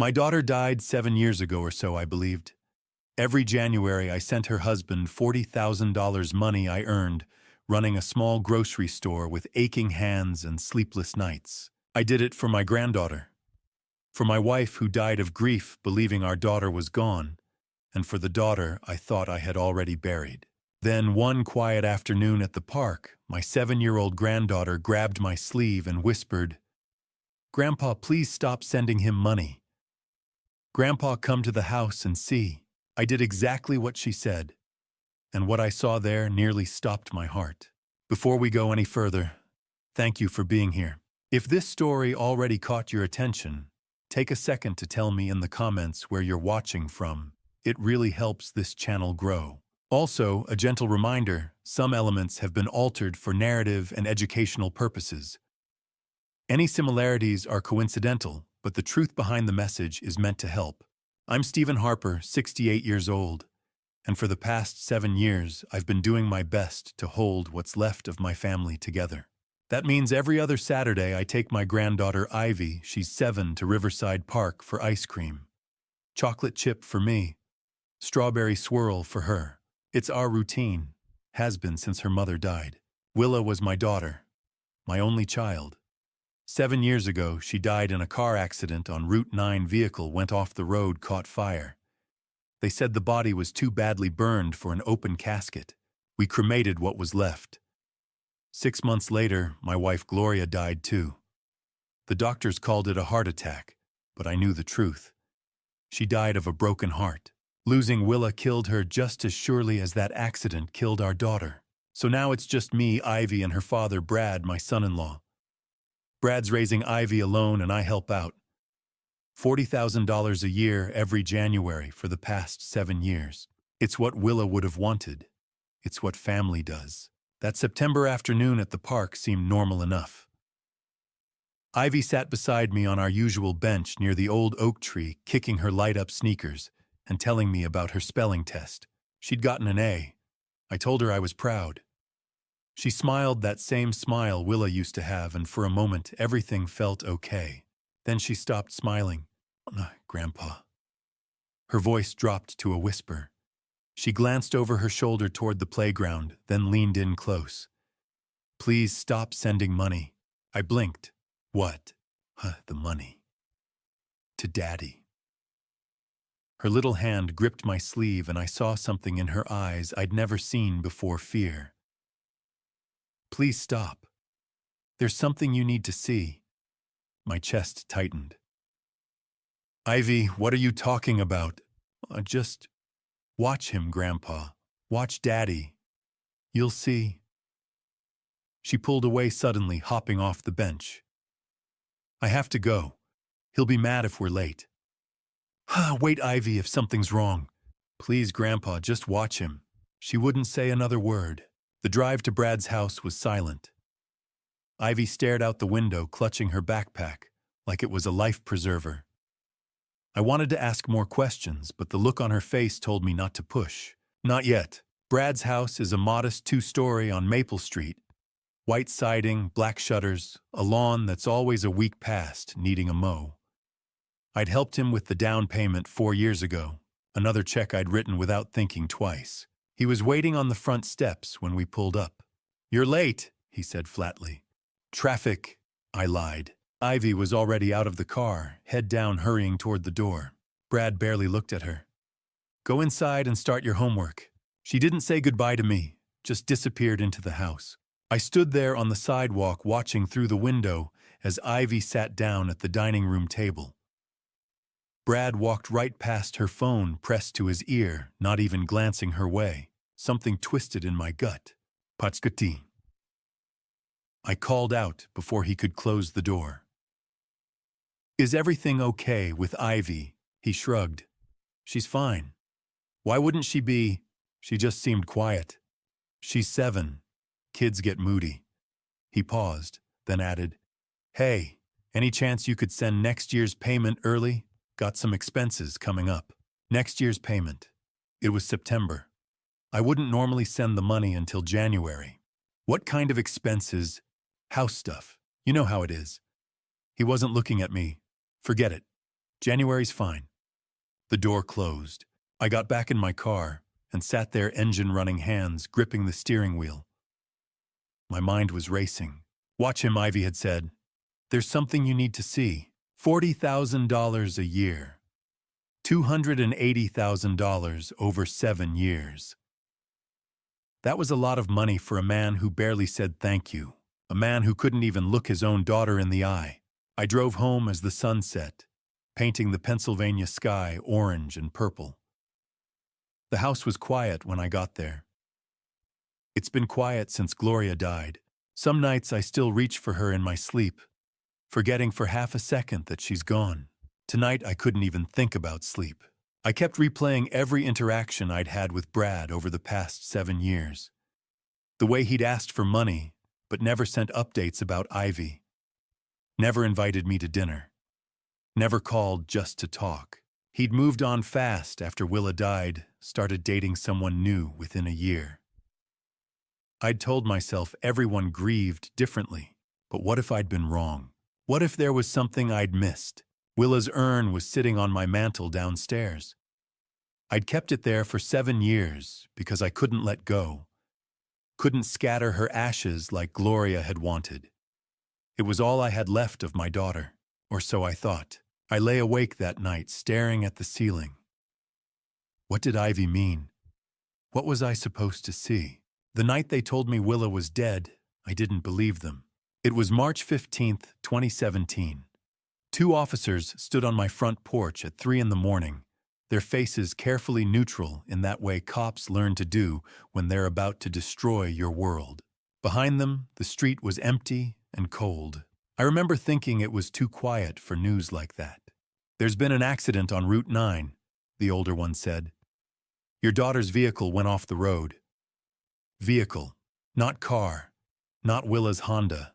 My daughter died 7 years ago or so, I believed. Every January, I sent her husband $40,000 money I earned, running a small grocery store with aching hands and sleepless nights. I did it for my granddaughter, for my wife who died of grief believing our daughter was gone, and for the daughter I thought I had already buried. Then one quiet afternoon at the park, my 7-year-old granddaughter grabbed my sleeve and whispered, "Grandpa, please stop sending him money. Grandpa, come to the house and see." I did exactly what she said, and what I saw there nearly stopped my heart. Before we go any further, thank you for being here. If this story already caught your attention, take a second to tell me in the comments where you're watching from. It really helps this channel grow. Also, a gentle reminder, some elements have been altered for narrative and educational purposes. Any similarities are coincidental, but the truth behind the message is meant to help. I'm Stephen Harper, 68 years old, and for the past 7 years, I've been doing my best to hold what's left of my family together. That means every other Saturday I take my granddaughter Ivy, she's 7, to Riverside Park for ice cream. Chocolate chip for me, strawberry swirl for her. It's our routine, has been since her mother died. Willa was my daughter, my only child. 7 years ago, she died in a car accident on Route 9. Vehicle went off the road, caught fire. They said the body was too badly burned for an open casket. We cremated what was left. 6 months later, my wife Gloria died too. The doctors called it a heart attack, but I knew the truth. She died of a broken heart. Losing Willa killed her just as surely as that accident killed our daughter. So now it's just me, Ivy, and her father, Brad, my son-in-law. Brad's raising Ivy alone and I help out. $40,000 a year every January for the past 7 years. It's what Willa would have wanted. It's what family does. That September afternoon at the park seemed normal enough. Ivy sat beside me on our usual bench near the old oak tree, kicking her light-up sneakers and telling me about her spelling test. She'd gotten an A. I told her I was proud. She smiled that same smile Willa used to have, and for a moment everything felt okay. Then she stopped smiling. Grandpa. Her voice dropped to a whisper. She glanced over her shoulder toward the playground, then leaned in close. "Please stop sending money." I blinked. "What?" The money." "To Daddy." Her little hand gripped my sleeve and I saw something in her eyes I'd never seen before: fear. "Please stop. There's something you need to see." My chest tightened. "Ivy, what are you talking about?" Just watch him, Grandpa. Watch Daddy. You'll see." She pulled away suddenly, hopping off the bench. "I have to go. He'll be mad if we're late." "Wait, Ivy, if something's wrong." "Please, Grandpa, just watch him." She wouldn't say another word. The drive to Brad's house was silent. Ivy stared out the window, clutching her backpack, like it was a life preserver. I wanted to ask more questions, but the look on her face told me not to push. Not yet. Brad's house is a modest 2-story on Maple Street. White siding, black shutters, a lawn that's always a week past, needing a mow. I'd helped him with the down payment 4 years ago, another check I'd written without thinking twice. He was waiting on the front steps when we pulled up. "You're late," he said flatly. "Traffic," I lied. Ivy was already out of the car, head down, hurrying toward the door. Brad barely looked at her. "Go inside and start your homework." She didn't say goodbye to me, just disappeared into the house. I stood there on the sidewalk watching through the window as Ivy sat down at the dining room table. Brad walked right past her, phone pressed to his ear, not even glancing her way. Something twisted in my gut. "Patskati." I called out before he could close the door. "Is everything okay with Ivy?" He shrugged. "She's fine. Why wouldn't she be? She just seemed quiet. She's 7. Kids get moody." He paused, then added, "Hey, any chance you could send next year's payment early? Got some expenses coming up." Next year's payment. It was September. I wouldn't normally send the money until January. "What kind of expenses?" "House stuff. You know how it is." He wasn't looking at me. "Forget it. January's fine. The door closed. I got back in my car and sat there, engine running, hands gripping the steering wheel. My mind was racing. Watch him, Ivy had said. There's something you need to see. $40,000 a year. $280,000 over 7 years. That was a lot of money for a man who barely said thank you, a man who couldn't even look his own daughter in the eye. I drove home as the sun set, painting the Pennsylvania sky orange and purple. The house was quiet when I got there. It's been quiet since Gloria died. Some nights I still reach for her in my sleep, forgetting for half a second that she's gone. Tonight I couldn't even think about sleep. I kept replaying every interaction I'd had with Brad over the past 7 years. The way he'd asked for money, but never sent updates about Ivy. Never invited me to dinner. Never called just to talk. He'd moved on fast after Willa died, started dating someone new within a year. I'd told myself everyone grieved differently, but what if I'd been wrong? What if there was something I'd missed? Willa's urn was sitting on my mantel downstairs. I'd kept it there for 7 years because I couldn't let go. Couldn't scatter her ashes like Gloria had wanted. It was all I had left of my daughter, or so I thought. I lay awake that night staring at the ceiling. What did Ivy mean? What was I supposed to see? The night they told me Willa was dead, I didn't believe them. It was March 15th, 2017. 2 officers stood on my front porch at 3 a.m, their faces carefully neutral in that way cops learn to do when they're about to destroy your world. Behind them, the street was empty and cold. I remember thinking it was too quiet for news like that. There's been an accident on Route 9, the older one said. Your daughter's vehicle went off the road. Vehicle, not car, not Willa's Honda.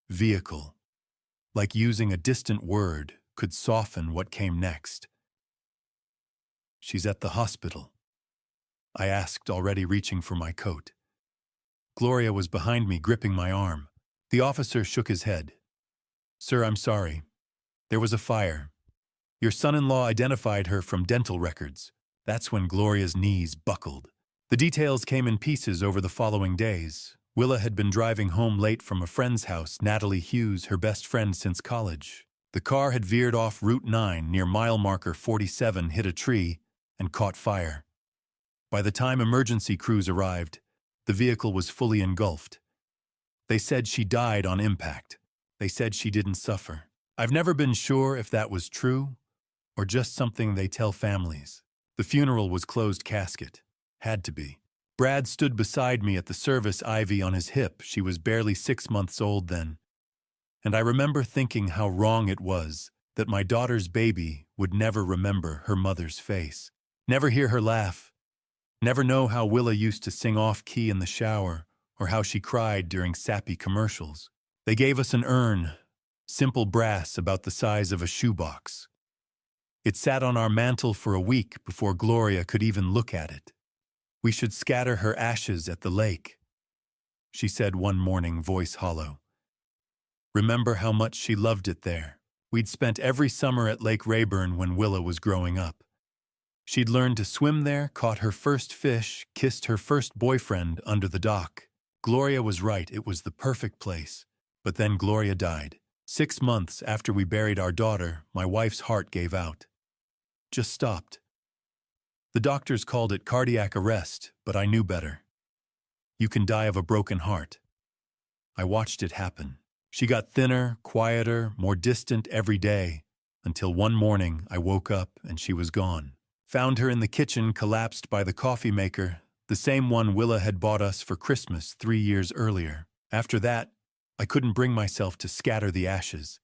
Vehicle. Like using a distant word could soften what came next. She's at the hospital, I asked, already reaching for my coat. Gloria was behind me, gripping my arm. The officer shook his head. Sir, I'm sorry. There was a fire. Your son-in-law identified her from dental records. That's when Gloria's knees buckled. The details came in pieces over the following days. Willa had been driving home late from a friend's house, Natalie Hughes, her best friend since college. The car had veered off Route 9 near mile marker 47, hit a tree, and caught fire. By the time emergency crews arrived, the vehicle was fully engulfed. They said she died on impact. They said she didn't suffer. I've never been sure if that was true or just something they tell families. The funeral was closed casket. Had to be. Brad stood beside me at the service, Ivy on his hip. She was barely 6 months old then. And I remember thinking how wrong it was that my daughter's baby would never remember her mother's face. Never hear her laugh. Never know how Willa used to sing off-key in the shower or how she cried during sappy commercials. They gave us an urn, simple brass about the size of a shoebox. It sat on our mantel for a week before Gloria could even look at it. We should scatter her ashes at the lake, she said one morning, voice hollow. Remember how much she loved it there. We'd spent every summer at Lake Rayburn when Willa was growing up. She'd learned to swim there, caught her first fish, kissed her first boyfriend under the dock. Gloria was right, it was the perfect place. But then Gloria died. 6 months after we buried our daughter, my wife's heart gave out. Just stopped. The doctors called it cardiac arrest, but I knew better. You can die of a broken heart. I watched it happen. She got thinner, quieter, more distant every day, until one morning I woke up and she was gone. Found her in the kitchen, collapsed by the coffee maker, the same one Willa had bought us for Christmas 3 years earlier. After that, I couldn't bring myself to scatter the ashes.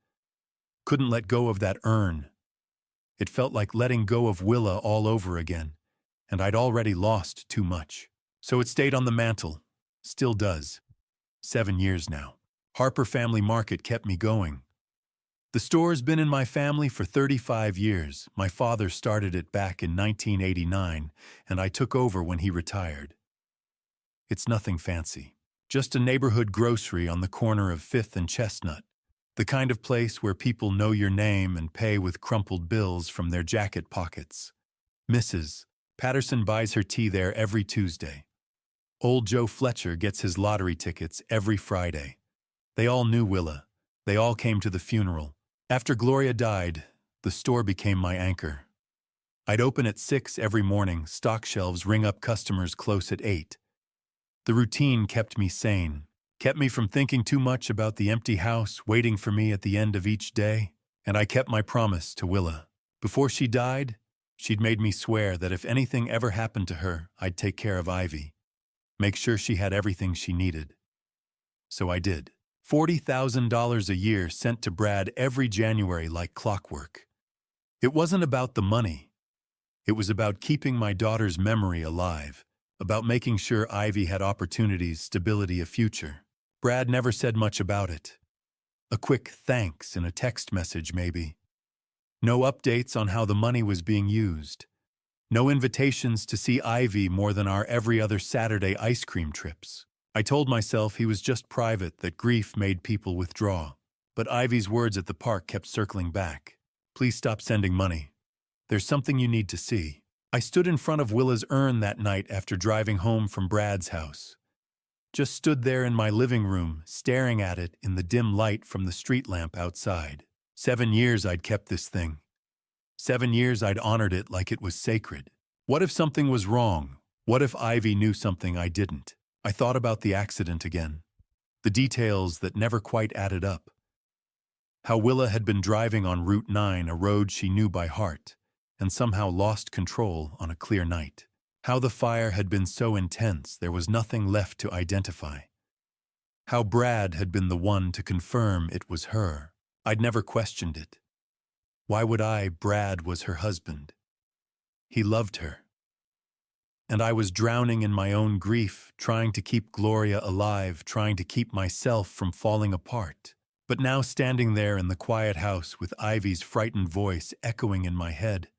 Couldn't let go of that urn. It felt like letting go of Willa all over again, and I'd already lost too much. So it stayed on the mantel. Still does. 7 years now. Harper Family Market kept me going. The store's been in my family for 35 years. My father started it back in 1989, and I took over when he retired. It's nothing fancy. Just a neighborhood grocery on the corner of 5th and Chestnut. The kind of place where people know your name and pay with crumpled bills from their jacket pockets. Mrs. Patterson buys her tea there every Tuesday. Old Joe Fletcher gets his lottery tickets every Friday. They all knew Willa. They all came to the funeral. After Gloria died, the store became my anchor. I'd open at 6 every morning, stock shelves ring up customers close at 8. The routine kept me sane, kept me from thinking too much about the empty house waiting for me at the end of each day, and I kept my promise to Willa. Before she died, she'd made me swear that if anything ever happened to her, I'd take care of Ivy, make sure she had everything she needed. So I did. $40,000 a year sent to Brad every January like clockwork. It wasn't about the money. It was about keeping my daughter's memory alive, about making sure Ivy had opportunities, stability, a future. Brad never said much about it. A quick thanks in a text message, maybe. No updates on how the money was being used. No invitations to see Ivy more than our every other Saturday ice cream trips. I told myself he was just private, that grief made people withdraw. But Ivy's words at the park kept circling back. Please stop sending money. There's something you need to see. I stood in front of Willa's urn that night after driving home from Brad's house. Just stood there in my living room, staring at it in the dim light from the street lamp outside. 7 years I'd kept this thing. 7 years I'd honored it like it was sacred. What if something was wrong? What if Ivy knew something I didn't? I thought about the accident again. The details that never quite added up. How Willa had been driving on Route 9, a road she knew by heart, and somehow lost control on a clear night. How the fire had been so intense there was nothing left to identify. How Brad had been the one to confirm it was her. I'd never questioned it. Why would I? Brad was her husband. He loved her. And I was drowning in my own grief, trying to keep Gloria alive, trying to keep myself from falling apart. But now standing there in the quiet house with Ivy's frightened voice echoing in my head,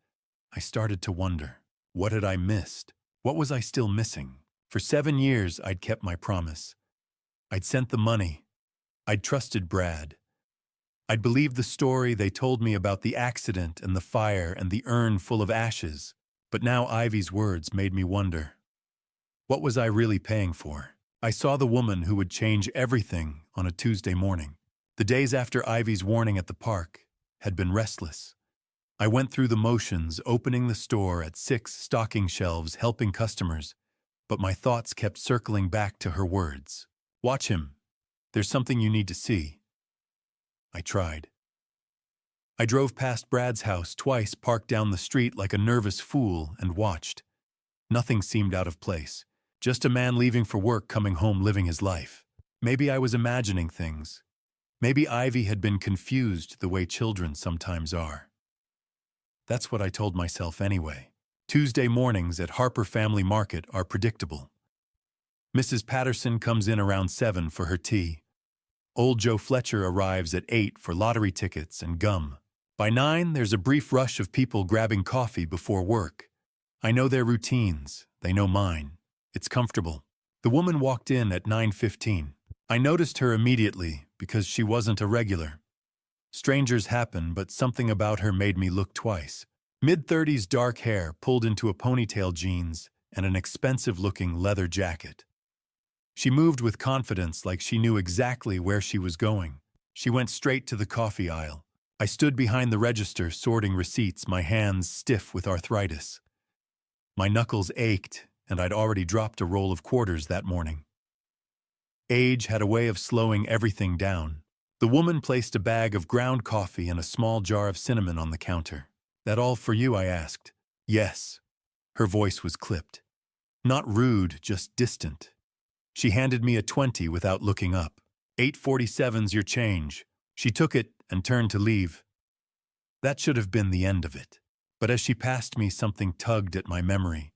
I started to wonder, what had I missed? What was I still missing? For 7 years, I'd kept my promise. I'd sent the money. I'd trusted Brad. I'd believed the story they told me about the accident and the fire and the urn full of ashes. But now Ivy's words made me wonder, what was I really paying for? I saw the woman who would change everything on a Tuesday morning. The days after Ivy's warning at the park had been restless. I went through the motions, opening the store at 6 stocking shelves, helping customers, but my thoughts kept circling back to her words. Watch him. There's something you need to see. I tried. I drove past Brad's house twice, parked down the street like a nervous fool, and watched. Nothing seemed out of place. Just a man leaving for work, coming home, living his life. Maybe I was imagining things. Maybe Ivy had been confused the way children sometimes are. That's what I told myself anyway. Tuesday mornings at Harper Family Market are predictable. Mrs. Patterson comes in around 7 for her tea. Old Joe Fletcher arrives at 8 for lottery tickets and gum. By 9, there's a brief rush of people grabbing coffee before work. I know their routines. They know mine. It's comfortable. The woman walked in at 9:15. I noticed her immediately because she wasn't a regular. Strangers happen, but something about her made me look twice. Mid-30s dark hair pulled into a ponytail, jeans, and an expensive-looking leather jacket. She moved with confidence, like she knew exactly where she was going. She went straight to the coffee aisle. I stood behind the register, sorting receipts, my hands stiff with arthritis. My knuckles ached, and I'd already dropped a roll of quarters that morning. Age had a way of slowing everything down. The woman placed a bag of ground coffee and a small jar of cinnamon on the counter. That all for you? I asked. Yes. Her voice was clipped. Not rude, just distant. She handed me a 20 without looking up. 8.47's your change. She took it and turned to leave. That should have been the end of it. But as she passed me, something tugged at my memory.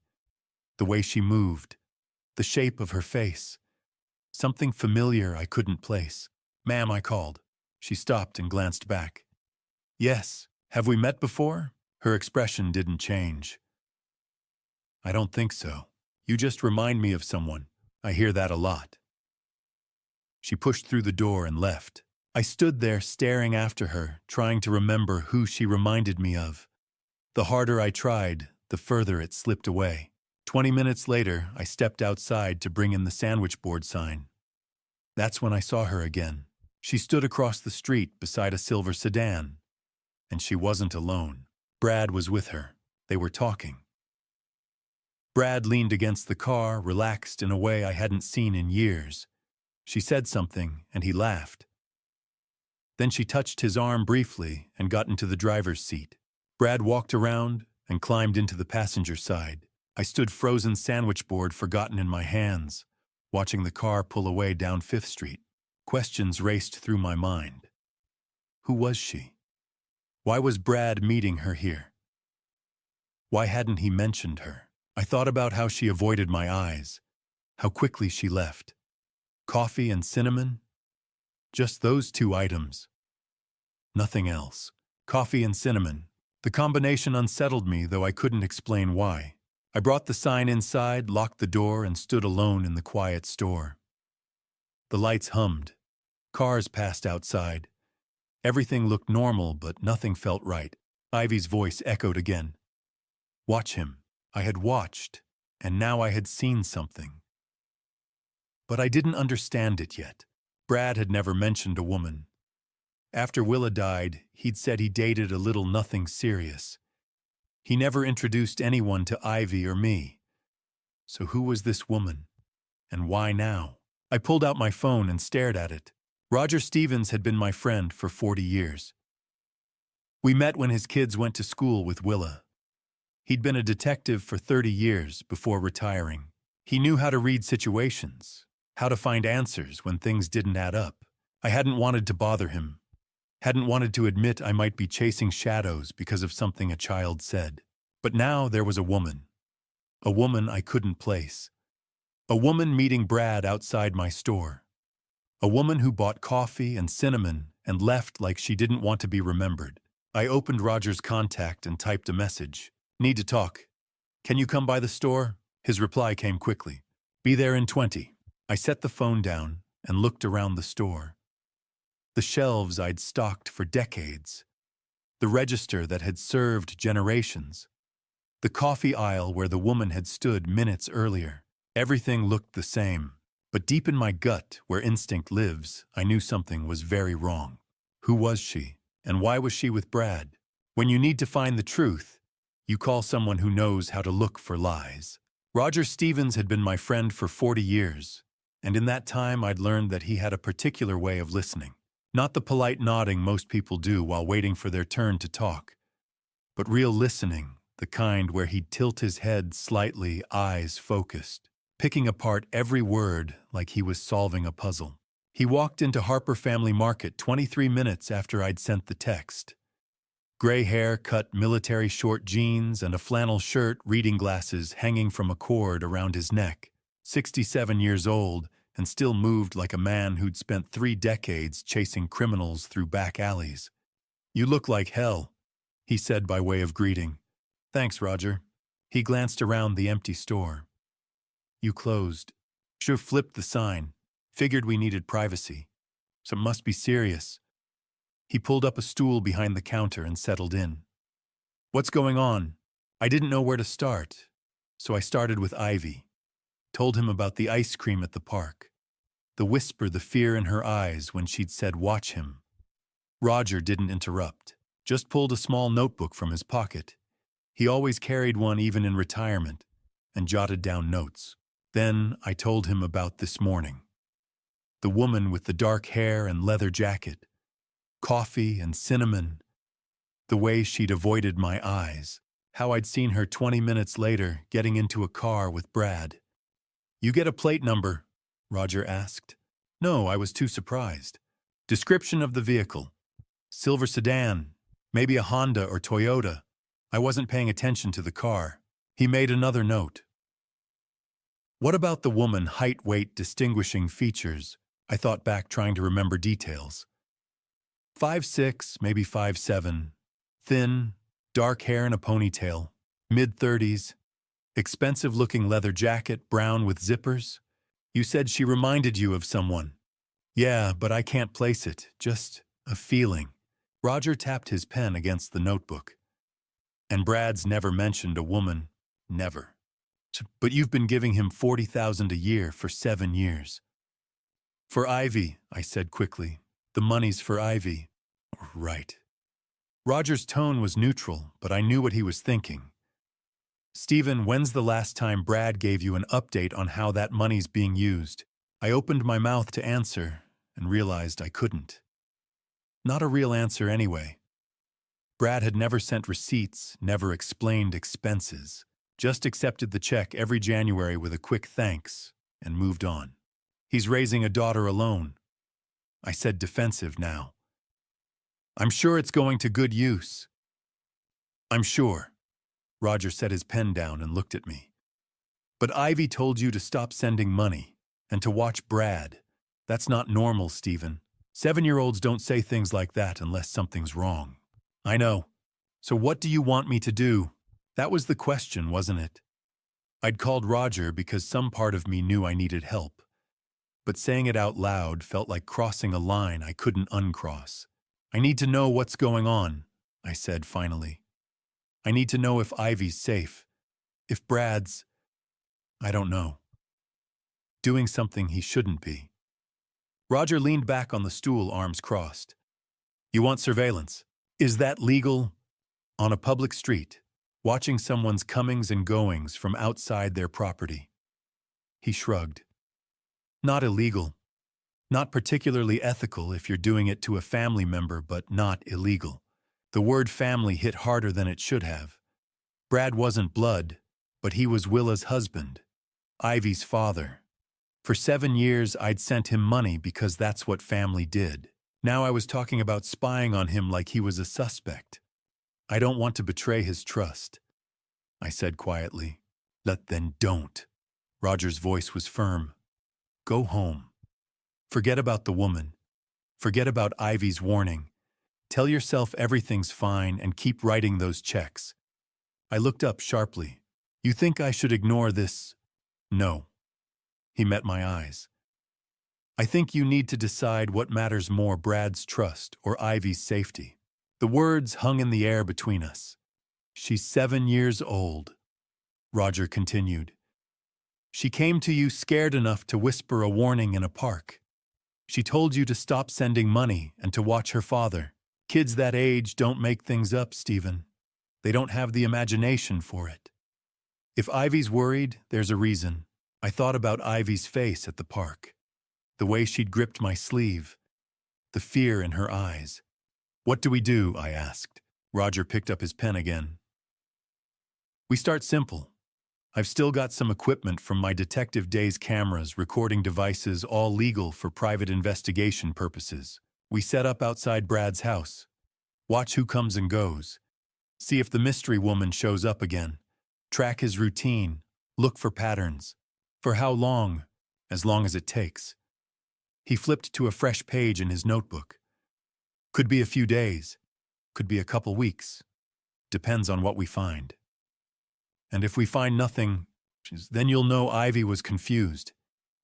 The way she moved. The shape of her face. Something familiar I couldn't place. Ma'am, I called. She stopped and glanced back. Yes. Have we met before? Her expression didn't change. I don't think so. You just remind me of someone. I hear that a lot. She pushed through the door and left. I stood there staring after her, trying to remember who she reminded me of. The harder I tried, the further it slipped away. 20 minutes later, I stepped outside to bring in the sandwich board sign. That's when I saw her again. She stood across the street beside a silver sedan. And she wasn't alone. Brad was with her. They were talking. Brad leaned against the car, relaxed in a way I hadn't seen in years. She said something, and he laughed. Then she touched his arm briefly and got into the driver's seat. Brad walked around and climbed into the passenger side. I stood frozen sandwich board forgotten in my hands, watching the car pull away down 5th Street. Questions raced through my mind. Who was she? Why was Brad meeting her here? Why hadn't he mentioned her? I thought about how she avoided my eyes, how quickly she left. Coffee and cinnamon? Just those 2 items. Nothing else. Coffee and cinnamon. The combination unsettled me, though I couldn't explain why. I brought the sign inside, locked the door, and stood alone in the quiet store. The lights hummed. Cars passed outside. Everything looked normal, but nothing felt right. Ivy's voice echoed again. Watch him. I had watched, and now I had seen something. But I didn't understand it yet. Brad had never mentioned a woman. After Willa died, he'd said he dated a little nothing serious. He never introduced anyone to Ivy or me. So who was this woman? And why now? I pulled out my phone and stared at it. Roger Stevens had been my friend for 40 years. We met when his kids went to school with Willa. He'd been a detective for 30 years before retiring. He knew how to read situations, how to find answers when things didn't add up. I hadn't wanted to bother him. Hadn't wanted to admit I might be chasing shadows because of something a child said. But now there was a woman. A woman I couldn't place. A woman meeting Brad outside my store. A woman who bought coffee and cinnamon and left like she didn't want to be remembered. I opened Roger's contact and typed a message. Need to talk. Can you come by the store? His reply came quickly. Be there in 20. I set the phone down and looked around the store. The shelves I'd stocked for decades. The register that had served generations. The coffee aisle where the woman had stood minutes earlier. Everything looked the same. But deep in my gut, where instinct lives, I knew something was very wrong. Who was she? And why was she with Brad? When you need to find the truth, you call someone who knows how to look for lies. Roger Stevens had been my friend for 40 years, and in that time I'd learned that he had a particular way of listening. Not the polite nodding most people do while waiting for their turn to talk, but real listening, the kind where he'd tilt his head slightly, eyes focused, picking apart every word like he was solving a puzzle. He walked into Harper Family Market 23 minutes after I'd sent the text. Gray hair, cut military short jeans, and a flannel shirt, reading glasses hanging from a cord around his neck. 67 years old, and still moved like a man who'd spent 3 decades chasing criminals through back alleys. You look like hell, he said by way of greeting. Thanks, Roger. He glanced around the empty store. You closed. Should've flipped the sign. Figured we needed privacy. So it must be serious. He pulled up a stool behind the counter and settled in. What's going on? I didn't know where to start, so I started with Ivy. Told him about the ice cream at the park. The whisper, the fear in her eyes when she'd said, watch him. Roger didn't interrupt, just pulled a small notebook from his pocket. He always carried one even in retirement, and jotted down notes. Then I told him about this morning. The woman with the dark hair and leather jacket. Coffee and cinnamon. The way she'd avoided my eyes. How I'd seen her 20 minutes later getting into a car with Brad. You get a plate number? Roger asked. No, I was too surprised. Description of the vehicle. Silver sedan. Maybe a Honda or Toyota. I wasn't paying attention to the car. He made another note. What about the woman, height, weight, distinguishing features? I thought back, trying to remember details. 5'6", maybe 5'7". Thin, dark hair in a ponytail. Mid-30s. Expensive-looking leather jacket, brown with zippers. You said she reminded you of someone. Yeah, but I can't place it. Just a feeling. Roger tapped his pen against the notebook. And Brad's never mentioned a woman. Never. But you've been giving him $40,000 a year for 7 years. For Ivy, I said quickly. The money's for Ivy. Right. Roger's tone was neutral, but I knew what he was thinking. Stephen, when's the last time Brad gave you an update on how that money's being used? I opened my mouth to answer and realized I couldn't. Not a real answer anyway. Brad had never sent receipts, never explained expenses, just accepted the check every January with a quick thanks and moved on. He's raising a daughter alone. I said, defensive now. I'm sure it's going to good use. I'm sure. Roger set his pen down and looked at me. But Ivy told you to stop sending money and to watch Brad. That's not normal, Stephen. 7-year-olds don't say things like that unless something's wrong. I know. So what do you want me to do? That was the question, wasn't it? I'd called Roger because some part of me knew I needed help. But saying it out loud felt like crossing a line I couldn't uncross. I need to know what's going on, I said finally. I need to know if Ivy's safe. If Brad's, I don't know, doing something he shouldn't be. Roger leaned back on the stool, arms crossed. You want surveillance? Is that legal? On a public street, watching someone's comings and goings from outside their property. He shrugged. Not illegal. Not particularly ethical if you're doing it to a family member, but not illegal. The word family hit harder than it should have. Brad wasn't blood, but he was Willa's husband, Ivy's father. For 7 years, I'd sent him money because that's what family did. Now I was talking about spying on him like he was a suspect. I don't want to betray his trust, I said quietly. Then don't. Roger's voice was firm. Go home. Forget about the woman. Forget about Ivy's warning. Tell yourself everything's fine and keep writing those checks. I looked up sharply. You think I should ignore this? No. He met my eyes. I think you need to decide what matters more, Brad's trust or Ivy's safety. The words hung in the air between us. She's 7 years old, Roger continued. She came to you scared enough to whisper a warning in a park. She told you to stop sending money and to watch her father. Kids that age don't make things up, Stephen. They don't have the imagination for it. If Ivy's worried, there's a reason. I thought about Ivy's face at the park. The way she'd gripped my sleeve. The fear in her eyes. What do we do? I asked. Roger picked up his pen again. We start simple. I've still got some equipment from my detective days, cameras, recording devices, all legal for private investigation purposes. We set up outside Brad's house. Watch who comes and goes. See if the mystery woman shows up again. Track his routine. Look for patterns. For how long? As long as it takes. He flipped to a fresh page in his notebook. Could be a few days. Could be a couple weeks. Depends on what we find. And if we find nothing, then you'll know Ivy was confused,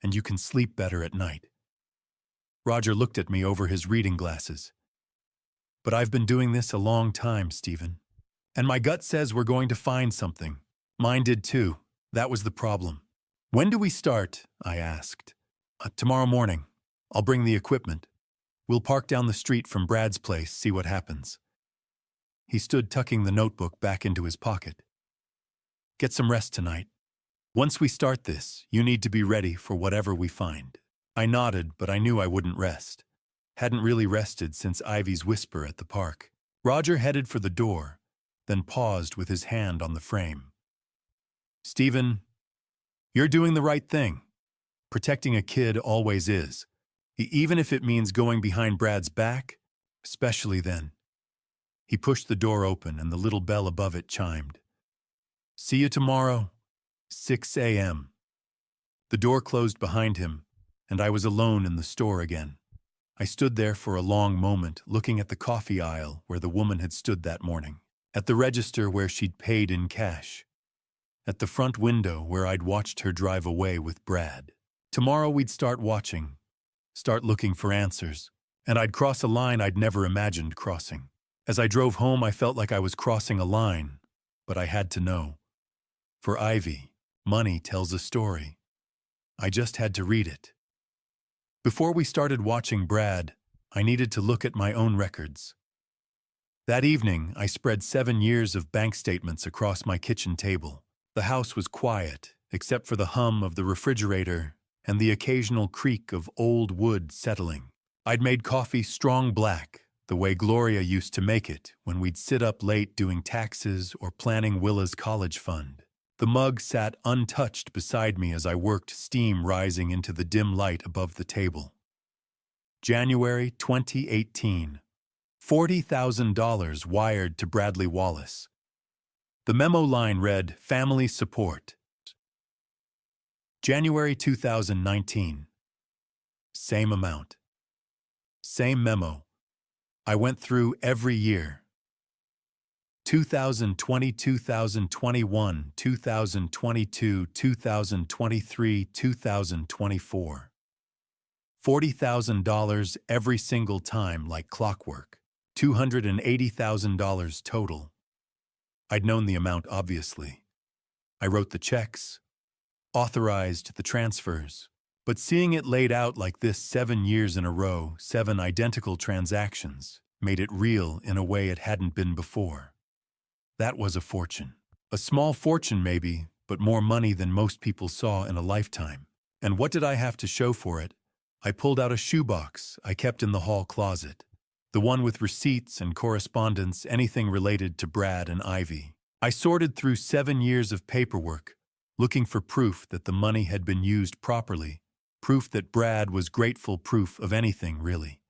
and you can sleep better at night. Roger looked at me over his reading glasses. But I've been doing this a long time, Stephen. And my gut says we're going to find something. Mine did too. That was the problem. When do we start? I asked. Tomorrow morning. I'll bring the equipment. We'll park down the street from Brad's place, see what happens. He stood tucking the notebook back into his pocket. Get some rest tonight. Once we start this, you need to be ready for whatever we find. I nodded, but I knew I wouldn't rest. Hadn't really rested since Ivy's whisper at the park. Roger headed for the door, then paused with his hand on the frame. Stephen, you're doing the right thing. Protecting a kid always is. Even if it means going behind Brad's back, especially then. He pushed the door open and the little bell above it chimed. See you tomorrow, 6 a.m. The door closed behind him, and I was alone in the store again. I stood there for a long moment, looking at the coffee aisle where the woman had stood that morning, at the register where she'd paid in cash, at the front window where I'd watched her drive away with Brad. Tomorrow we'd start watching, start looking for answers, and I'd cross a line I'd never imagined crossing. As I drove home, I felt like I was crossing a line, but I had to know. For Ivy, money tells a story. I just had to read it. Before we started watching Brad, I needed to look at my own records. That evening, I spread 7 years of bank statements across my kitchen table. The house was quiet, except for the hum of the refrigerator and the occasional creak of old wood settling. I'd made coffee strong black, the way Gloria used to make it when we'd sit up late doing taxes or planning Willa's college fund. The mug sat untouched beside me as I worked, steam rising into the dim light above the table. January 2018. $40,000 wired to Bradley Wallace. The memo line read, "Family support." January 2019. Same amount. Same memo. I went through every year. 2020, 2021, 2022, 2023, 2024. $40,000 every single time like clockwork. $280,000 total. I'd known the amount, obviously. I wrote the checks, authorized the transfers, but seeing it laid out like this 7 years in a row, 7 identical transactions, made it real in a way it hadn't been before. That was a fortune. A small fortune maybe, but more money than most people saw in a lifetime. And what did I have to show for it? I pulled out a shoebox I kept in the hall closet. The one with receipts and correspondence, anything related to Brad and Ivy. I sorted through 7 years of paperwork, looking for proof that the money had been used properly, proof that Brad was grateful, proof of anything, really.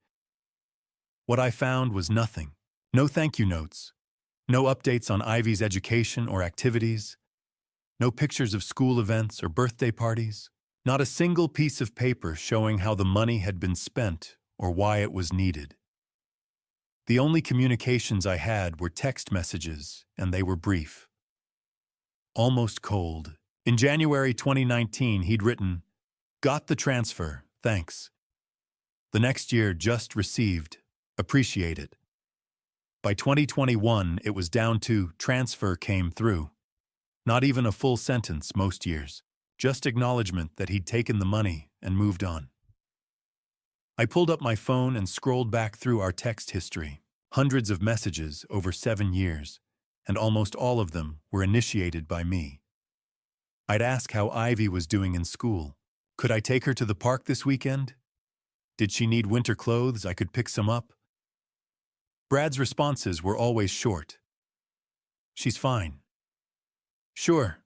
What I found was nothing. No thank you notes. No updates on Ivy's education or activities. No pictures of school events or birthday parties. Not a single piece of paper showing how the money had been spent or why it was needed. The only communications I had were text messages, and they were brief. Almost cold. In January 2019, he'd written, "Got the transfer, thanks." The next year, just received, appreciate it. By 2021, it was down to transfer came through. Not even a full sentence most years, just acknowledgement that he'd taken the money and moved on. I pulled up my phone and scrolled back through our text history. Hundreds of messages over 7 years, and almost all of them were initiated by me. I'd ask how Ivy was doing in school. Could I take her to the park this weekend? Did she need winter clothes? I could pick some up. Brad's responses were always short. "She's fine." "Sure."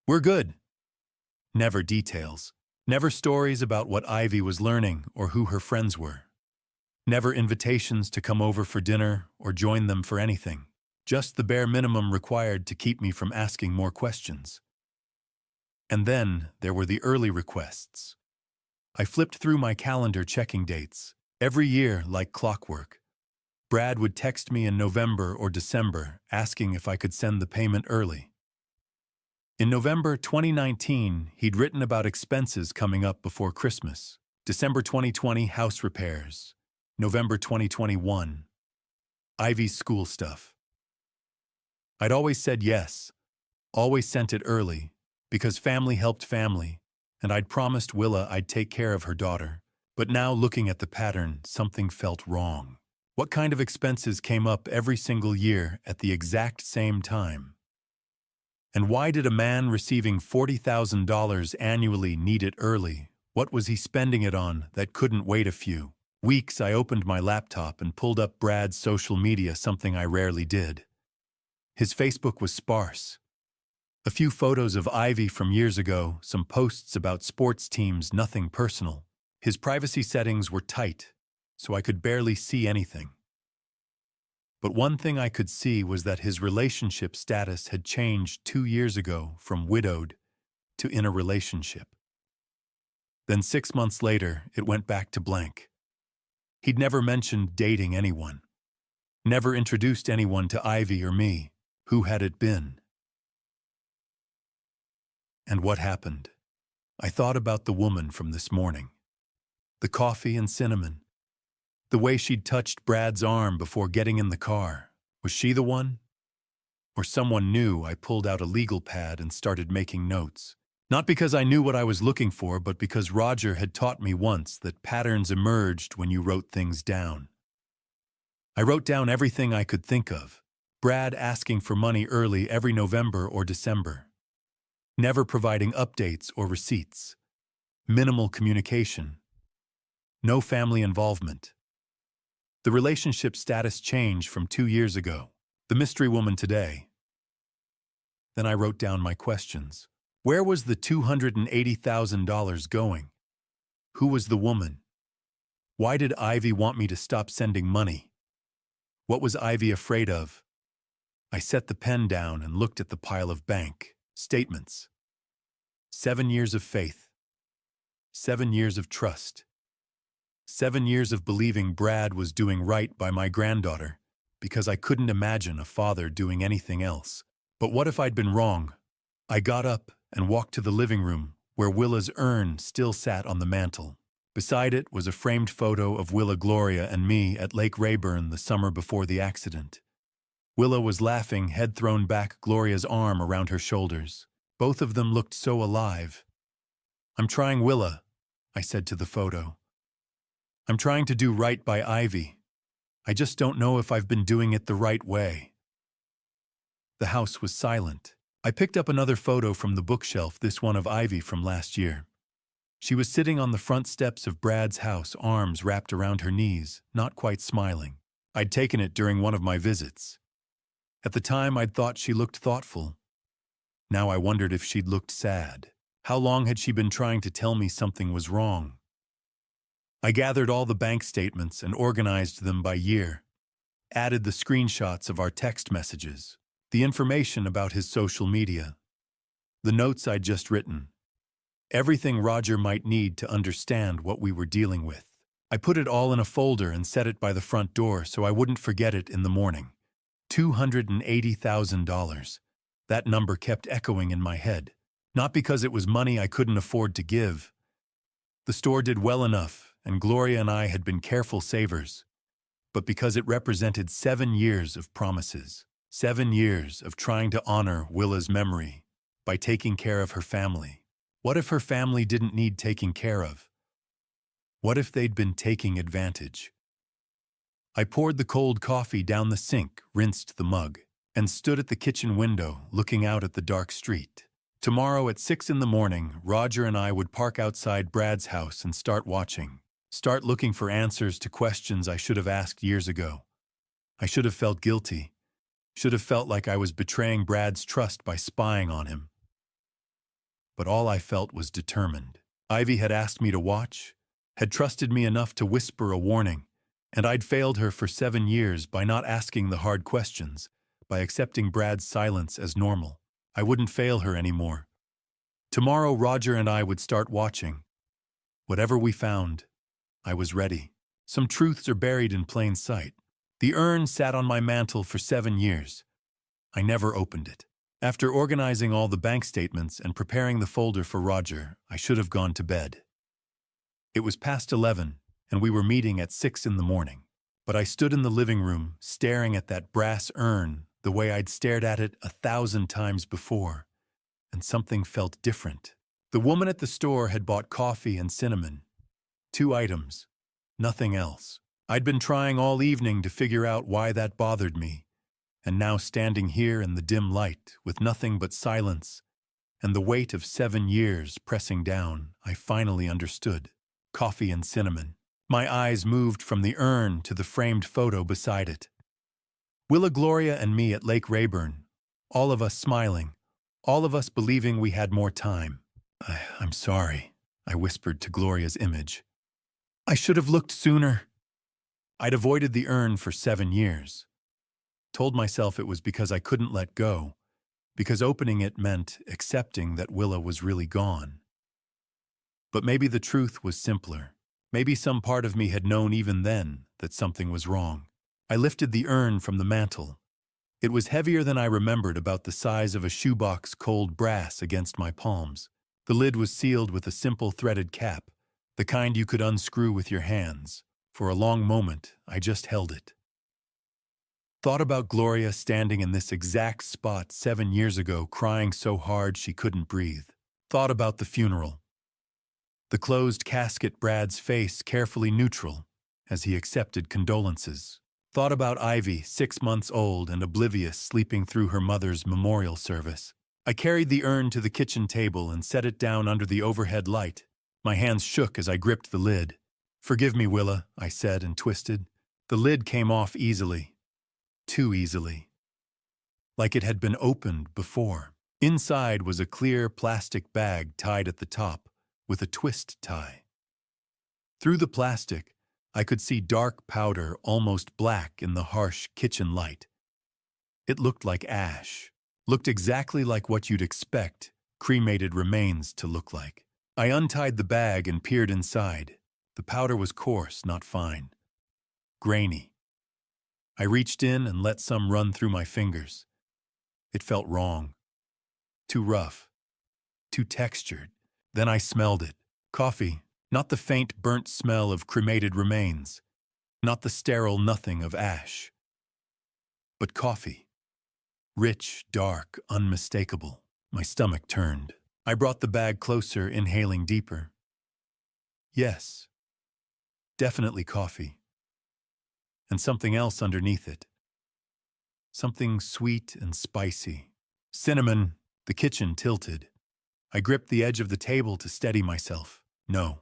"We're good." Never details. Never stories about what Ivy was learning or who her friends were. Never invitations to come over for dinner or join them for anything. Just the bare minimum required to keep me from asking more questions. And then there were the early requests. I flipped through my calendar checking dates. Every year, like clockwork. Brad would text me in November or December asking if I could send the payment early. In November 2019, he'd written about expenses coming up before Christmas. December 2020, house repairs. November 2021, Ivy's school stuff. I'd always said yes, always sent it early, because family helped family, and I'd promised Willa I'd take care of her daughter. But now, looking at the pattern, something felt wrong. What kind of expenses came up every single year at the exact same time? And why did a man receiving $40,000 annually need it early? What was he spending it on that couldn't wait a few weeks? I opened my laptop and pulled up Brad's social media, something I rarely did. His Facebook was sparse. A few photos of Ivy from years ago, some posts about sports teams, nothing personal. His privacy settings were tight, so I could barely see anything. But one thing I could see was that his relationship status had changed 2 years ago from widowed to in a relationship. Then 6 months later, it went back to blank. He'd never mentioned dating anyone. Never introduced anyone to Ivy or me. Who had it been? And what happened? I thought about the woman from this morning. The coffee and cinnamon. The way she'd touched Brad's arm before getting in the car. Was she the one? Or someone new? I pulled out a legal pad and started making notes. Not because I knew what I was looking for, but because Roger had taught me once that patterns emerged when you wrote things down. I wrote down everything I could think of. Brad asking for money early every November or December. Never providing updates or receipts. Minimal communication. No family involvement. The relationship status changed from 2 years ago. The mystery woman today. Then I wrote down my questions. Where was the $280,000 going? Who was the woman? Why did Ivy want me to stop sending money? What was Ivy afraid of? I set the pen down and looked at the pile of bank statements. 7 years of faith. 7 years of trust. 7 years of believing Brad was doing right by my granddaughter, because I couldn't imagine a father doing anything else. But what if I'd been wrong? I got up and walked to the living room, where Willa's urn still sat on the mantel. Beside it was a framed photo of Willa, Gloria, and me at Lake Rayburn the summer before the accident. Willa was laughing, head thrown back, Gloria's arm around her shoulders. Both of them looked so alive. "I'm trying, Willa," I said to the photo. "I'm trying to do right by Ivy. I just don't know if I've been doing it the right way." The house was silent. I picked up another photo from the bookshelf, this one of Ivy from last year. She was sitting on the front steps of Brad's house, arms wrapped around her knees, not quite smiling. I'd taken it during one of my visits. At the time, I'd thought she looked thoughtful. Now I wondered if she'd looked sad. How long had she been trying to tell me something was wrong? I gathered all the bank statements and organized them by year. Added the screenshots of our text messages. The information about his social media. The notes I'd just written. Everything Roger might need to understand what we were dealing with. I put it all in a folder and set it by the front door so I wouldn't forget it in the morning. $280,000. That number kept echoing in my head. Not because it was money I couldn't afford to give. The store did well enough, and Gloria and I had been careful savers. But because it represented 7 years of promises. 7 years of trying to honor Willa's memory by taking care of her family. What if her family didn't need taking care of? What if they'd been taking advantage? I poured the cold coffee down the sink, rinsed the mug, and stood at the kitchen window looking out at the dark street. Tomorrow at 6 in the morning, Roger and I would park outside Brad's house and start watching. Start looking for answers to questions I should have asked years ago. I should have felt guilty. Should have felt like I was betraying Brad's trust by spying on him. But all I felt was determined. Ivy had asked me to watch, had trusted me enough to whisper a warning, and I'd failed her for 7 years by not asking the hard questions, by accepting Brad's silence as normal. I wouldn't fail her anymore. Tomorrow Roger and I would start watching. Whatever we found, I was ready. Some truths are buried in plain sight. The urn sat on my mantel for 7 years. I never opened it. After organizing all the bank statements and preparing the folder for Roger, I should have gone to bed. It was past 11, and we were meeting at 6 in the morning. But I stood in the living room, staring at that brass urn the way I'd stared at it 1,000 times before, and something felt different. The woman at the store had bought coffee and cinnamon. 2 items, nothing else. I'd been trying all evening to figure out why that bothered me, and now standing here in the dim light with nothing but silence and the weight of 7 years pressing down, I finally understood. Coffee and cinnamon. My eyes moved from the urn to the framed photo beside it. Willa, Gloria, and me at Lake Rayburn, all of us smiling, all of us believing we had more time. I'm sorry, I whispered to Gloria's image. I should have looked sooner. I'd avoided the urn for 7 years. Told myself it was because I couldn't let go, because opening it meant accepting that Willa was really gone. But maybe the truth was simpler. Maybe some part of me had known even then that something was wrong. I lifted the urn from the mantel. It was heavier than I remembered, about the size of a shoebox, cold brass against my palms. The lid was sealed with a simple threaded cap, The kind you could unscrew with your hands. For a long moment, I just held it. Thought about Gloria standing in this exact spot 7 years ago, crying so hard she couldn't breathe. Thought about the funeral. The closed casket, Brad's face carefully neutral as he accepted condolences. Thought about Ivy, 6 months old and oblivious, sleeping through her mother's memorial service. I carried the urn to the kitchen table and set it down under the overhead light. My hands shook as I gripped the lid. "Forgive me, Willa," I said and twisted. The lid came off easily. Too easily. Like it had been opened before. Inside was a clear plastic bag tied at the top with a twist tie. Through the plastic, I could see dark powder, almost black in the harsh kitchen light. It looked like ash. Looked exactly like what you'd expect cremated remains to look like. I untied the bag and peered inside. The powder was coarse, not fine. Grainy. I reached in and let some run through my fingers. It felt wrong. Too rough. Too textured. Then I smelled it. Coffee. Not the faint, burnt smell of cremated remains. Not the sterile nothing of ash. But coffee. Rich, dark, unmistakable. My stomach turned. I brought the bag closer, inhaling deeper. Yes. Definitely coffee. And something else underneath it. Something sweet and spicy. Cinnamon. The kitchen tilted. I gripped the edge of the table to steady myself. No.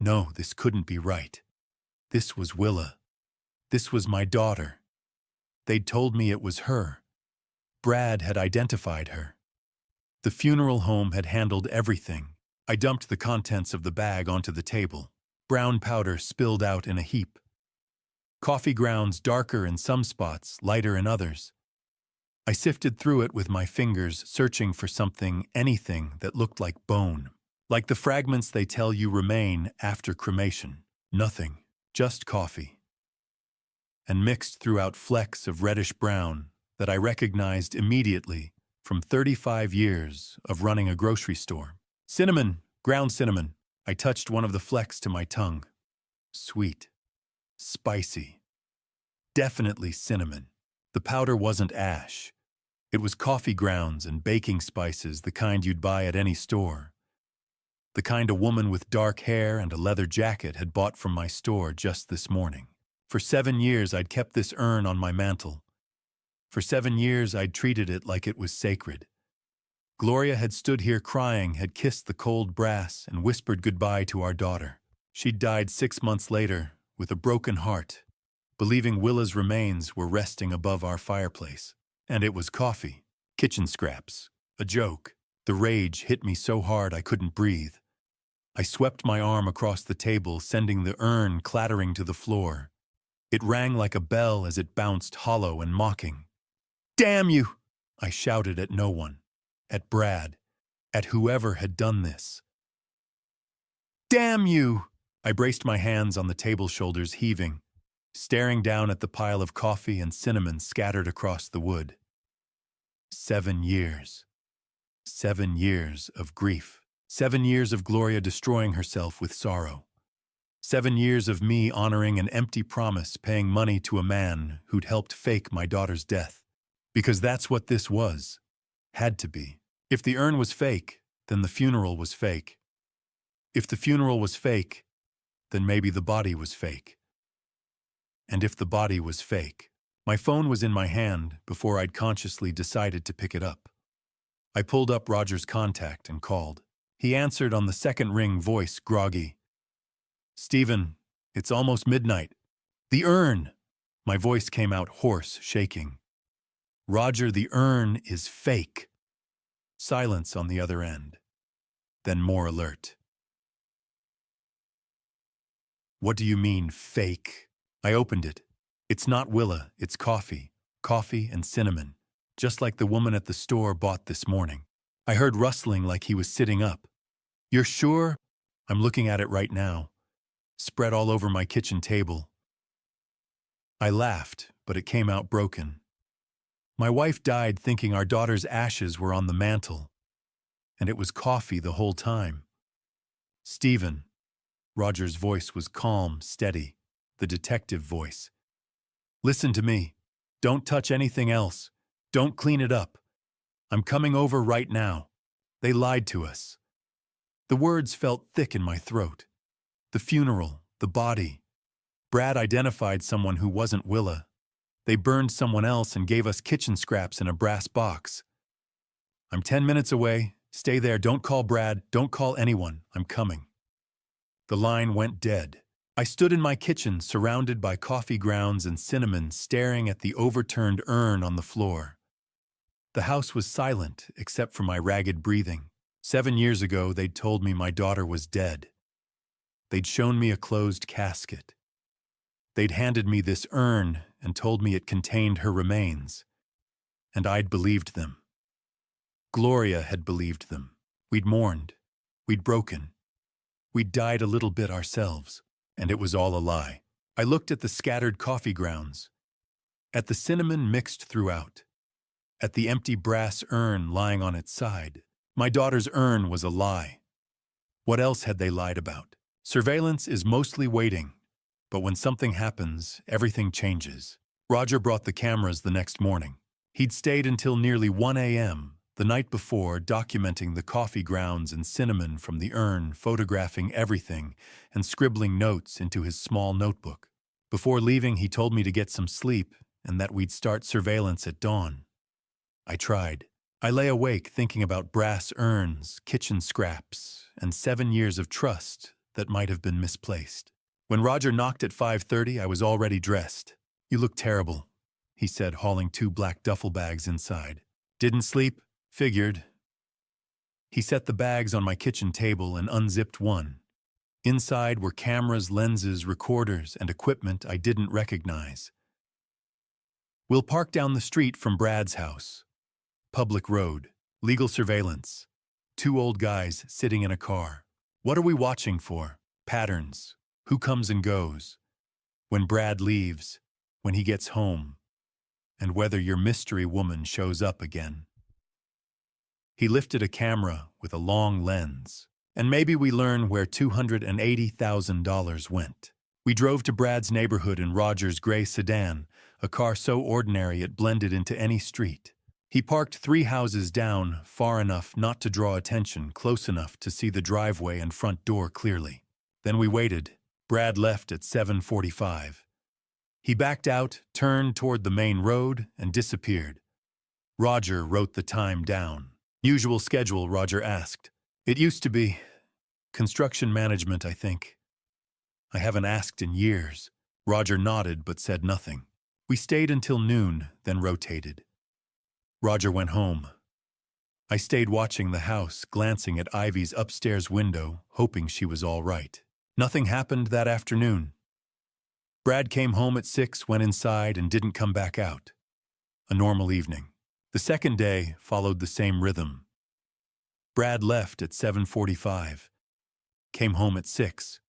No, this couldn't be right. This was Willa. This was my daughter. They'd told me it was her. Brad had identified her. The funeral home had handled everything. I dumped the contents of the bag onto the table. Brown powder spilled out in a heap. Coffee grounds, darker in some spots, lighter in others. I sifted through it with my fingers, searching for something, anything that looked like bone. Like the fragments they tell you remain after cremation. Nothing, just coffee. And mixed throughout flecks of reddish-brown that I recognized immediately from 35 years of running a grocery store. Cinnamon, ground cinnamon. I touched one of the flecks to my tongue. Sweet. Spicy. Definitely cinnamon. The powder wasn't ash. It was coffee grounds and baking spices, the kind you'd buy at any store. The kind a woman with dark hair and a leather jacket had bought from my store just this morning. For 7 years I'd kept this urn on my mantel. For 7 years I'd treated it like it was sacred. Gloria had stood here crying, had kissed the cold brass and whispered goodbye to our daughter. She'd died 6 months later with a broken heart, believing Willa's remains were resting above our fireplace. And it was coffee, kitchen scraps, a joke. The rage hit me so hard I couldn't breathe. I swept my arm across the table, sending the urn clattering to the floor. It rang like a bell as it bounced hollow and mocking. "Damn you!" I shouted at no one. At Brad. At whoever had done this. "Damn you!" I braced my hands on the table shoulders, heaving, staring down at the pile of coffee and cinnamon scattered across the wood. 7 years. 7 years of grief. 7 years of Gloria destroying herself with sorrow. 7 years of me honoring an empty promise, paying money to a man who'd helped fake my daughter's death. Because that's what this was. Had to be. If the urn was fake, then the funeral was fake. If the funeral was fake, then maybe the body was fake. And if the body was fake, my phone was in my hand before I'd consciously decided to pick it up. I pulled up Roger's contact and called. He answered on the second ring, voice groggy. "Stephen, it's almost midnight." "The urn!" My voice came out hoarse, shaking. "Roger, the urn is fake." Silence on the other end. Then more alert. "What do you mean, fake?" I opened it. "It's not Willa, it's coffee. Coffee and cinnamon. Just like the woman at the store bought this morning." I heard rustling like he was sitting up. "You're sure?" "I'm looking at it right now. Spread all over my kitchen table." I laughed, but it came out broken. My wife died thinking our daughter's ashes were on the mantel. And it was coffee the whole time. "Stephen, Roger's voice was calm, steady, the detective voice. "Listen to me. Don't touch anything else. Don't clean it up. I'm coming over right now. They lied to us." The words felt thick in my throat. The funeral, the body. Brad identified someone who wasn't Willa. They burned someone else and gave us kitchen scraps in a brass box. "I'm 10 minutes away. Stay there. Don't call Brad. Don't call anyone. I'm coming." The line went dead. I stood in my kitchen, surrounded by coffee grounds and cinnamon, staring at the overturned urn on the floor. The house was silent, except for my ragged breathing. 7 years ago, they'd told me my daughter was dead. They'd shown me a closed casket. They'd handed me this urn and told me it contained her remains. And I'd believed them. Gloria had believed them. We'd mourned. We'd broken. We'd died a little bit ourselves. And it was all a lie. I looked at the scattered coffee grounds, at the cinnamon mixed throughout, at the empty brass urn lying on its side. My daughter's urn was a lie. What else had they lied about? Surveillance is mostly waiting, but when something happens, everything changes. Roger brought the cameras the next morning. He'd stayed until nearly 1 a.m., the night before, documenting the coffee grounds and cinnamon from the urn, photographing everything, and scribbling notes into his small notebook. Before leaving, he told me to get some sleep and that we'd start surveillance at dawn. I tried. I lay awake thinking about brass urns, kitchen scraps, and 7 years of trust that might have been misplaced. When Roger knocked at 5:30, I was already dressed. "You look terrible," he said, hauling 2 black duffel bags inside. "Didn't sleep? Figured." He set the bags on my kitchen table and unzipped one. Inside were cameras, lenses, recorders, and equipment I didn't recognize. "We'll park down the street from Brad's house. Public road. Legal surveillance. 2 old guys sitting in a car. What are we watching for? Patterns. Who comes and goes? When Brad leaves. When he gets home. And whether your mystery woman shows up again." He lifted a camera with a long lens. "And maybe we learn where $280,000 went." We drove to Brad's neighborhood in Roger's gray sedan, a car so ordinary it blended into any street. He parked 3 houses down, far enough not to draw attention, close enough to see the driveway and front door clearly. Then we waited. Brad left at 7:45. He backed out, turned toward the main road, and disappeared. Roger wrote the time down. "Usual schedule?" Roger asked. "It used to be. Construction management, I think." "I haven't asked in years." Roger nodded but said nothing. We stayed until noon, then rotated. Roger went home. I stayed watching the house, glancing at Ivy's upstairs window, hoping she was all right. Nothing happened that afternoon. Brad came home at 6, went inside, and didn't come back out. A normal evening. The second day followed the same rhythm. Brad left at 7:45. Came home at 6.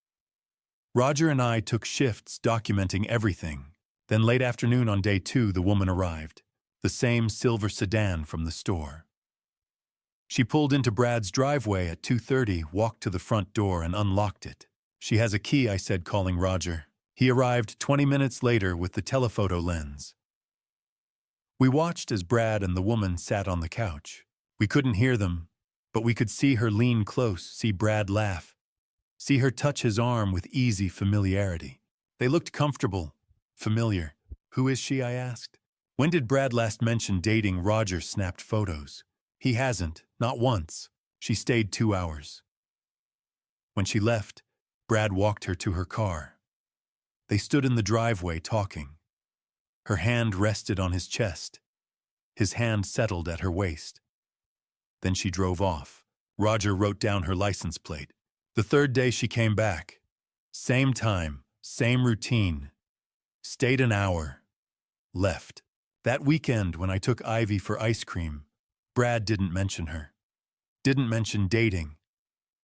Roger and I took shifts documenting everything. Then late afternoon on day 2, the woman arrived. The same silver sedan from the store. She pulled into Brad's driveway at 2:30, walked to the front door and unlocked it. "She has a key," I said, calling Roger. He arrived 20 minutes later with the telephoto lens. We watched as Brad and the woman sat on the couch. We couldn't hear them, but we could see her lean close, see Brad laugh, see her touch his arm with easy familiarity. They looked comfortable, familiar. "Who is she?" I asked. "When did Brad last mention dating?" Roger snapped photos. "He hasn't, not once." She stayed 2 hours. When she left, Brad walked her to her car. They stood in the driveway talking. Her hand rested on his chest. His hand settled at her waist. Then she drove off. Roger wrote down her license plate. The third day she came back. Same time, same routine. Stayed an hour. Left. That weekend when I took Ivy for ice cream, Brad didn't mention her. Didn't mention dating.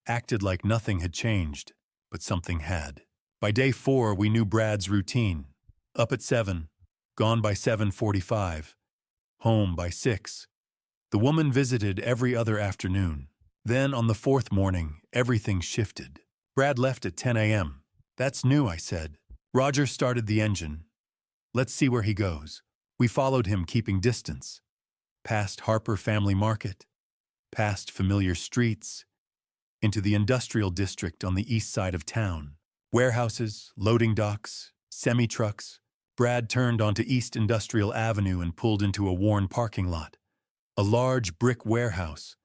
Acted like nothing had changed, but something had. By day 4, we knew Brad's routine. Up at 7. Gone by 7:45. Home by 6. The woman visited every other afternoon. Then, on the 4th morning, everything shifted. Brad left at 10 a.m. That's new, I said. Roger started the engine. Let's see where he goes. We followed him, keeping distance. Past Harper Family Market, past familiar streets, into the industrial district on the east side of town. Warehouses, loading docks, semi-trucks. Brad turned onto East Industrial Avenue and pulled into a worn parking lot. A large brick warehouse,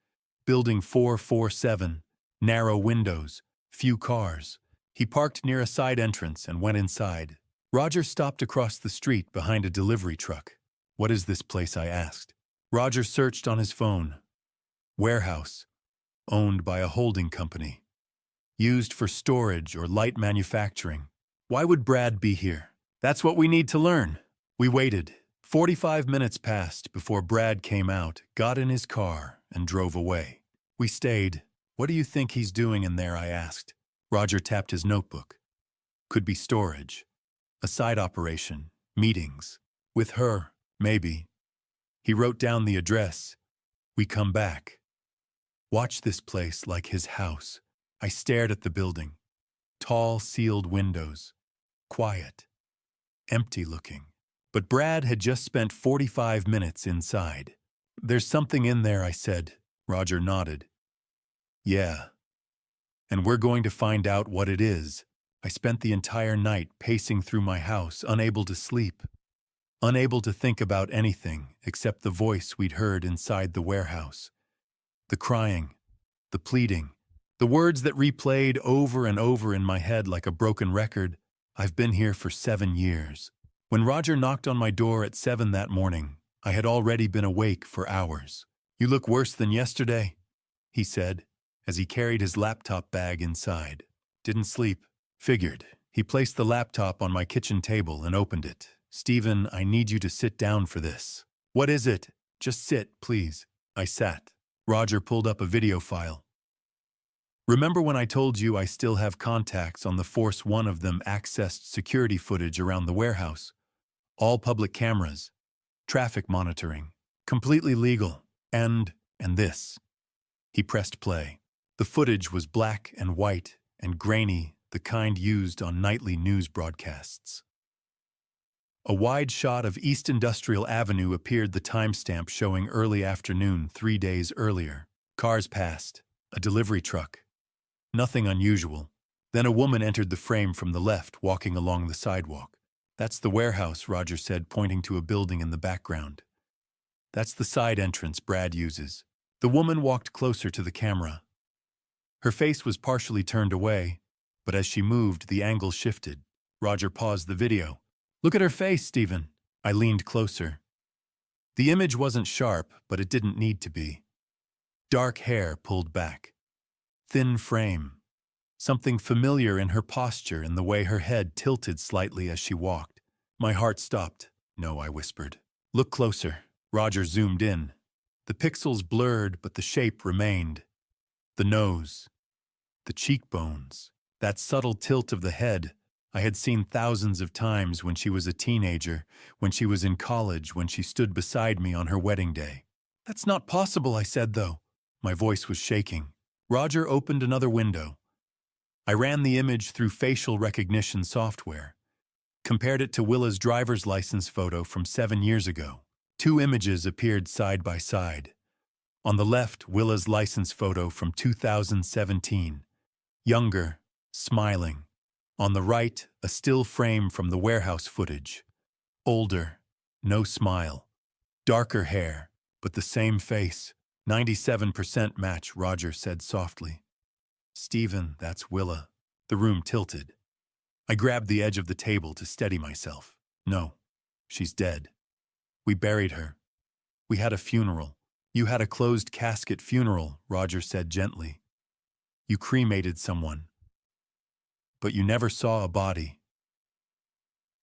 building 447, narrow windows, few cars. He parked near a side entrance and went inside. Roger stopped across the street behind a delivery truck. What is this place? I asked. Roger searched on his phone. Warehouse, owned by a holding company. Used for storage or light manufacturing. Why would Brad be here? That's what we need to learn. We waited. 45 minutes passed before Brad came out, got in his car, and drove away. We stayed. What do you think he's doing in there? I asked. Roger tapped his notebook. Could be storage. A side operation. Meetings. With her, maybe. He wrote down the address. We come back. Watch this place like his house. I stared at the building. Tall, sealed windows. Quiet. Empty looking. But Brad had just spent 45 minutes inside. There's something in there, I said. Roger nodded. Yeah. And we're going to find out what it is. I spent the entire night pacing through my house, unable to sleep. Unable to think about anything except the voice we'd heard inside the warehouse. The crying, the pleading, the words that replayed over and over in my head like a broken record. I've been here for 7 years. When Roger knocked on my door at 7 that morning, I had already been awake for hours. You look worse than yesterday, he said, as he carried his laptop bag inside. Didn't sleep. Figured. He placed the laptop on my kitchen table and opened it. Stephen, I need you to sit down for this. What is it? Just sit, please. I sat. Roger pulled up a video file. Remember when I told you I still have contacts on the force? One of them accessed security footage around the warehouse. All public cameras. Traffic monitoring. Completely legal. And this. He pressed play. The footage was black and white and grainy, the kind used on nightly news broadcasts. A wide shot of East Industrial Avenue appeared, the timestamp showing early afternoon 3 days earlier. Cars passed. A delivery truck. Nothing unusual. Then a woman entered the frame from the left, walking along the sidewalk. That's the warehouse, Roger said, pointing to a building in the background. That's the side entrance Brad uses. The woman walked closer to the camera. Her face was partially turned away, but as she moved, the angle shifted. Roger paused the video. Look at her face, Stephen. I leaned closer. The image wasn't sharp, but it didn't need to be. Dark hair pulled back. Thin frame. Something familiar in her posture and the way her head tilted slightly as she walked. My heart stopped. No, I whispered. Look closer. Roger zoomed in. The pixels blurred, but the shape remained. The nose. The cheekbones. That subtle tilt of the head I had seen thousands of times when she was a teenager, when she was in college, when she stood beside me on her wedding day. That's not possible, I said, though. My voice was shaking. Roger opened another window. I ran the image through facial recognition software. Compared it to Willa's driver's license photo from 7 years ago. 2 images appeared side by side. On the left, Willa's license photo from 2017. Younger, smiling. On the right, a still frame from the warehouse footage. Older, no smile. Darker hair, but the same face. 97% match, Roger said softly. Stephen, that's Willa. The room tilted. I grabbed the edge of the table to steady myself. No, she's dead. We buried her. We had a funeral. You had a closed casket funeral, Roger said gently. You cremated someone. But you never saw a body.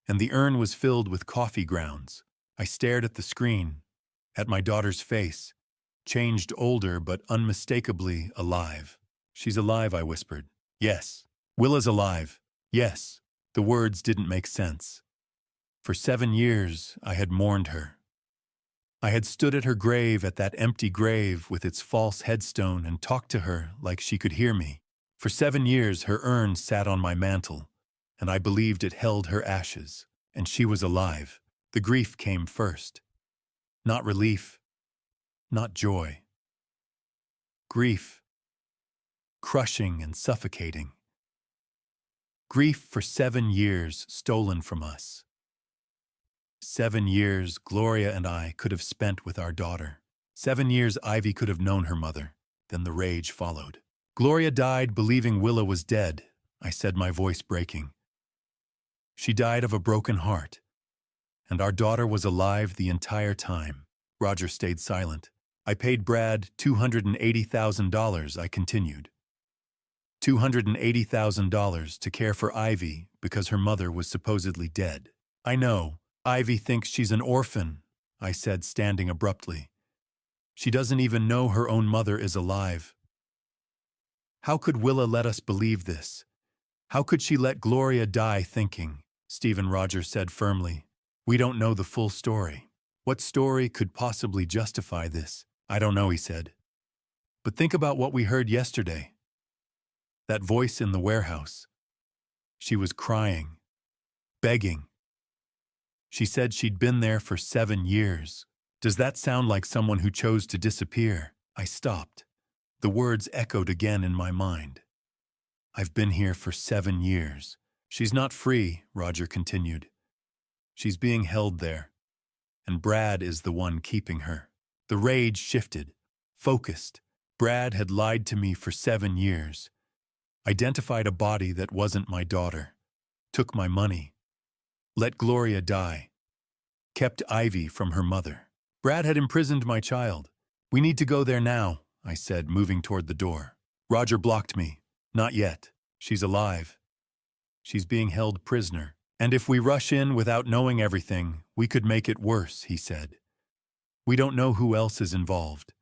And the urn was filled with coffee grounds. I stared at the screen, at my daughter's face, changed older but unmistakably alive. She's alive, I whispered. Yes. Willa's alive. Yes. The words didn't make sense. For 7 years, I had mourned her. I had stood at her grave, at that empty grave with its false headstone, and talked to her like she could hear me. For 7 years her urn sat on my mantel, and I believed it held her ashes, and she was alive. The grief came first. Not relief, not joy. Grief, crushing and suffocating. Grief for 7 years stolen from us. 7 years Gloria and I could have spent with our daughter. 7 years Ivy could have known her mother. Then the rage followed. Gloria died believing Willa was dead, I said, my voice breaking. She died of a broken heart, and our daughter was alive the entire time. Roger stayed silent. I paid Brad $280,000, I continued. $280,000 to care for Ivy because her mother was supposedly dead. I know, Ivy thinks she's an orphan, I said, standing abruptly. She doesn't even know her own mother is alive. How could Willa let us believe this? How could she let Gloria die thinking? Stephen, Roger said firmly. We don't know the full story. What story could possibly justify this? I don't know, he said. But think about what we heard yesterday. That voice in the warehouse. She was crying, begging. She said she'd been there for 7 years. Does that sound like someone who chose to disappear? I stopped. The words echoed again in my mind. I've been here for 7 years. She's not free, Roger continued. She's being held there, and Brad is the one keeping her. The rage shifted, focused. Brad had lied to me for 7 years, identified a body that wasn't my daughter, took my money, let Gloria die, kept Ivy from her mother. Brad had imprisoned my child. We need to go there now, I said, moving toward the door. Roger blocked me. Not yet. She's alive. She's being held prisoner. And if we rush in without knowing everything, we could make it worse, he said. We don't know who else is involved.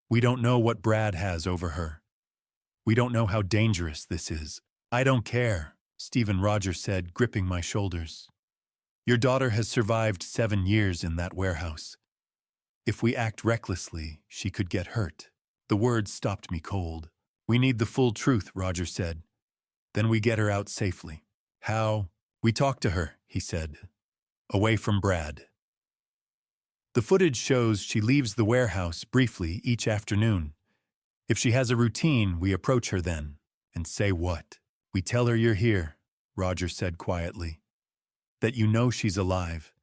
We don't know what Brad has over her. We don't know how dangerous this is. I don't care, Stephen, Roger said, gripping my shoulders. Your daughter has survived 7 years in that warehouse. If we act recklessly, she could get hurt. The words stopped me cold. We need the full truth, Roger said. Then we get her out safely. How? We talk to her, he said. Away from Brad. The footage shows she leaves the warehouse briefly each afternoon. If she has a routine, we approach her then. And say what? We tell her you're here, Roger said quietly. That you know she's alive.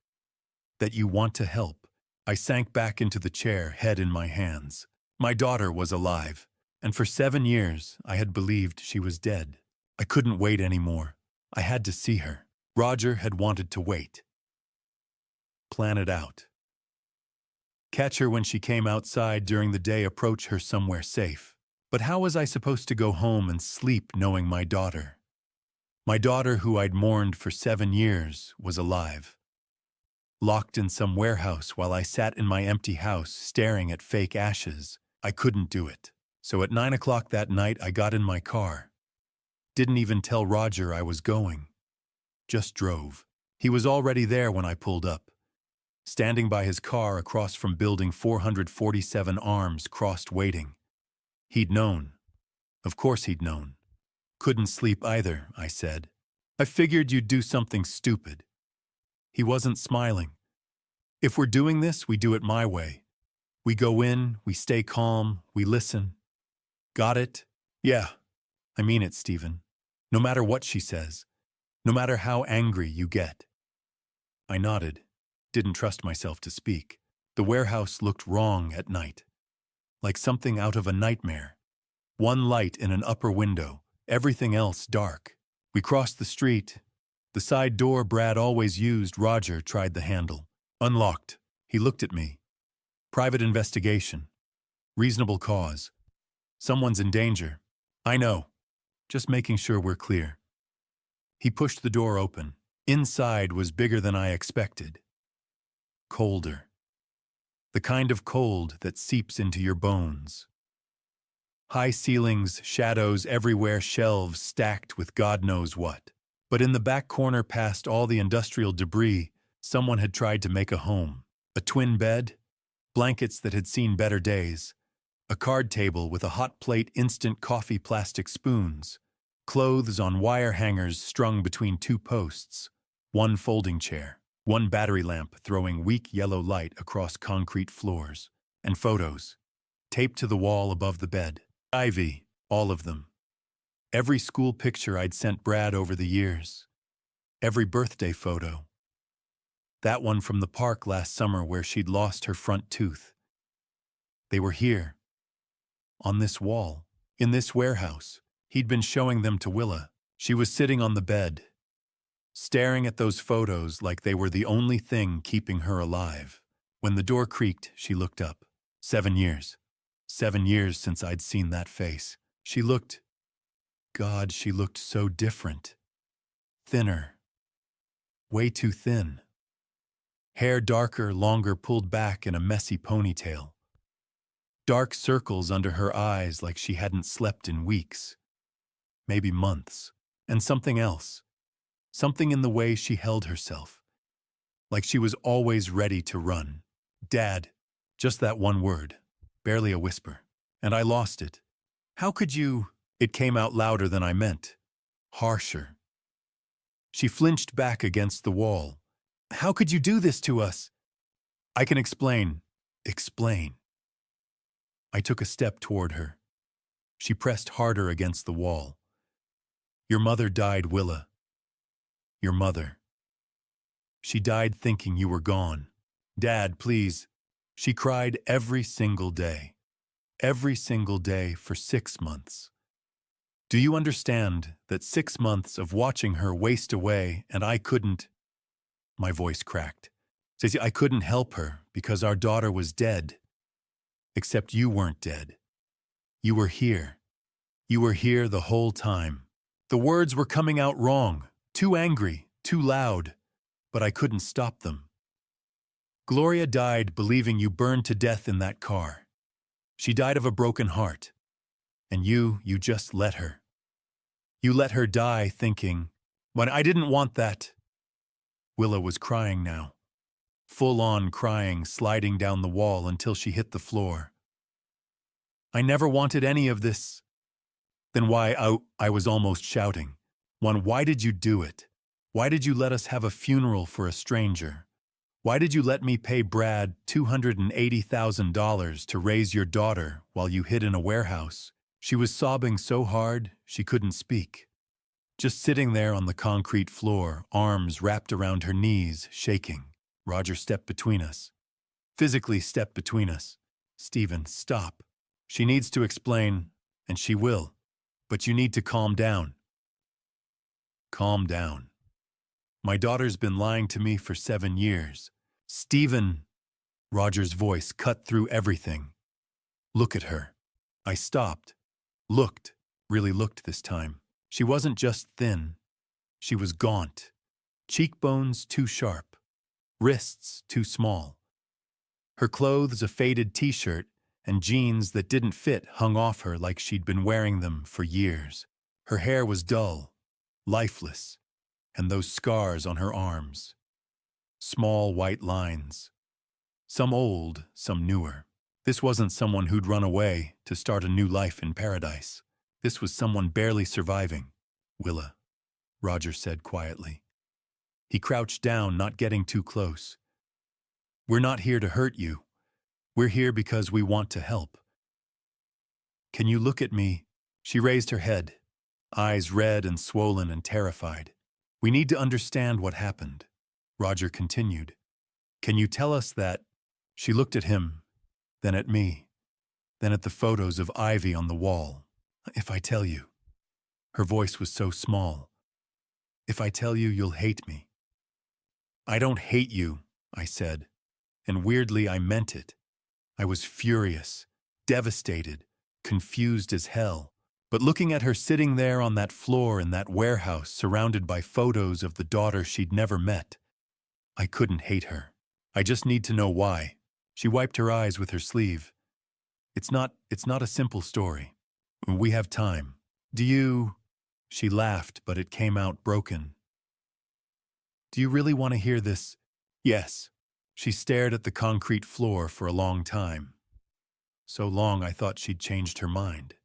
That you want to help. I sank back into the chair, head in my hands. My daughter was alive, and for 7 years I had believed she was dead. I couldn't wait anymore. I had to see her. Roger had wanted to wait. Plan it out. Catch her when she came outside during the day, approach her somewhere safe. But how was I supposed to go home and sleep knowing my daughter who I'd mourned for 7 years, was alive? Locked in some warehouse while I sat in my empty house staring at fake ashes. I couldn't do it. So at 9 o'clock that night I got in my car. Didn't even tell Roger I was going. Just drove. He was already there when I pulled up. Standing by his car across from building 447, arms crossed, waiting. He'd known. Of course he'd known. Couldn't sleep either, I said. I figured you'd do something stupid. He wasn't smiling. If we're doing this, we do it my way. We go in, we stay calm, we listen. Got it? Yeah. I mean it, Stephen. No matter what she says. No matter how angry you get. I nodded. Didn't trust myself to speak. The warehouse looked wrong at night. Like something out of a nightmare. One light in an upper window, everything else dark. We crossed the street. The side door Brad always used, Roger tried the handle. Unlocked. He looked at me. Private investigation. Reasonable cause. Someone's in danger. I know. Just making sure we're clear. He pushed the door open. Inside was bigger than I expected. Colder. The kind of cold that seeps into your bones. High ceilings, shadows everywhere, shelves stacked with God knows what. But in the back corner, past all the industrial debris, someone had tried to make a home. A twin bed, blankets that had seen better days, A card table with a hot plate instant coffee plastic spoons, clothes on wire hangers strung between two posts, one folding chair, one battery lamp throwing weak yellow light across concrete floors, and photos, taped to the wall above the bed. Ivy, all of them. Every school picture I'd sent Brad over the years. Every birthday photo. That one from the park last summer where she'd lost her front tooth. They were here. On this wall. In this warehouse. He'd been showing them to Willa. She was sitting on the bed, staring at those photos like they were the only thing keeping her alive. When the door creaked, she looked up. 7 years. 7 years since I'd seen that face. She looked so different. Thinner. Way too thin. Hair darker, longer, pulled back in a messy ponytail. Dark circles under her eyes like she hadn't slept in weeks. Maybe months. And something else. Something in the way she held herself. Like she was always ready to run. Dad. Just that one word. Barely a whisper. And I lost it. How could you? It came out louder than I meant. Harsher. She flinched back against the wall. How could you do this to us? I can explain. Explain. I took a step toward her. She pressed harder against the wall. Your mother died, Willa. Your mother. She died thinking you were gone. Dad, please. She cried every single day. Every single day for 6 months. Do you understand that 6 months of watching her waste away and I couldn't? My voice cracked. Stacey, I couldn't help her because our daughter was dead. Except you weren't dead. You were here. You were here the whole time. The words were coming out wrong, too angry, too loud, but I couldn't stop them. Gloria died believing you burned to death in that car. She died of a broken heart. And you just let her. You let her die thinking, but I didn't want that. Willa was crying now. Full-on crying, sliding down the wall until she hit the floor. I never wanted any of this. Then why, I was almost shouting. Why did you do it? Why did you let us have a funeral for a stranger? Why did you let me pay Brad $280,000 to raise your daughter while you hid in a warehouse? She was sobbing so hard she couldn't speak. Just sitting there on the concrete floor, arms wrapped around her knees, shaking. Roger stepped between us. Physically stepped between us. Stephen, stop. She needs to explain, and she will. But you need to calm down. Calm down. My daughter's been lying to me for 7 years. Stephen. Roger's voice cut through everything. Look at her. I stopped. Looked. Really looked this time. She wasn't just thin. She was gaunt. Cheekbones too sharp. Wrists too small. Her clothes a faded t-shirt and jeans that didn't fit hung off her like she'd been wearing them for years. Her hair was dull, lifeless, and those scars on her arms. Small white lines. Some old, some newer. This wasn't someone who'd run away to start a new life in paradise. This was someone barely surviving. Willa, Roger said quietly. He crouched down, not getting too close. We're not here to hurt you. We're here because we want to help. Can you look at me? She raised her head, eyes red and swollen and terrified. We need to understand what happened. Roger continued. Can you tell us that? She looked at him, then at me, then at the photos of Ivy on the wall. If I tell you. Her voice was so small. If I tell you, you'll hate me. I don't hate you, I said, and weirdly I meant it. I was furious, devastated, confused as hell. But looking at her sitting there on that floor in that warehouse surrounded by photos of the daughter she'd never met, I couldn't hate her. I just need to know why. She wiped her eyes with her sleeve. It's not a simple story. We have time. Do you? She laughed, but it came out broken. Do you really want to hear this? Yes. She stared at the concrete floor for a long time. So long I thought she'd changed her mind.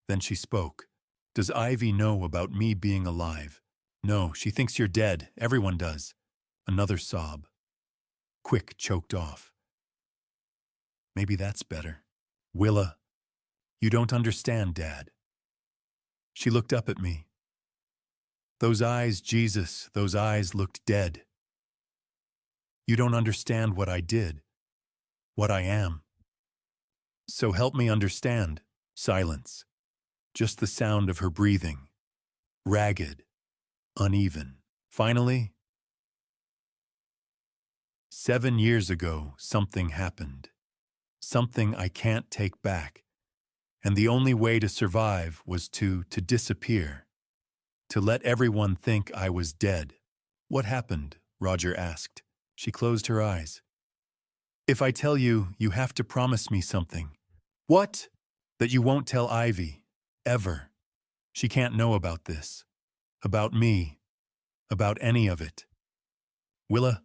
Then she spoke. Does Ivy know about me being alive? No, she thinks you're dead. Everyone does. Another sob. Quick, choked off. Maybe that's better. Willa, you don't understand, Dad. She looked up at me. Those eyes, Jesus, those eyes looked dead. You don't understand what I did, what I am. So help me understand. Silence. Just the sound of her breathing. Ragged. Uneven. Finally, 7 years ago, something happened. Something I can't take back. And the only way to survive was to disappear. To let everyone think I was dead. What happened? Roger asked. She closed her eyes. If I tell you, you have to promise me something. What? That you won't tell Ivy. Ever. She can't know about this. About me. About any of it. Willa,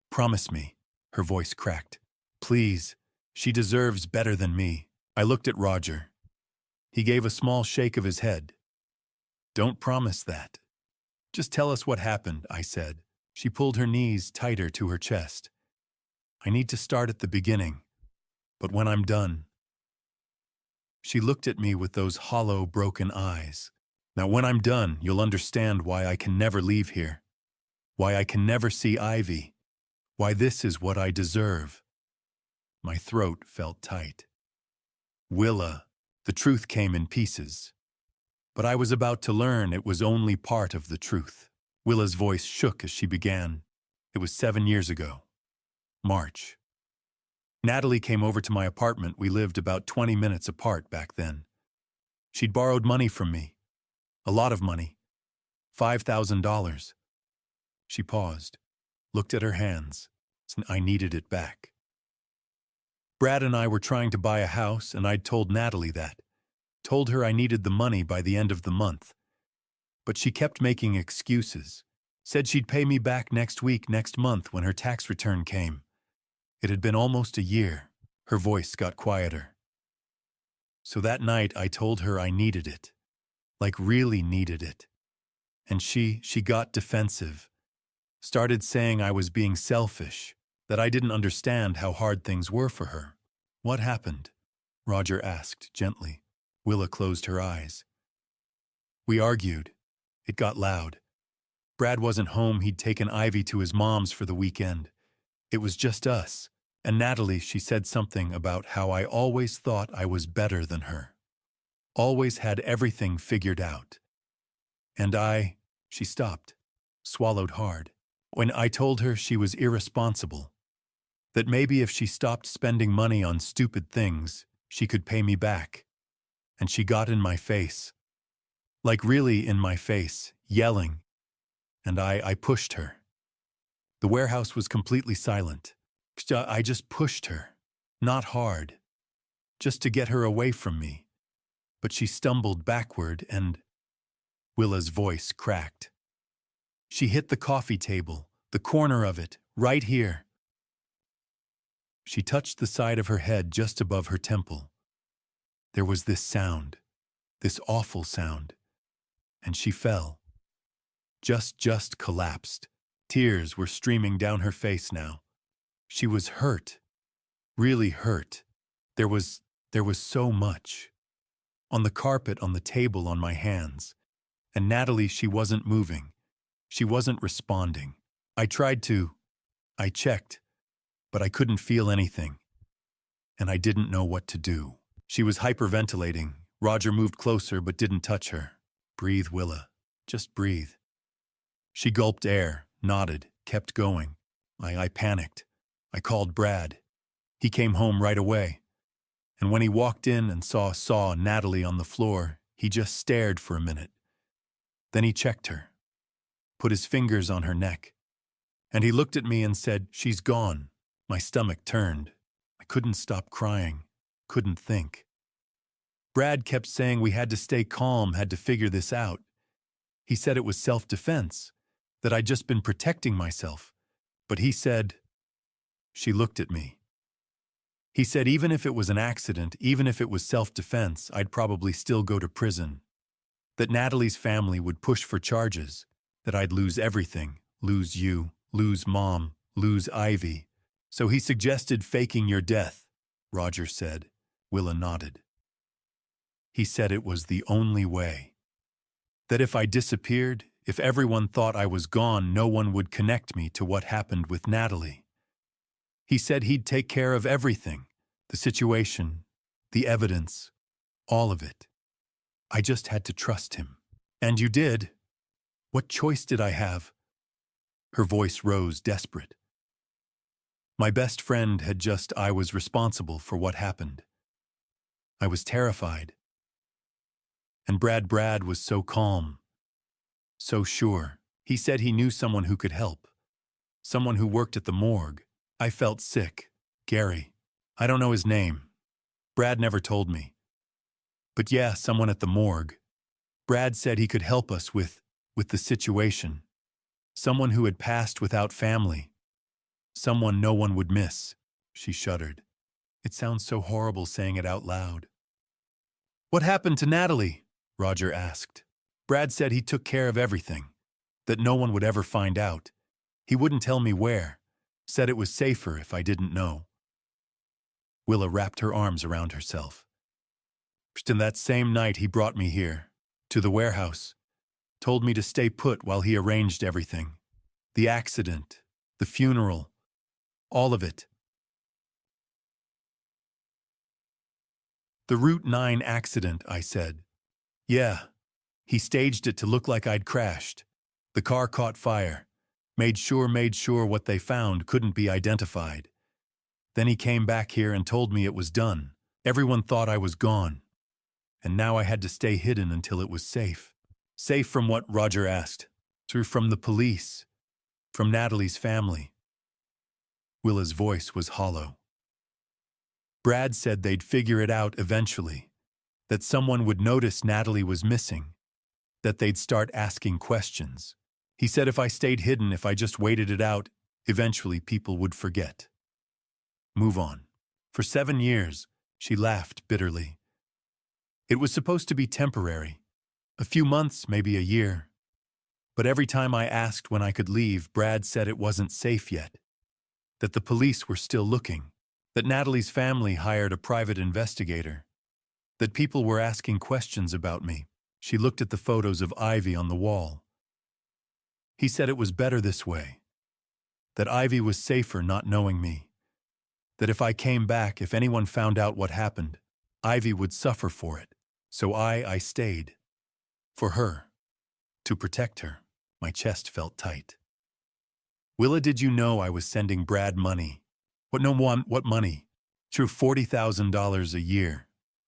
promise me. Her voice cracked. Please. She deserves better than me. I looked at Roger. He gave a small shake of his head. Don't promise that. Just tell us what happened, I said. She pulled her knees tighter to her chest. I need to start at the beginning, but when I'm done. She looked at me with those hollow, broken eyes. Now when I'm done, you'll understand why I can never leave here. Why I can never see Ivy. Why this is what I deserve. My throat felt tight. Willa, the truth came in pieces. But I was about to learn it was only part of the truth. Willa's voice shook as she began. It was 7 years ago. March. Natalie came over to my apartment. We lived about 20 minutes apart back then. She'd borrowed money from me. A lot of money. $5,000. She paused, looked at her hands. I needed it back. Brad and I were trying to buy a house, and I'd told Natalie that. Told her I needed the money by the end of the month. But she kept making excuses. Said she'd pay me back next week, next month, when her tax return came. It had been almost a year. Her voice got quieter. So that night I told her I needed it. Like really needed it. And she got defensive. Started saying I was being selfish, that I didn't understand how hard things were for her. What happened? Roger asked gently. Willa closed her eyes. We argued. It got loud. Brad wasn't home. He'd taken Ivy to his mom's for the weekend. It was just us. And Natalie, she said something about how I always thought I was better than her. Always had everything figured out. And she stopped, swallowed hard. When I told her she was irresponsible, that maybe if she stopped spending money on stupid things, she could pay me back. And she got in my face. Like really in my face, yelling. And I pushed her. The warehouse was completely silent. I just pushed her. Not hard. Just to get her away from me. But she stumbled backward and Willa's voice cracked. She hit the coffee table, the corner of it, right here. She touched the side of her head just above her temple. There was this sound, this awful sound, and she fell. Just collapsed. Tears were streaming down her face now. She was hurt, really hurt. There was so much. On the carpet, on the table, on my hands. And Natalie, she wasn't moving. She wasn't responding. I checked, but I couldn't feel anything. And I didn't know what to do. She was hyperventilating. Roger moved closer but didn't touch her. Breathe, Willa. Just breathe. She gulped air, nodded, kept going. I panicked. I called Brad. He came home right away. And when he walked in and saw Natalie on the floor, he just stared for a minute. Then he checked her, put his fingers on her neck. And he looked at me and said, "She's gone." My stomach turned. I couldn't stop crying, couldn't think. Brad kept saying we had to stay calm, had to figure this out. He said it was self-defense, that I'd just been protecting myself. But he said, she looked at me. He said even if it was an accident, even if it was self-defense, I'd probably still go to prison. That Natalie's family would push for charges, that I'd lose everything, lose you, lose Mom, lose Ivy. So he suggested faking your death, Roger said. Willa nodded. He said it was the only way. That if I disappeared, if everyone thought I was gone, no one would connect me to what happened with Natalie. He said he'd take care of everything, the situation, the evidence, all of it. I just had to trust him. And you did. What choice did I have? Her voice rose, desperate. My best friend I was responsible for what happened. I was terrified. And Brad was so calm, so sure. He said he knew someone who could help, someone who worked at the morgue. I felt sick. Gary. I don't know his name. Brad never told me. But yeah, someone at the morgue. Brad said he could help us with the situation. Someone who had passed without family. Someone no one would miss. She shuddered. It sounds so horrible saying it out loud. What happened to Natalie? Roger asked. Brad said he took care of everything, that no one would ever find out. He wouldn't tell me where, said it was safer if I didn't know. Willa wrapped her arms around herself. And that same night he brought me here, to the warehouse, told me to stay put while he arranged everything. The accident, the funeral, all of it. The Route 9 accident, I said. Yeah, he staged it to look like I'd crashed. The car caught fire, made sure what they found couldn't be identified. Then he came back here and told me it was done. Everyone thought I was gone. And now I had to stay hidden until it was safe. Safe from what? Roger asked. From the police. From Natalie's family. Willa's voice was hollow. Brad said they'd figure it out eventually. That someone would notice Natalie was missing. That they'd start asking questions. He said if I stayed hidden, if I just waited it out, eventually people would forget. Move on. For 7 years, she laughed bitterly. It was supposed to be temporary. A few months, maybe a year. But every time I asked when I could leave, Brad said it wasn't safe yet. That the police were still looking. That Natalie's family hired a private investigator. That people were asking questions about me. She looked at the photos of Ivy on the wall. He said it was better this way. That Ivy was safer not knowing me. That if I came back, if anyone found out what happened, Ivy would suffer for it. So I stayed. For her. To protect her. My chest felt tight. Willa, did you know I was sending Brad money? What money? True, $40,000 a year.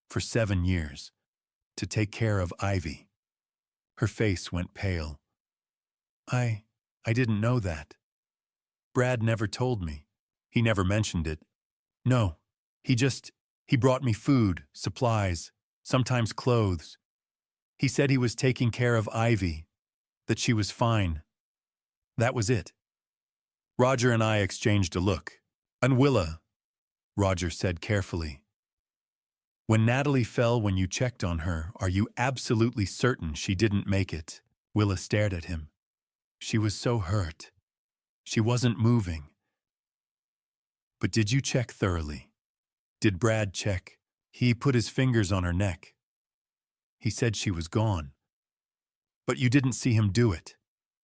For 7 years. To take care of Ivy. Her face went pale. I didn't know that. Brad never told me. He never mentioned it. No, he brought me food, supplies, sometimes clothes. He said he was taking care of Ivy, that she was fine. That was it. Roger and I exchanged a look. And Willa, Roger said carefully. When Natalie fell when you checked on her, are you absolutely certain she didn't make it? Willa stared at him. She was so hurt. She wasn't moving. But did you check thoroughly? Did Brad check? He put his fingers on her neck. He said she was gone. But you didn't see him do it.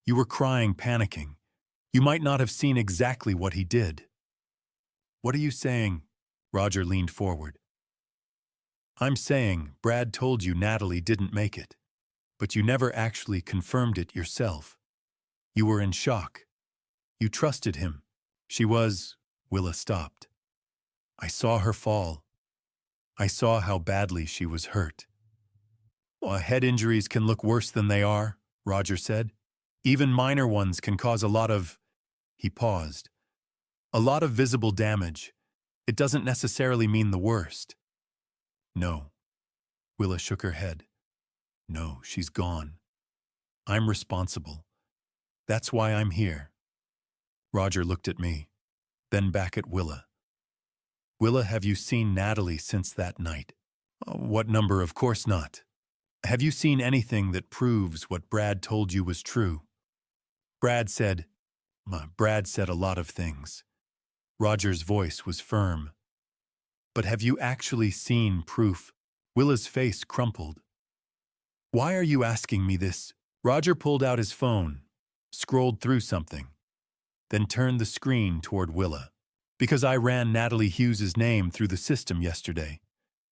You were crying, panicking. You might not have seen exactly what he did. What are you saying? Roger leaned forward. I'm saying Brad told you Natalie didn't make it. But you never actually confirmed it yourself. You were in shock. You trusted him. She was... Willa stopped. I saw her fall. I saw how badly she was hurt. Well, head injuries can look worse than they are, Roger said. Even minor ones can cause a lot of... He paused. A lot of visible damage. It doesn't necessarily mean the worst. No. Willa shook her head. No, she's gone. I'm responsible. That's why I'm here. Roger looked at me, then back at Willa. Willa, have you seen Natalie since that night? What number? Of course not. Have you seen anything that proves what Brad told you was true? Brad said, Brad said a lot of things. Roger's voice was firm. But have you actually seen proof? Willa's face crumpled. Why are you asking me this? Roger pulled out his phone, scrolled through something, then turned the screen toward Willa. Because I ran Natalie Hughes's name through the system yesterday,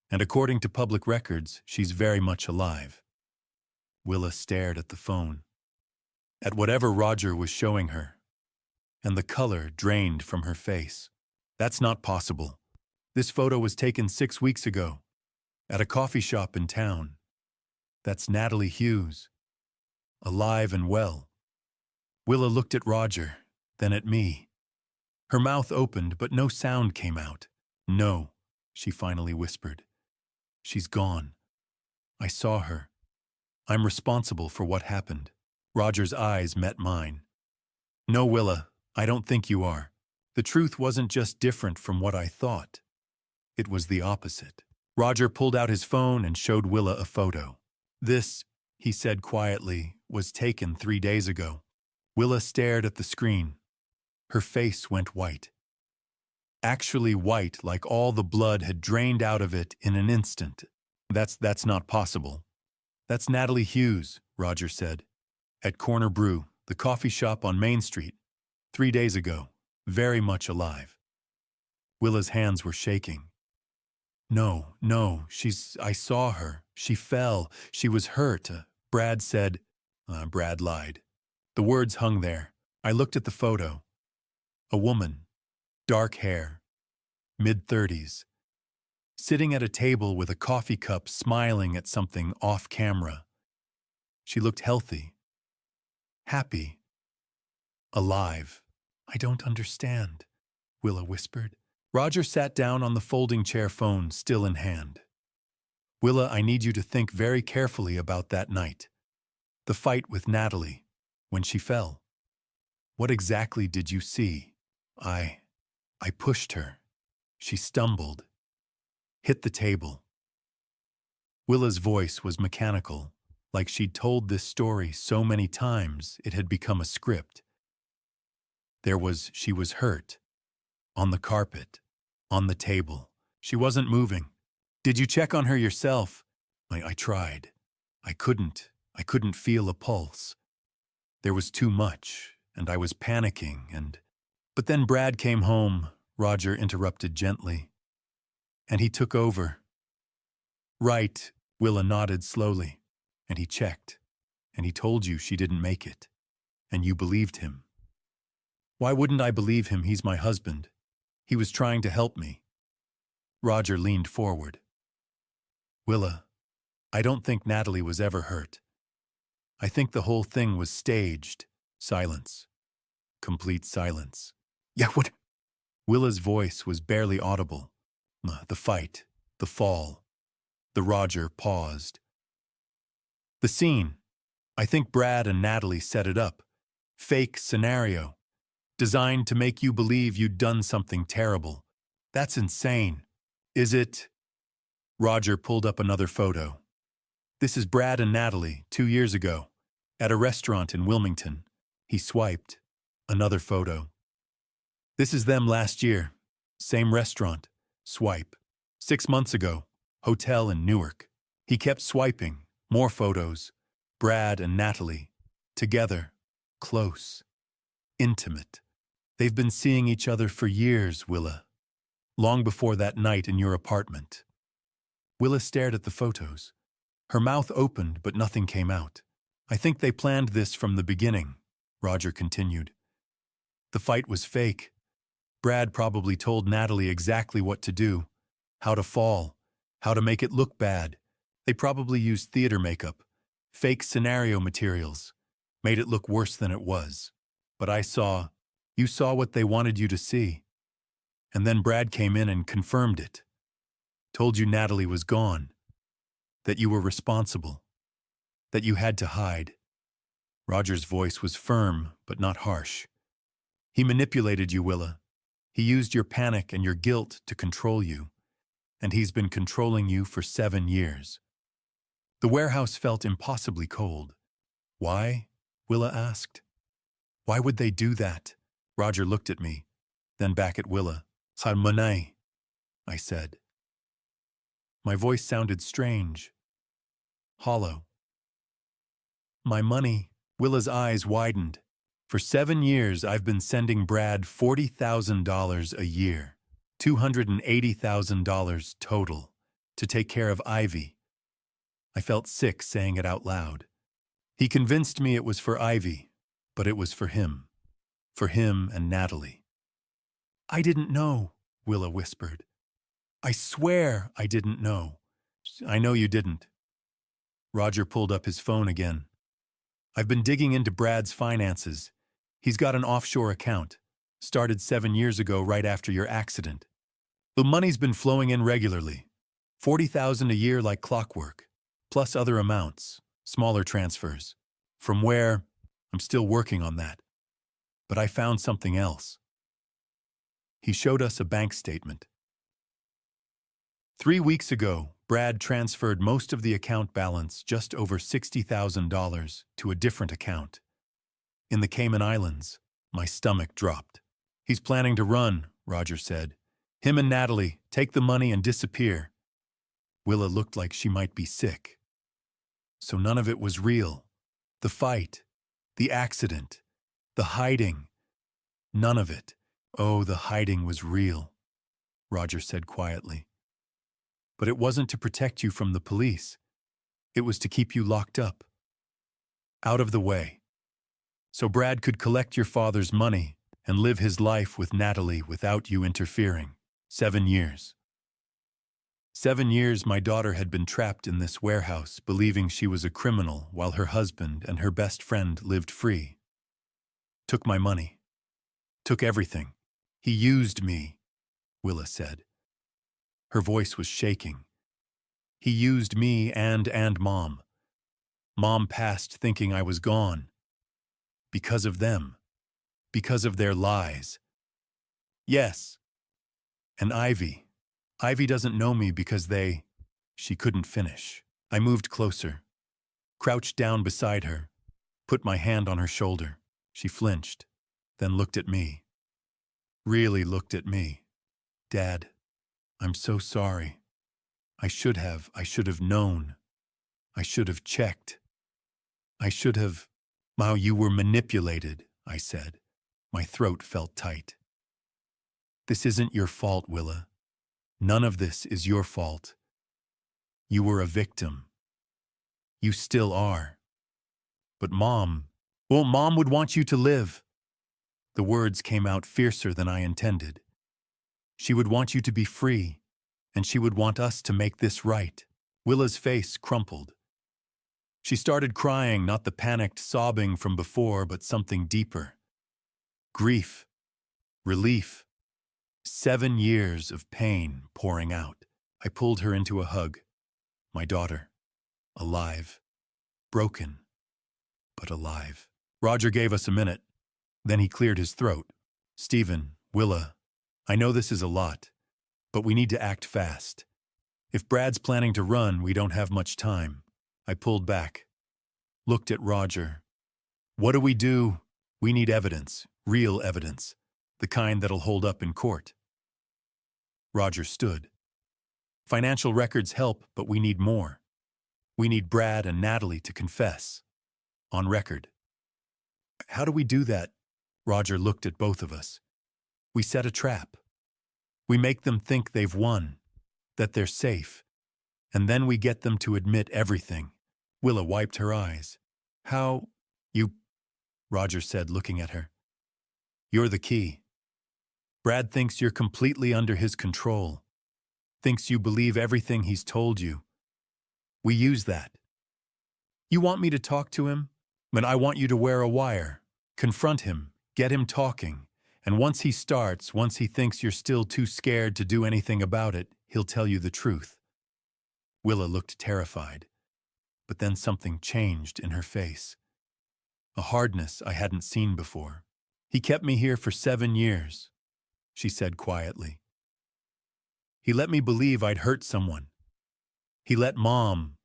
and according to public records, she's very much alive. Willa stared at the phone, at whatever Roger was showing her, and the color drained from her face. That's not possible. This photo was taken 6 weeks ago, at a coffee shop in town. That's Natalie Hughes, alive and well. Willa looked at Roger, then at me. Her mouth opened, but no sound came out. No, she finally whispered. She's gone. I saw her. I'm responsible for what happened. Roger's eyes met mine. No, Willa, I don't think you are. The truth wasn't just different from what I thought. It was the opposite. Roger pulled out his phone and showed Willa a photo. This, he said quietly, was taken 3 days ago. Willa stared at the screen. Her face went white. Actually white, like all the blood had drained out of it in an instant. That's not possible. That's Natalie Hughes, Roger said. At Corner Brew, the coffee shop on Main Street. 3 days ago. Very much alive. Willa's hands were shaking. No, I saw her. She fell. She was hurt. Brad said. Brad lied. The words hung there. I looked at the photo. A woman, dark hair, mid-30s, sitting at a table with a coffee cup smiling at something off camera. She looked healthy, happy, alive. I don't understand, Willa whispered. Roger sat down on the folding chair, phone still in hand. Willa, I need you to think very carefully about that night. The fight with Natalie, when she fell. What exactly did you see? I pushed her. She stumbled, hit the table. Willa's voice was mechanical, like she'd told this story so many times it had become a script. She was hurt. On the carpet. On the table. She wasn't moving. Did you check on her yourself? I tried. I couldn't feel a pulse. There was too much, and I was panicking, But then Brad came home, Roger interrupted gently. And he took over. Right, Willa nodded slowly. And he checked. And he told you she didn't make it. And you believed him. Why wouldn't I believe him? He's my husband. He was trying to help me. Roger leaned forward. Willa, I don't think Natalie was ever hurt. I think the whole thing was staged. Silence. Complete silence. Yeah, what? Willa's voice was barely audible. The fight. The fall. The Roger paused. The scene. I think Brad and Natalie set it up. Fake scenario. Designed to make you believe you'd done something terrible. That's insane. Is it? Roger pulled up another photo. This is Brad and Natalie 2 years ago, at a restaurant in Wilmington. He swiped. Another photo. This is them last year. Same restaurant. Swipe. 6 months ago. Hotel in Newark. He kept swiping. More photos. Brad and Natalie. Together. Close. Intimate. They've been seeing each other for years, Willa. Long before that night in your apartment. Willa stared at the photos. Her mouth opened, but nothing came out. I think they planned this from the beginning, Roger continued. The fight was fake. Brad probably told Natalie exactly what to do, how to fall, how to make it look bad. They probably used theater makeup, fake scenario materials, made it look worse than it was. But you saw what they wanted you to see. And then Brad came in and confirmed it. Told you Natalie was gone. That you were responsible. That you had to hide. Roger's voice was firm, but not harsh. He manipulated you, Willa. He used your panic and your guilt to control you, and he's been controlling you for 7 years. The warehouse felt impossibly cold. Why? Willa asked. Why would they do that? Roger looked at me, then back at Willa. Salmonai, I said. My voice sounded strange, hollow. My money, Willa's eyes widened. For 7 years, I've been sending Brad $40,000 a year, $280,000 total, to take care of Ivy. I felt sick saying it out loud. He convinced me it was for Ivy, but it was for him and Natalie. I didn't know, Willa whispered. I swear I didn't know. I know you didn't. Roger pulled up his phone again. I've been digging into Brad's finances. He's got an offshore account, started 7 years ago right after your accident. The money's been flowing in regularly, $40,000 a year like clockwork, plus other amounts, smaller transfers. From where? I'm still working on that. But I found something else. He showed us a bank statement. 3 weeks ago, Brad transferred most of the account balance, just over $60,000, to a different account. In the Cayman Islands, my stomach dropped. He's planning to run, Roger said. Him and Natalie take the money and disappear. Willa looked like she might be sick. So none of it was real. The fight, the accident, the hiding. None of it. Oh, the hiding was real, Roger said quietly. But it wasn't to protect you from the police. It was to keep you locked up, out of the way. So Brad could collect your father's money and live his life with Natalie without you interfering. 7 years. 7 years my daughter had been trapped in this warehouse, believing she was a criminal while her husband and her best friend lived free. Took my money. Took everything. He used me, Willa said. Her voice was shaking. He used me and Mom. Mom passed thinking I was gone. Because of them. Because of their lies. Yes. And Ivy. Ivy doesn't know me because they... She couldn't finish. I moved closer. Crouched down beside her. Put my hand on her shoulder. She flinched. Then looked at me. Really looked at me. Dad, I'm so sorry. I should have known. I should have checked. I should have... Wow, you were manipulated, I said. My throat felt tight. This isn't your fault, Willa. None of this is your fault. You were a victim. You still are. But Mom... Well, Mom would want you to live. The words came out fiercer than I intended. She would want you to be free, and she would want us to make this right. Willa's face crumpled. She started crying, not the panicked sobbing from before, but something deeper. Grief. Relief. 7 years of pain pouring out. I pulled her into a hug. My daughter. Alive. Broken. But alive. Roger gave us a minute. Then he cleared his throat. Stephen, Willa, I know this is a lot, but we need to act fast. If Brad's planning to run, we don't have much time. I pulled back. Looked at Roger. What do? We need evidence, real evidence, the kind that'll hold up in court. Roger stood. Financial records help, but we need more. We need Brad and Natalie to confess. On record. How do we do that? Roger looked at both of us. We set a trap. We make them think they've won, that they're safe, and then we get them to admit everything. Willa wiped her eyes. How? You... Roger said, looking at her. You're the key. Brad thinks you're completely under his control. Thinks you believe everything he's told you. We use that. You want me to talk to him? But I want you to wear a wire. Confront him. Get him talking. And once he thinks you're still too scared to do anything about it, he'll tell you the truth. Willa looked terrified. But then something changed in her face. A hardness I hadn't seen before. He kept me here for 7 years. she said quietly. He let me believe I'd hurt someone. He let Mom.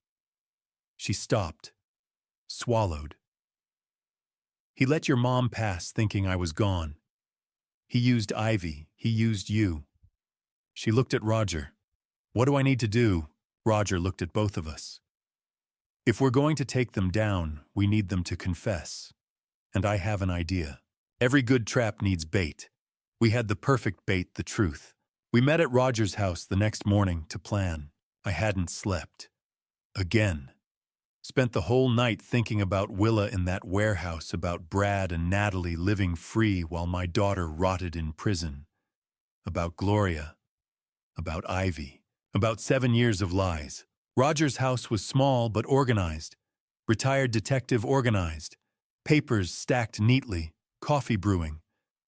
She stopped, swallowed. He let your mom pass thinking I was gone. He used Ivy. He used you. She looked at Roger. What do I need to do? Roger looked at both of us. If we're going to take them down, we need them to confess. And I have an idea. Every good trap needs bait. We had the perfect bait, the truth. We met at Roger's house the next morning to plan. I hadn't slept. Again. Spent the whole night thinking about Willa in that warehouse, about Brad and Natalie living free while my daughter rotted in prison. About Gloria. About Ivy. About 7 years of lies. Roger's house was small but organized. Retired detective organized. Papers stacked neatly. Coffee brewing.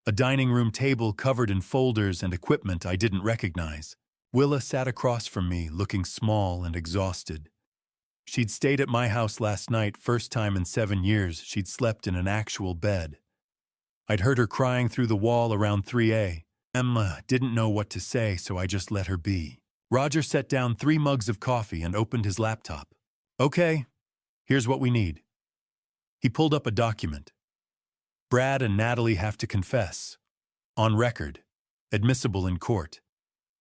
A dining room table covered in folders and equipment I didn't recognize. Willa sat across from me, looking small and exhausted. She'd stayed at my house last night, first time in 7 years she'd slept in an actual bed. I'd heard her crying through the wall around 3A. Emma didn't know what to say, so I just let her be. Roger set down 3 mugs of coffee and opened his laptop. Okay, here's what we need. He pulled up a document. Brad and Natalie have to confess. On record. Admissible in court.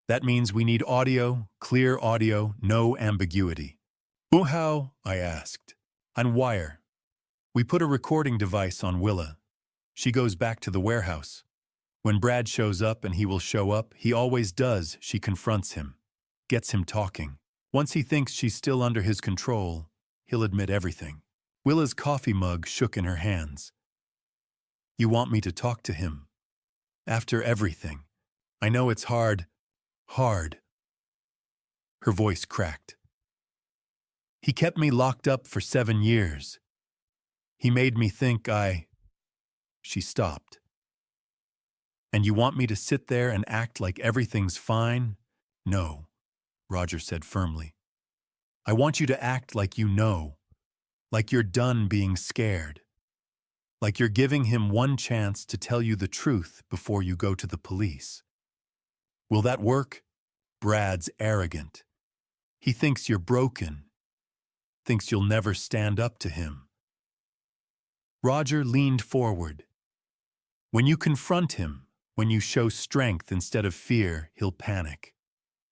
That means we need audio, clear audio, no ambiguity. How? I asked. On wire. We put a recording device on Willa. She goes back to the warehouse. When Brad shows up, and he will show up, he always does, she confronts him. Gets him talking. Once he thinks she's still under his control, he'll admit everything. Willa's coffee mug shook in her hands. You want me to talk to him? After everything. I know it's hard. Hard. Her voice cracked. He kept me locked up for 7 years. He made me think She stopped. And you want me to sit there and act like everything's fine? No, Roger said firmly. I want you to act like you know. Like you're done being scared. Like you're giving him one chance to tell you the truth before you go to the police. Will that work? Brad's arrogant. He thinks you're broken. Thinks you'll never stand up to him. Roger leaned forward. When you confront him, when you show strength instead of fear, he'll panic.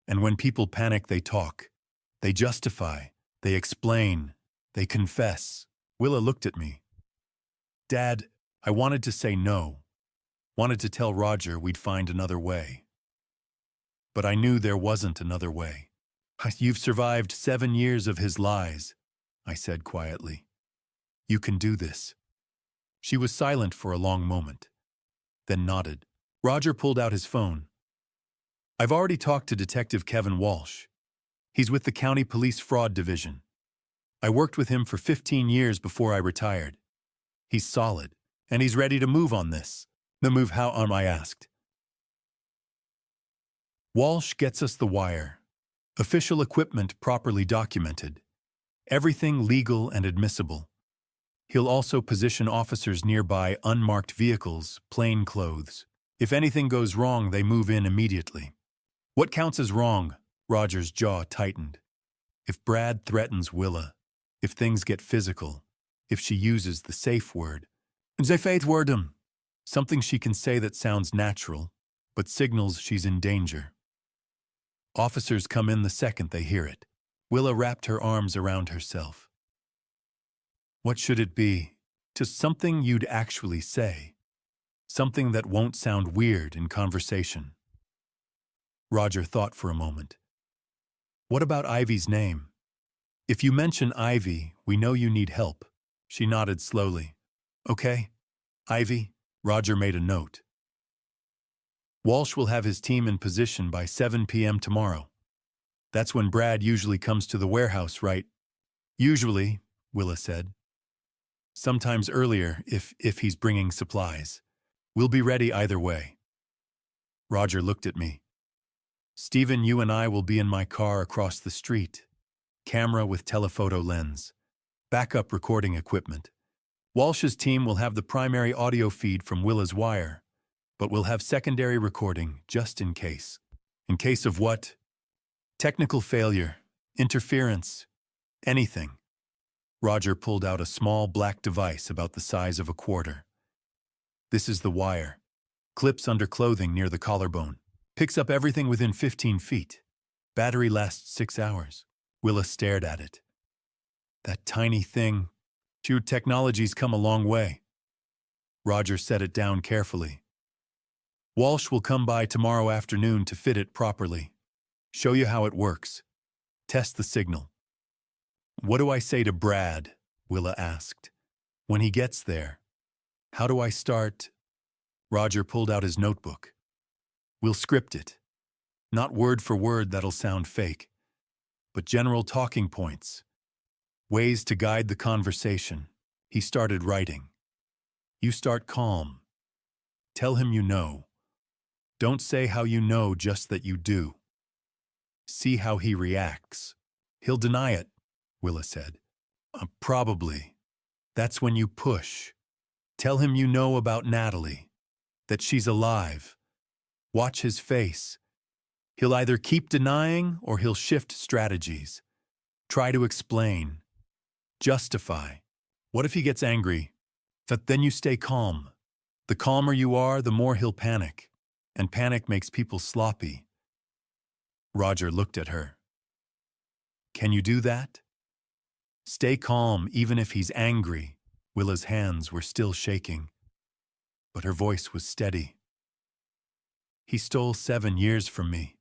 And when people panic, they talk. They justify. They explain. They confess. Willa looked at me. Dad, I wanted to say no. Wanted to tell Roger we'd find another way. But I knew there wasn't another way. You've survived 7 years of his lies, I said quietly. You can do this. She was silent for a long moment, then nodded. Roger pulled out his phone. I've already talked to Detective Kevin Walsh. He's with the County Police Fraud Division. I worked with him for 15 years before I retired. He's solid, and he's ready to move on this. The move how, I asked. Walsh gets us the wire. Official equipment properly documented. Everything legal and admissible. He'll also position officers nearby unmarked vehicles, plain clothes. If anything goes wrong, they move in immediately. What counts as wrong? Roger's jaw tightened. If Brad threatens Willa, if things get physical, if she uses the safe word, something she can say that sounds natural, but signals she's in danger. Officers come in the second they hear it. Willa wrapped her arms around herself. What should it be? Just something you'd actually say. Something that won't sound weird in conversation. Roger thought for a moment. What about Ivy's name? If you mention Ivy, we know you need help. She nodded slowly. Okay, Ivy. Roger made a note. Walsh will have his team in position by 7 p.m. tomorrow. That's when Brad usually comes to the warehouse, right? Usually, Willa said. Sometimes earlier, if he's bringing supplies. We'll be ready either way. Roger looked at me. Stephen, you and I will be in my car across the street. Camera with telephoto lens. Backup recording equipment. Walsh's team will have the primary audio feed from Willa's wire. but we'll have secondary recording just in case. In case of what? Technical failure, interference, anything. Roger pulled out a small black device about the size of a quarter. This is the wire. Clips under clothing near the collarbone. Picks up everything within 15 feet. Battery lasts 6 hours. Willa stared at it. That tiny thing. Technology's come a long way. Roger set it down carefully. Walsh will come by tomorrow afternoon to fit it properly. Show you how it works. Test the signal. What do I say to Brad? Willa asked. When he gets there. How do I start? Roger pulled out his notebook. We'll script it. Not word for word, that'll sound fake. But general talking points. Ways to guide the conversation. He started writing. You start calm. Tell him you know. Don't say how you know, just that you do. See how he reacts. He'll deny it, Willa said. Probably. That's when you push. Tell him you know about Natalie. That she's alive. Watch his face. He'll either keep denying or he'll shift strategies. Try to explain. Justify. What if he gets angry? Then you stay calm. The calmer you are, the more he'll panic. And panic makes people sloppy. Roger looked at her. Can you do that? Stay calm even if he's angry. Willa's hands were still shaking, but her voice was steady. He stole 7 years from me.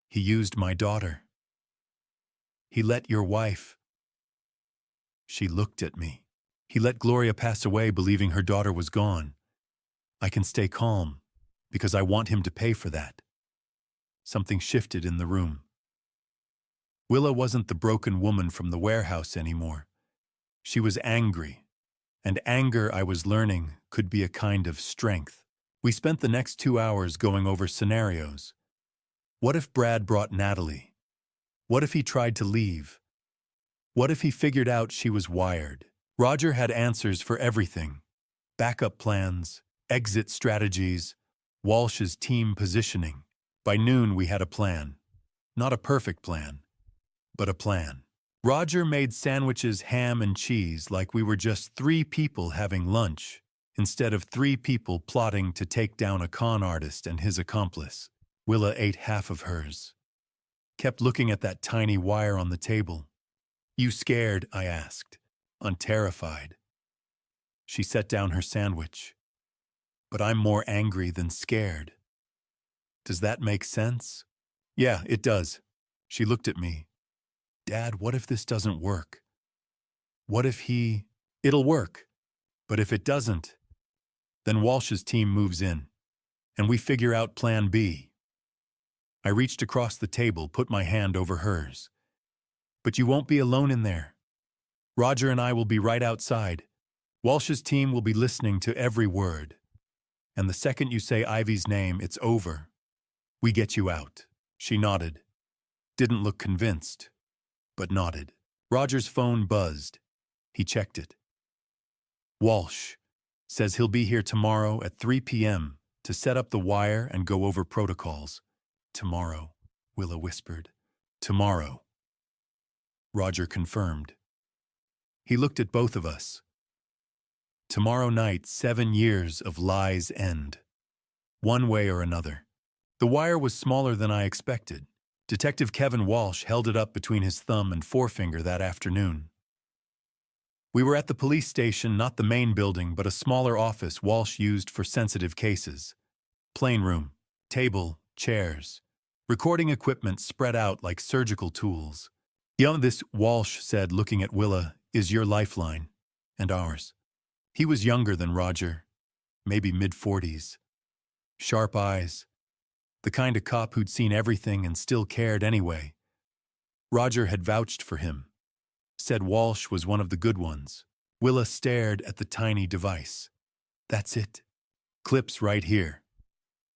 He used my daughter. He let your wife. She looked at me. He let Gloria pass away believing her daughter was gone. I can stay calm because I want him to pay for that. Something shifted in the room. Willa wasn't the broken woman from the warehouse anymore. She was angry, and anger, I was learning, could be a kind of strength. We spent the next 2 hours going over scenarios. What if Brad brought Natalie? What if he tried to leave? What if he figured out she was wired? Roger had answers for everything. Backup plans, exit strategies, Walsh's team positioning. By noon we had a plan. Not a perfect plan, but a plan. Roger made sandwiches, ham and cheese, like we were just 3 people having lunch, instead of 3 people plotting to take down a con artist and his accomplice. Willa ate half of hers. Kept looking at that tiny wire on the table. You scared? I asked, unterrified. She set down her sandwich. But I'm more angry than scared. Does that make sense? Yeah, it does. She looked at me. Dad, what if this doesn't work? What if he... It'll work. But if it doesn't, then Walsh's team moves in, and we figure out plan B. I reached across the table, put my hand over hers. But you won't be alone in there. Roger and I will be right outside. Walsh's team will be listening to every word. And the second you say Ivy's name, it's over. We get you out. She nodded. Didn't look convinced, but nodded. Roger's phone buzzed. He checked it. Walsh says he'll be here tomorrow at 3 p.m. to set up the wire and go over protocols. Tomorrow, Willa whispered. Tomorrow. Roger confirmed. He looked at both of us. Tomorrow night, 7 years of lies end. One way or another. The wire was smaller than I expected. Detective Kevin Walsh held it up between his thumb and forefinger that afternoon. We were at the police station, not the main building, but a smaller office Walsh used for sensitive cases. Plain room, table, chairs. Recording equipment spread out like surgical tools. This, Walsh said, looking at Willa, is your lifeline. And ours. He was younger than Roger. Maybe mid-40s. Sharp eyes. The kind of cop who'd seen everything and still cared anyway. Roger had vouched for him. Said Walsh was one of the good ones. Willa stared at the tiny device. That's it. Clips right here.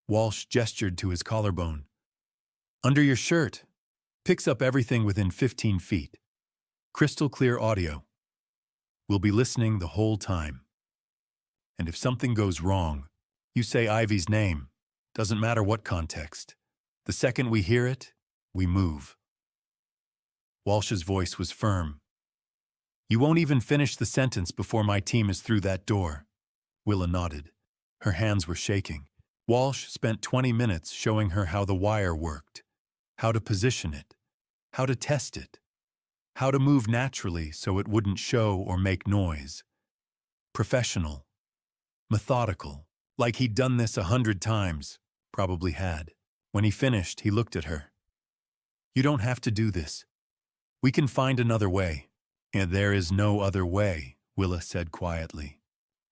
Walsh gestured to his collarbone. Under your shirt. Picks up everything within 15 feet. Crystal clear audio. We'll be listening the whole time. And if something goes wrong, You say Ivy's name. Doesn't matter what context. The second we hear it, we move. Walsh's voice was firm. You won't even finish the sentence before my team is through that door. Willa nodded. Her hands were shaking. Walsh spent 20 minutes showing her how the wire worked, how to position it, how to test it, how to move naturally so it wouldn't show or make noise. Professional. Methodical. Like he'd done this 100 times. Probably had. When he finished, he looked at her. You don't have to do this. We can find another way. And there is no other way, Willa said quietly.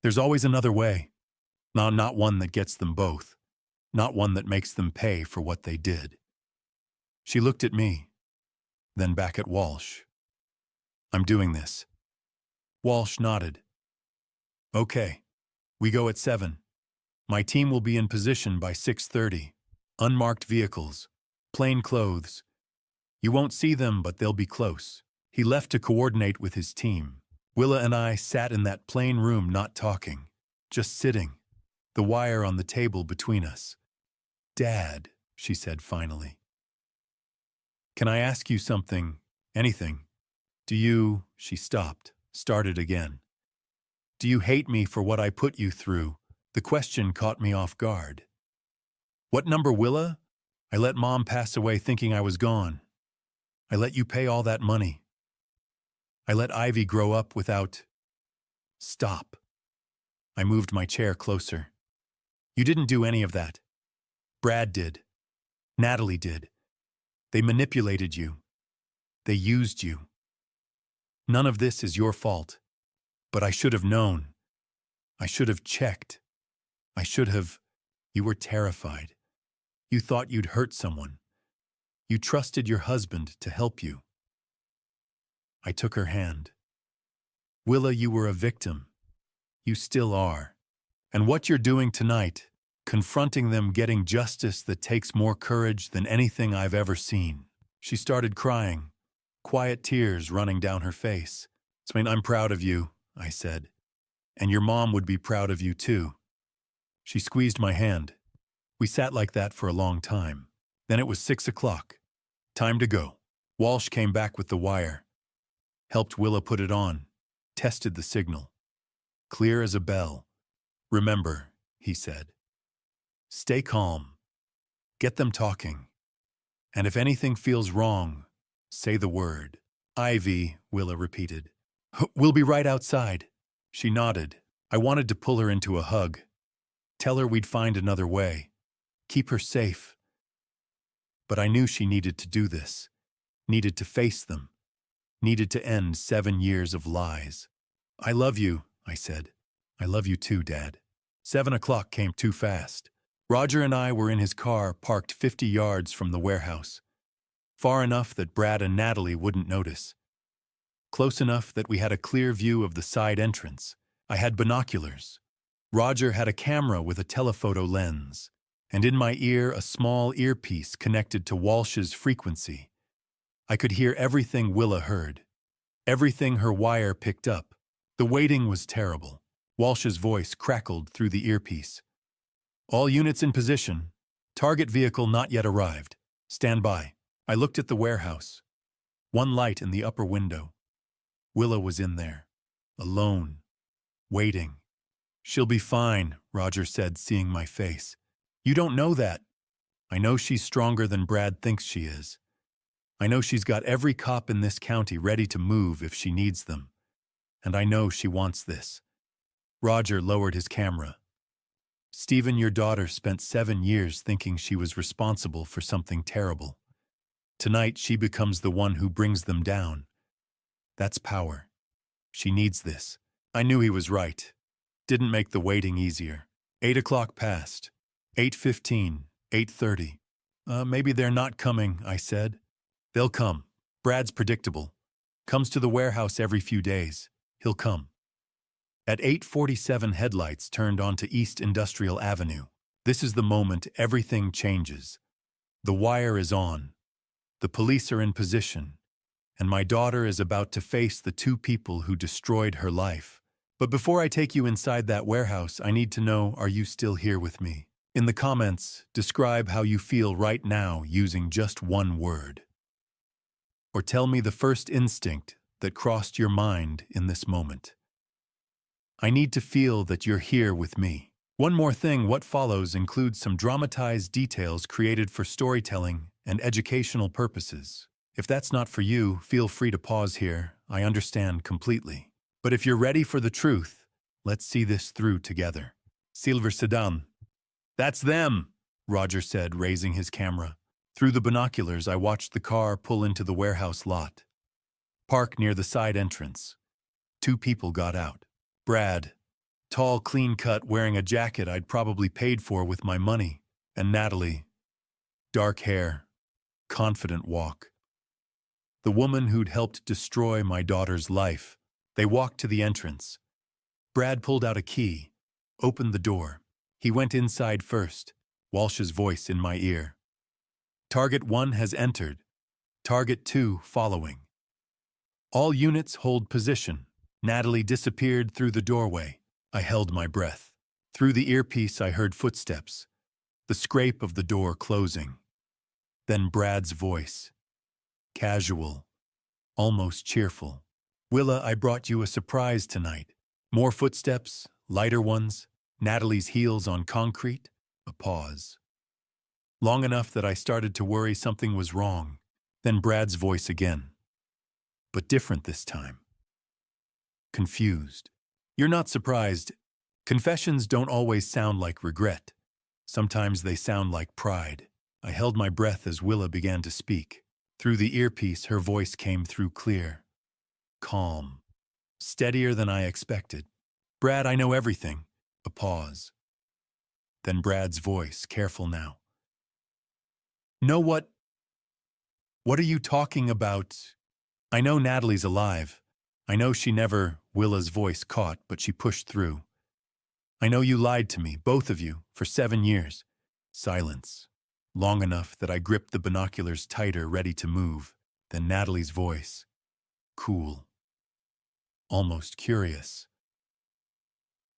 There's always another way. Not one that gets them both. Not one that makes them pay for what they did. She looked at me, then back at Walsh. I'm doing this. Walsh nodded. Okay. We go at 7. My team will be in position by 6:30. Unmarked vehicles. Plain clothes. You won't see them, but they'll be close. He left to coordinate with his team. Willa and I sat in that plain room not talking, just sitting, the wire on the table between us. Dad, she said finally. Can I ask you something? Anything? Do you, she stopped, started again. Do you hate me for what I put you through? The question caught me off guard. What number, Willa? I let Mom pass away thinking I was gone. I let you pay all that money. I let Ivy grow up without... Stop. I moved my chair closer. You didn't do any of that. Brad did. Natalie did. They manipulated you. They used you. None of this is your fault. But I should have known. I should have checked. I should have... You were terrified. You thought you'd hurt someone. You trusted your husband to help you. I took her hand. Willa, you were a victim. You still are. And what you're doing tonight, confronting them, getting justice that takes more courage than anything I've ever seen. She started crying, quiet tears running down her face. I'm proud of you, I said. And your mom would be proud of you too. She squeezed my hand. We sat like that for a long time. Then it was 6 o'clock. Time to go. Walsh came back with the wire. Helped Willa put it on. Tested the signal. Clear as a bell. Remember, he said. Stay calm. Get them talking. And if anything feels wrong, say the word. Ivy, Willa repeated. We'll be right outside. She nodded. I wanted to pull her into a hug. Tell her we'd find another way. Keep her safe. But I knew she needed to do this. Needed to face them. Needed to end 7 years of lies. I love you, I said. I love you too, Dad. 7 o'clock came too fast. Roger and I were in his car parked 50 yards from the warehouse. Far enough that Brad and Natalie wouldn't notice. Close enough that we had a clear view of the side entrance. I had binoculars. Roger had a camera with a telephoto lens. And in my ear a small earpiece connected to Walsh's frequency. I could hear everything Willa heard. Everything her wire picked up. The waiting was terrible. Walsh's voice crackled through the earpiece. All units in position. Target vehicle not yet arrived. Stand by. I looked at the warehouse. One light in the upper window. Willa was in there. Alone. Waiting. She'll be fine, Roger said, seeing my face. You don't know that. I know she's stronger than Brad thinks she is. I know she's got every cop in this county ready to move if she needs them. And I know she wants this. Roger lowered his camera. Stephen, your daughter spent 7 years thinking she was responsible for something terrible. Tonight she becomes the one who brings them down. That's power. She needs this. I knew he was right. Didn't make the waiting easier. 8 o'clock passed. 8:15, 8:30. Maybe they're not coming, I said. They'll come. Brad's predictable. Comes to the warehouse every few days. He'll come. At 8:47, headlights turned onto East Industrial Avenue. This is the moment everything changes. The wire is on. The police are in position. And my daughter is about to face the two people who destroyed her life. But before I take you inside that warehouse, I need to know, are you still here with me? In the comments, describe how you feel right now using just one word. Or tell me the first instinct that crossed your mind in this moment. I need to feel that you're here with me. One more thing, what follows includes some dramatized details created for storytelling and educational purposes. If that's not for you, feel free to pause here. I understand completely. But if you're ready for the truth, let's see this through together. Silver sedan. That's them, Roger said, raising his camera. Through the binoculars, I watched the car pull into the warehouse lot. Park near the side entrance. 2 people got out. Brad, tall, clean-cut, wearing a jacket I'd probably paid for with my money, and Natalie, dark hair, confident walk. The woman who'd helped destroy my daughter's life. They walked to the entrance. Brad pulled out a key, opened the door. He went inside first, Walsh's voice in my ear. Target 1 has entered. Target 2 following. All units hold position. Natalie disappeared through the doorway. I held my breath. Through the earpiece, I heard footsteps, the scrape of the door closing. Then Brad's voice. Casual, almost cheerful. Willa, I brought you a surprise tonight. More footsteps, lighter ones, Natalie's heels on concrete, a pause. Long enough that I started to worry something was wrong. Then Brad's voice again. But different this time. Confused. You're not surprised. Confessions don't always sound like regret. Sometimes they sound like pride. I held my breath as Willa began to speak. Through the earpiece, her voice came through clear. Calm. Steadier than I expected. Brad, I know everything. A pause. Then Brad's voice, careful now. Know what? What are you talking about? I know Natalie's alive. I know she never, Willa's voice caught, but she pushed through. I know you lied to me, both of you, for 7 years. Silence. Long enough that I gripped the binoculars tighter, ready to move. Then Natalie's voice. Cool. Almost curious.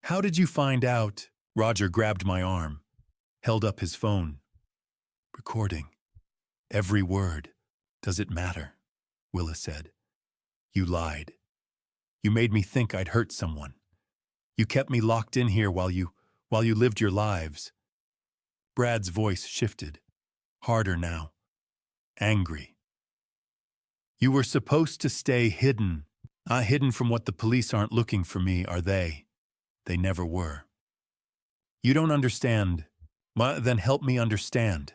How did you find out? Roger grabbed my arm, held up his phone. Recording. Every word. Does it matter? Willa said. You lied. You made me think I'd hurt someone. You kept me locked in here while you lived your lives. Brad's voice shifted. Harder now. Angry. You were supposed to stay hidden. Hidden from what the police aren't looking for me, are they? They never were. You don't understand. Then help me understand.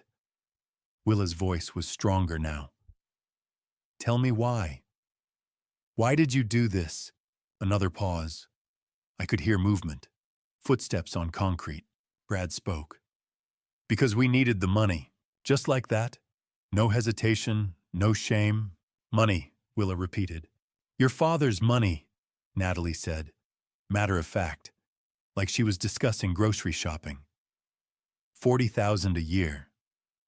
Willa's voice was stronger now. Tell me why. Why did you do this? Another pause. I could hear movement. Footsteps on concrete. Brad spoke. Because we needed the money. Just like that. No hesitation, no shame. Money, Willa repeated. Your father's money, Natalie said. Matter of fact. Like she was discussing grocery shopping. $40,000 a year.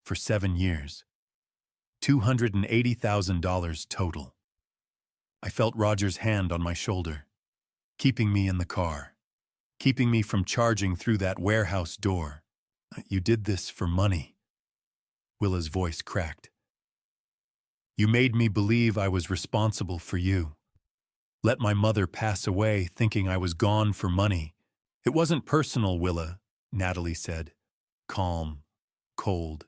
For 7 years. $280,000 total. I felt Roger's hand on my shoulder, keeping me in the car, keeping me from charging through that warehouse door. You did this for money. Willa's voice cracked. You made me believe I was responsible for you. Let my mother pass away thinking I was gone for money. It wasn't personal, Willa, Natalie said, calm, cold.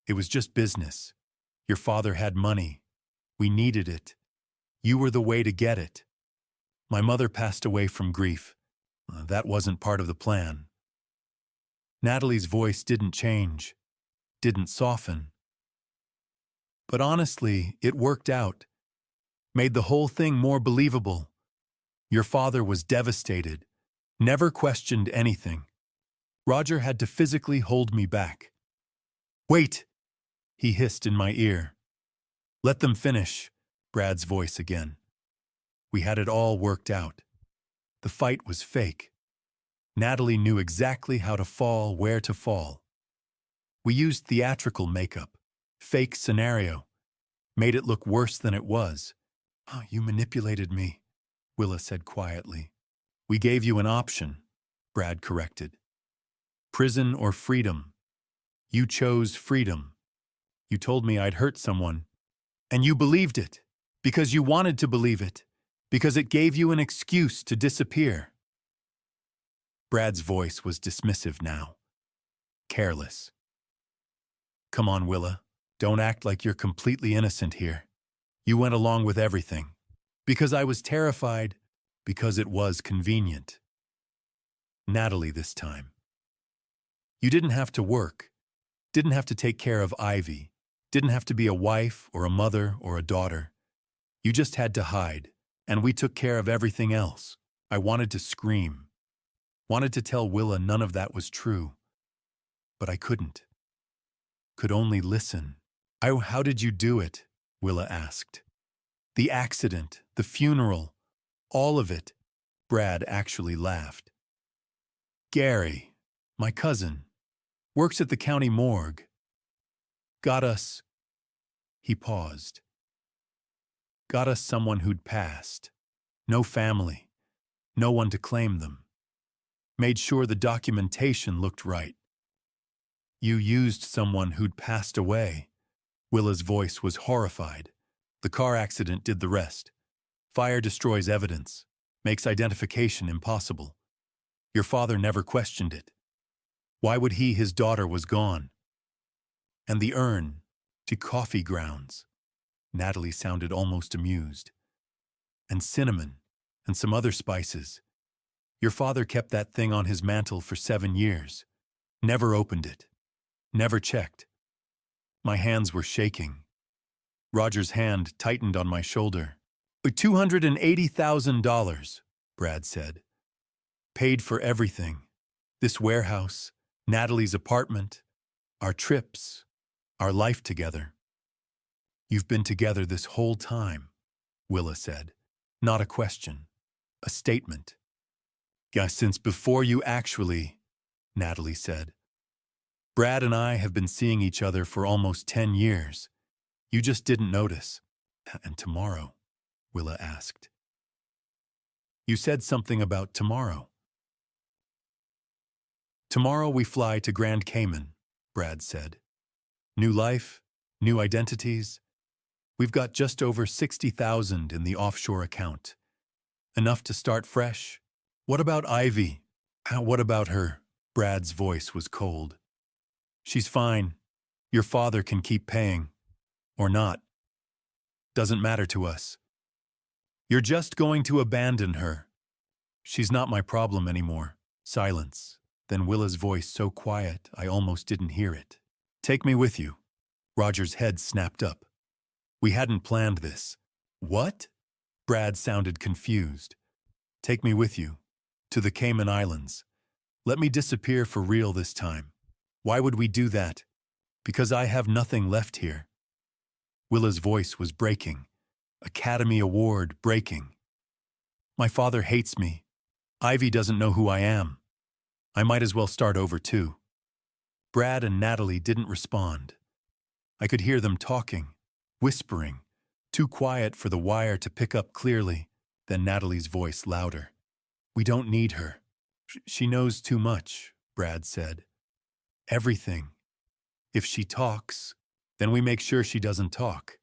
It was just business. Your father had money. We needed it. You were the way to get it. My mother passed away from grief. That wasn't part of the plan. Natalie's voice didn't change, didn't soften. But honestly, it worked out. Made the whole thing more believable. Your father was devastated, never questioned anything. Roger had to physically hold me back. Wait, he hissed in my ear. Let them finish, Brad's voice again. We had it all worked out. The fight was fake. Natalie knew exactly how to fall, where to fall. We used theatrical makeup, fake scenario, made it look worse than it was. Oh, you manipulated me, Willa said quietly. We gave you an option, Brad corrected. Prison or freedom. You chose freedom. You told me I'd hurt someone. And you believed it. Because you wanted to believe it. Because it gave you an excuse to disappear. Brad's voice was dismissive now. Careless. Come on, Willa. Don't act like you're completely innocent here. You went along with everything. Because I was terrified. Because it was convenient. Natalie this time. You didn't have to work. Didn't have to take care of Ivy. Didn't have to be a wife or a mother or a daughter. You just had to hide. And we took care of everything else. I wanted to scream. Wanted to tell Willa none of that was true. But I couldn't. Could only listen. How did you do it? Willa asked. The accident, the funeral, all of it. Brad actually laughed. Gary, my cousin, works at the county morgue. Got us. He paused. Got us someone who'd passed. No family. No one to claim them. Made sure the documentation looked right. You used someone who'd passed away. Willa's voice was horrified. The car accident did the rest. Fire destroys evidence, makes identification impossible. Your father never questioned it. Why would his daughter was gone? And the urn, to coffee grounds. Natalie sounded almost amused. And cinnamon, and some other spices. Your father kept that thing on his mantle for 7 years. Never opened it. Never checked. My hands were shaking. Roger's hand tightened on my shoulder. $280,000, Brad said. Paid for everything. This warehouse, Natalie's apartment, our trips, our life together. You've been together this whole time, Willa said. Not a question. A statement. Yeah, since before you actually, Natalie said. Brad and I have been seeing each other for almost 10 years. You just didn't notice. And tomorrow? Willa asked. You said something about tomorrow. Tomorrow we fly to Grand Cayman, Brad said. New life, new identities. We've got just over 60,000 in the offshore account. Enough to start fresh. What about Ivy? What about her? Brad's voice was cold. She's fine. Your father can keep paying. Or not. Doesn't matter to us. You're just going to abandon her. She's not my problem anymore. Silence. Then Willa's voice so quiet I almost didn't hear it. Take me with you. Roger's head snapped up. We hadn't planned this. What? Brad sounded confused. Take me with you. To the Cayman Islands. Let me disappear for real this time. Why would we do that? Because I have nothing left here. Willa's voice was breaking. Academy Award breaking. My father hates me. Ivy doesn't know who I am. I might as well start over too. Brad and Natalie didn't respond. I could hear them talking, whispering, too quiet for the wire to pick up clearly, then Natalie's voice louder. We don't need her. She knows too much, Brad said. Everything. If she talks, then we make sure she doesn't talk.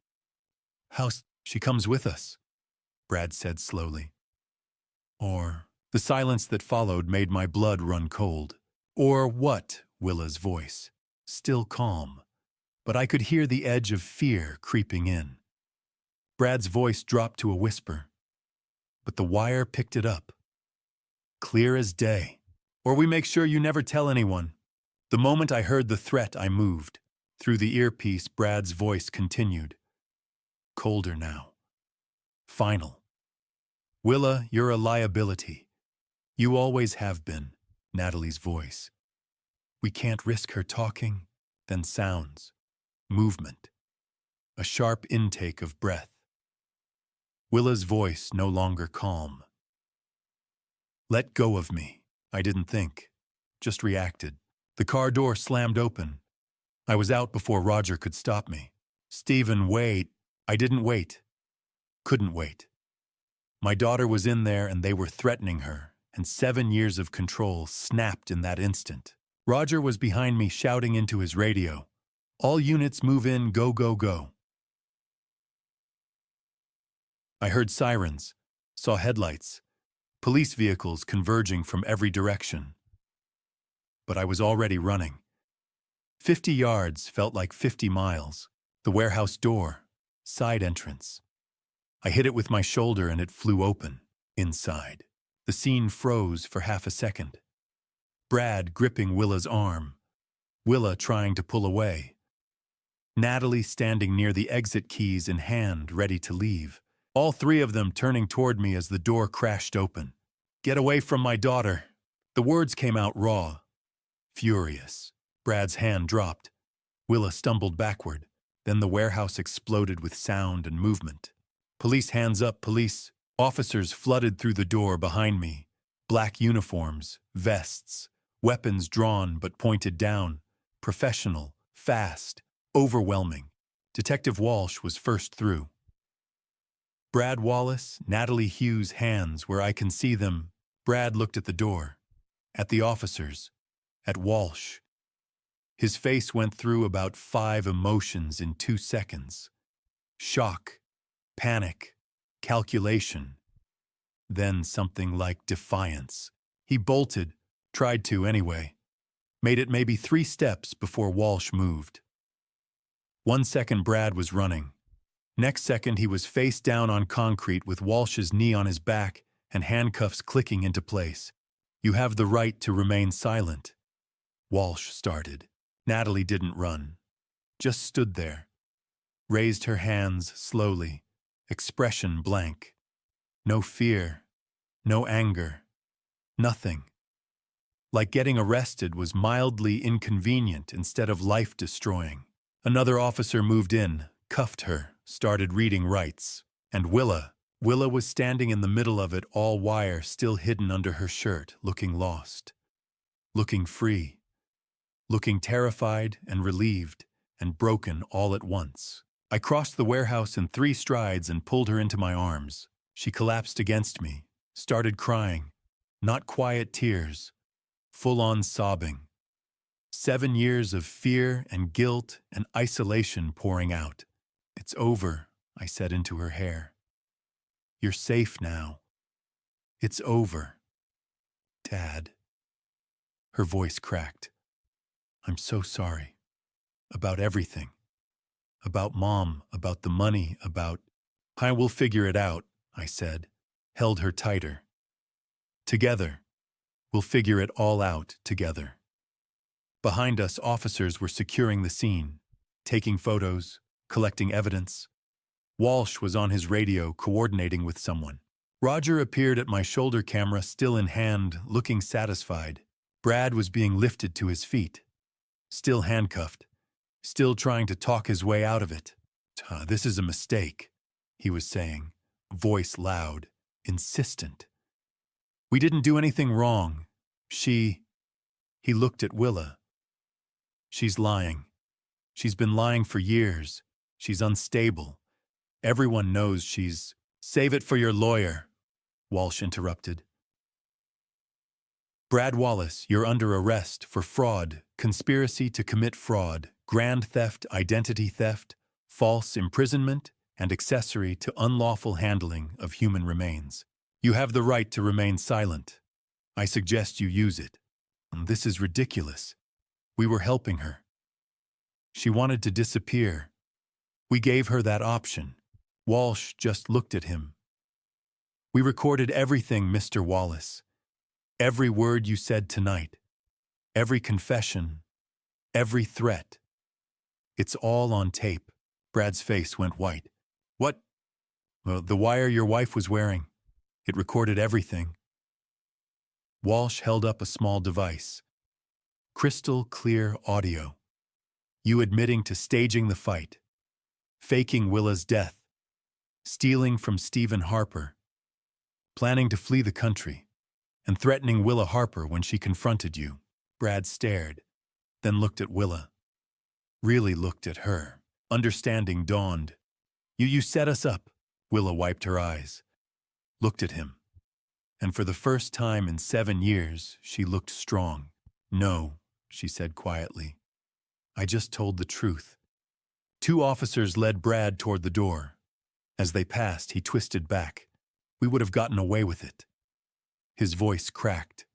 She comes with us, Brad said slowly. Or, the silence that followed made my blood run cold. Or what? Willa's voice, still calm, but I could hear the edge of fear creeping in. Brad's voice dropped to a whisper, but the wire picked it up. Clear as day. Or we make sure you never tell anyone. The moment I heard the threat, I moved. Through the earpiece, Brad's voice continued. Colder now. Final. Willa, you're a liability. You always have been, Natalie's voice. We can't risk her talking, then sounds, movement, a sharp intake of breath. Willa's voice no longer calm. Let go of me. I didn't think, just reacted. The car door slammed open. I was out before Roger could stop me. Stephen, wait. I didn't wait. Couldn't wait. My daughter was in there and they were threatening her, and 7 years of control snapped in that instant. Roger was behind me shouting into his radio, "All units move in, go, go, go." I heard sirens, saw headlights, police vehicles converging from every direction. But I was already running. 50 yards felt like 50 miles. The warehouse door, side entrance. I hit it with my shoulder and it flew open, inside. The scene froze for half a second. Brad gripping Willa's arm, Willa trying to pull away. Natalie standing near the exit keys in hand, ready to leave. All three of them turning toward me as the door crashed open. "Get away from my daughter." The words came out raw, furious. Brad's hand dropped. Willa stumbled backward. Then the warehouse exploded with sound and movement. Police hands up, police. Officers flooded through the door behind me. Black uniforms, vests, weapons drawn but pointed down. Professional, fast, overwhelming. Detective Walsh was first through. Brad Wallace, Natalie Hughes' hands where I can see them. Brad looked at the door, at the officers, at Walsh. His face went through about 5 emotions in 2 seconds. Shock, panic, calculation. Then something like defiance. He bolted, tried to anyway. Made it maybe 3 steps before Walsh moved. 1 second Brad was running. Next second he was face down on concrete with Walsh's knee on his back and handcuffs clicking into place. "You have the right to remain silent," Walsh started. Natalie didn't run, just stood there. Raised her hands slowly, expression blank. No fear, no anger, nothing. Like getting arrested was mildly inconvenient instead of life-destroying. Another officer moved in, cuffed her, started reading rights. And Willa was standing in the middle of it, all wire still hidden under her shirt, looking lost. Looking free. Looking terrified and relieved and broken all at once. I crossed the warehouse in 3 strides and pulled her into my arms. She collapsed against me, started crying. Not quiet tears, full-on sobbing. 7 years of fear and guilt and isolation pouring out. "It's over," I said into her hair. "You're safe now. It's over. Dad." Her voice cracked. "I'm so sorry. About everything. About Mom, about the money, about—" "I will figure it out," I said, held her tighter. "Together. We'll figure it all out together." Behind us, officers were securing the scene, taking photos, collecting evidence. Walsh was on his radio, coordinating with someone. Roger appeared at my shoulder camera, still in hand, looking satisfied. Brad was being lifted to his feet, still handcuffed, still trying to talk his way out of it. "This is a mistake," he was saying, voice loud, insistent. "We didn't do anything wrong. He looked at Willa. "She's lying. She's been lying for years. She's unstable. Everyone knows she's—" "Save it for your lawyer," Walsh interrupted. "Brad Wallace, you're under arrest for fraud, conspiracy to commit fraud, grand theft, identity theft, false imprisonment, and accessory to unlawful handling of human remains. You have the right to remain silent. I suggest you use it. This is ridiculous. We were helping her. She wanted to disappear. We gave her that option." Walsh just looked at him. "We recorded everything, Mr. Wallace. Every word you said tonight. Every confession. Every threat. It's all on tape." Brad's face went white. "What?" "Well, the wire your wife was wearing. It recorded everything." Walsh held up a small device. Crystal clear audio. You admitting to staging the fight, faking Willa's death, stealing from Stephen Harper, planning to flee the country, and threatening Willa Harper when she confronted you. Brad stared, then looked at Willa. Really looked at her. Understanding dawned. You set us up." Willa wiped her eyes. looked at him. And for the first time in 7 years, she looked strong. "No," she said quietly. "I just told the truth." 2 officers led Brad toward the door. As they passed, he twisted back. "We would have gotten away with it." His voice cracked,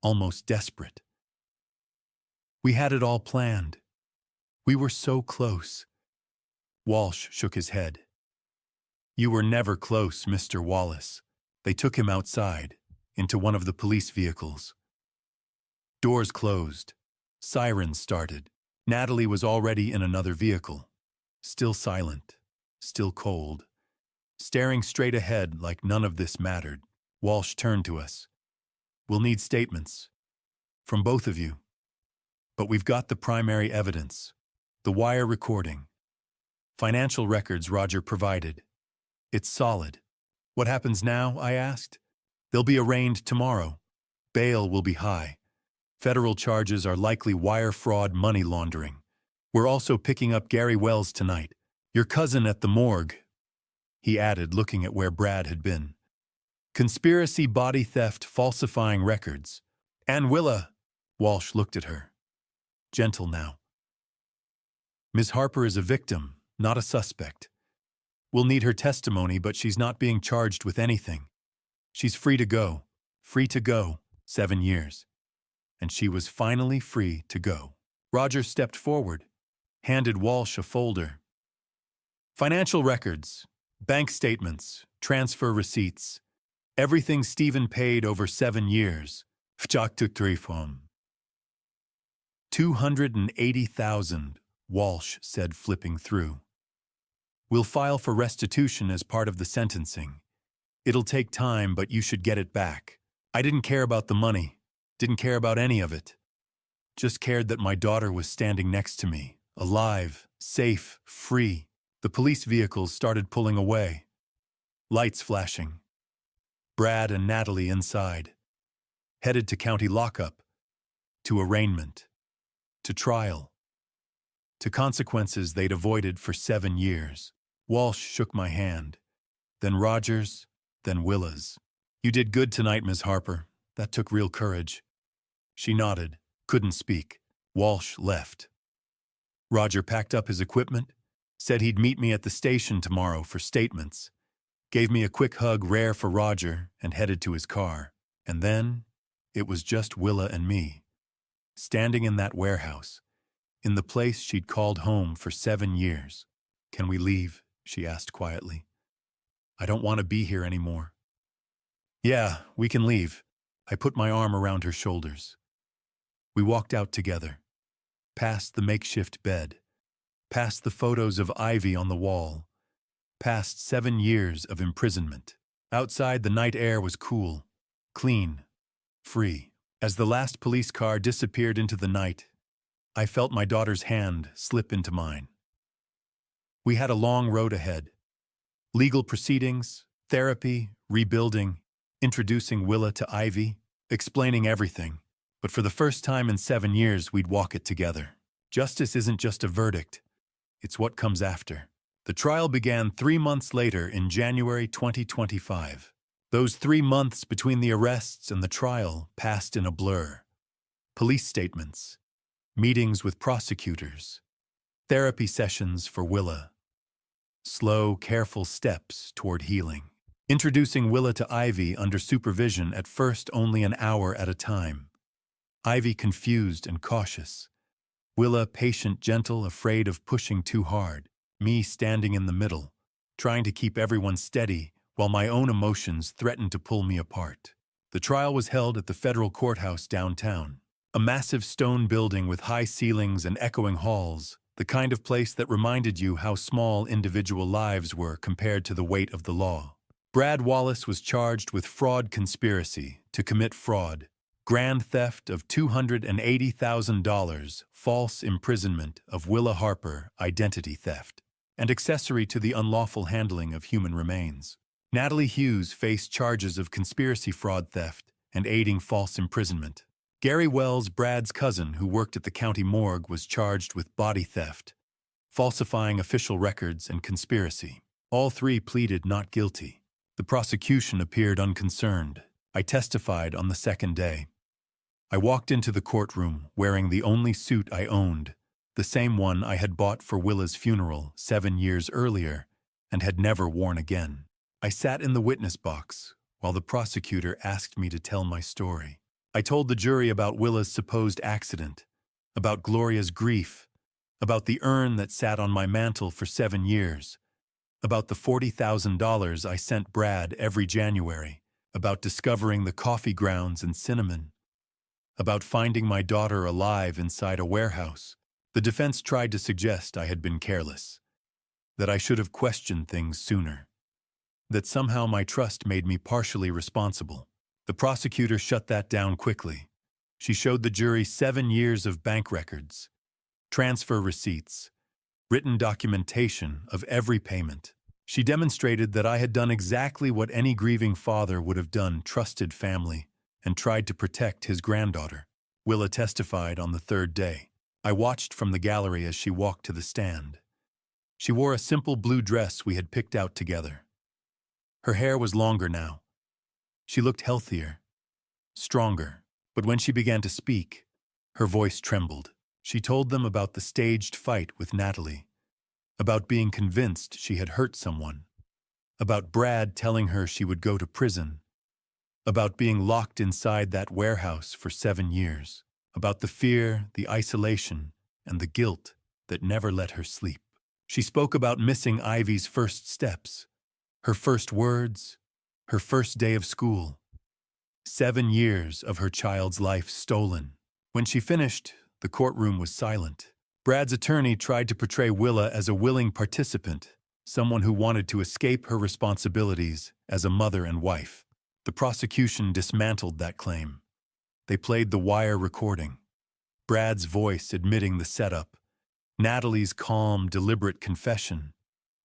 almost desperate. "We had it all planned. We were so close." Walsh shook his head. "You were never close, Mr. Wallace." They took him outside, into one of the police vehicles. Doors closed. Sirens started. Natalie was already in another vehicle. Still silent, still cold. Staring straight ahead like none of this mattered, Walsh turned to us. "We'll need statements. From both of you. But we've got the primary evidence. The wire recording. Financial records Roger provided. It's solid." "What happens now?" I asked. "They'll be arraigned tomorrow. Bail will be high. Federal charges are likely wire fraud, money laundering. We're also picking up Gary Wells tonight. Your cousin at the morgue," he added, looking at where Brad had been. "Conspiracy, body theft, falsifying records. And Willa." Walsh looked at her. Gentle now. "Ms. Harper is a victim, not a suspect. We'll need her testimony, but she's not being charged with anything. She's free to go. Free to go. 7 years." And she was finally free to go. Roger stepped forward, handed Walsh a folder. "Financial records, bank statements, transfer receipts. Everything Stephen paid over 7 years. $280,000, Walsh said, flipping through. "We'll file for restitution as part of the sentencing. It'll take time, but you should get it back. I didn't care about the money. Didn't care about any of it. Just cared that my daughter was standing next to me, alive, safe, free." The police vehicles started pulling away. Lights flashing. Brad and Natalie inside. Headed to county lockup. To arraignment. To trial. To consequences they'd avoided for 7 years. Walsh shook my hand. Then Roger's, then Willa's. "You did good tonight, Ms. Harper. That took real courage." She nodded, couldn't speak. Walsh left. Roger packed up his equipment, said he'd meet me at the station tomorrow for statements, gave me a quick hug rare for Roger, and headed to his car. And then, it was just Willa and me, standing in that warehouse, in the place she'd called home for 7 years. "Can we leave?" she asked quietly. "I don't want to be here anymore." "Yeah, we can leave." I put my arm around her shoulders. We walked out together, past the makeshift bed, past the photos of Ivy on the wall, past 7 years of imprisonment. Outside, the night air was cool, clean, free. As the last police car disappeared into the night, I felt my daughter's hand slip into mine. We had a long road ahead. Legal proceedings, therapy, rebuilding, introducing Willa to Ivy, explaining everything. But for the first time in 7 years, we'd walk it together. Justice isn't just a verdict. It's what comes after. The trial began 3 months later in January 2025. Those 3 months between the arrests and the trial passed in a blur. Police statements, meetings with prosecutors, therapy sessions for Willa. Slow, careful steps toward healing. Introducing Willa to Ivy under supervision, at first only an hour at a time. Ivy confused and cautious. Willa patient, gentle, afraid of pushing too hard. Me standing in the middle, trying to keep everyone steady while my own emotions threatened to pull me apart. The trial was held at the federal courthouse downtown. A massive stone building with high ceilings and echoing halls, the kind of place that reminded you how small individual lives were compared to the weight of the law. Brad Wallace was charged with fraud conspiracy to commit fraud, grand theft of $280,000, false imprisonment of Willa Harper, identity theft, and accessory to the unlawful handling of human remains. Natalie Hughes faced charges of conspiracy, fraud, theft, and aiding false imprisonment. Gary Wells, Brad's cousin who worked at the county morgue, was charged with body theft, falsifying official records, and conspiracy. All 3 pleaded not guilty. The prosecution appeared unconcerned. I testified on the second day. I walked into the courtroom wearing the only suit I owned, the same one I had bought for Willa's funeral 7 years earlier and had never worn again. I sat in the witness box while the prosecutor asked me to tell my story. I told the jury about Willa's supposed accident, about Gloria's grief, about the urn that sat on my mantel for 7 years, about the $40,000 I sent Brad every January, about discovering the coffee grounds and cinnamon, about finding my daughter alive inside a warehouse. The defense tried to suggest I had been careless, that I should have questioned things sooner, that somehow my trust made me partially responsible. The prosecutor shut that down quickly. She showed the jury 7 years of bank records, transfer receipts, written documentation of every payment. She demonstrated that I had done exactly what any grieving father would have done, trusted family, and tried to protect his granddaughter. Willa testified on the third day. I watched from the gallery as she walked to the stand. She wore a simple blue dress we had picked out together. Her hair was longer now. She looked healthier, stronger, but when she began to speak, her voice trembled. She told them about the staged fight with Natalie, about being convinced she had hurt someone, about Brad telling her she would go to prison, about being locked inside that warehouse for 7 years, about the fear, the isolation, and the guilt that never let her sleep. She spoke about missing Ivy's first steps, her first words, her first day of school. 7 years of her child's life stolen. When she finished, the courtroom was silent. Brad's attorney tried to portray Willa as a willing participant, someone who wanted to escape her responsibilities as a mother and wife. The prosecution dismantled that claim. They played the wire recording, Brad's voice admitting the setup, Natalie's calm, deliberate confession,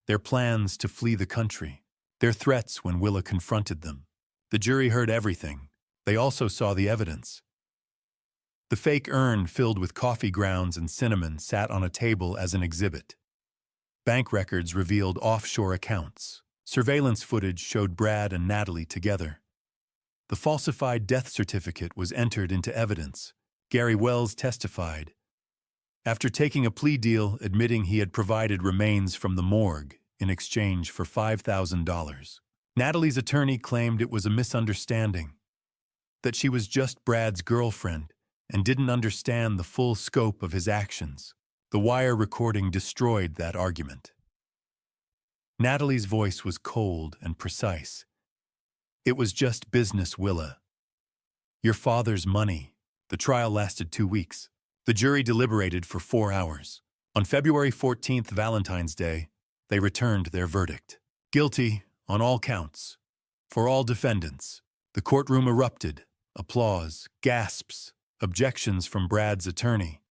their plans to flee the country, their threats when Willa confronted them. The jury heard everything. They also saw the evidence. The fake urn filled with coffee grounds and cinnamon sat on a table as an exhibit. Bank records revealed offshore accounts. Surveillance footage showed Brad and Natalie together. The falsified death certificate was entered into evidence. Gary Wells testified. After taking a plea deal admitting he had provided remains from the morgue in exchange for $5,000. Natalie's attorney claimed it was a misunderstanding, that she was just Brad's girlfriend and didn't understand the full scope of his actions. The wire recording destroyed that argument. Natalie's voice was cold and precise. It was just business, Willa. Your father's money. The trial lasted 2 weeks. The jury deliberated for 4 hours. On February 14th, Valentine's Day, they returned their verdict. Guilty on all counts. For all defendants. The courtroom erupted. Applause, gasps, objections from Brad's attorney.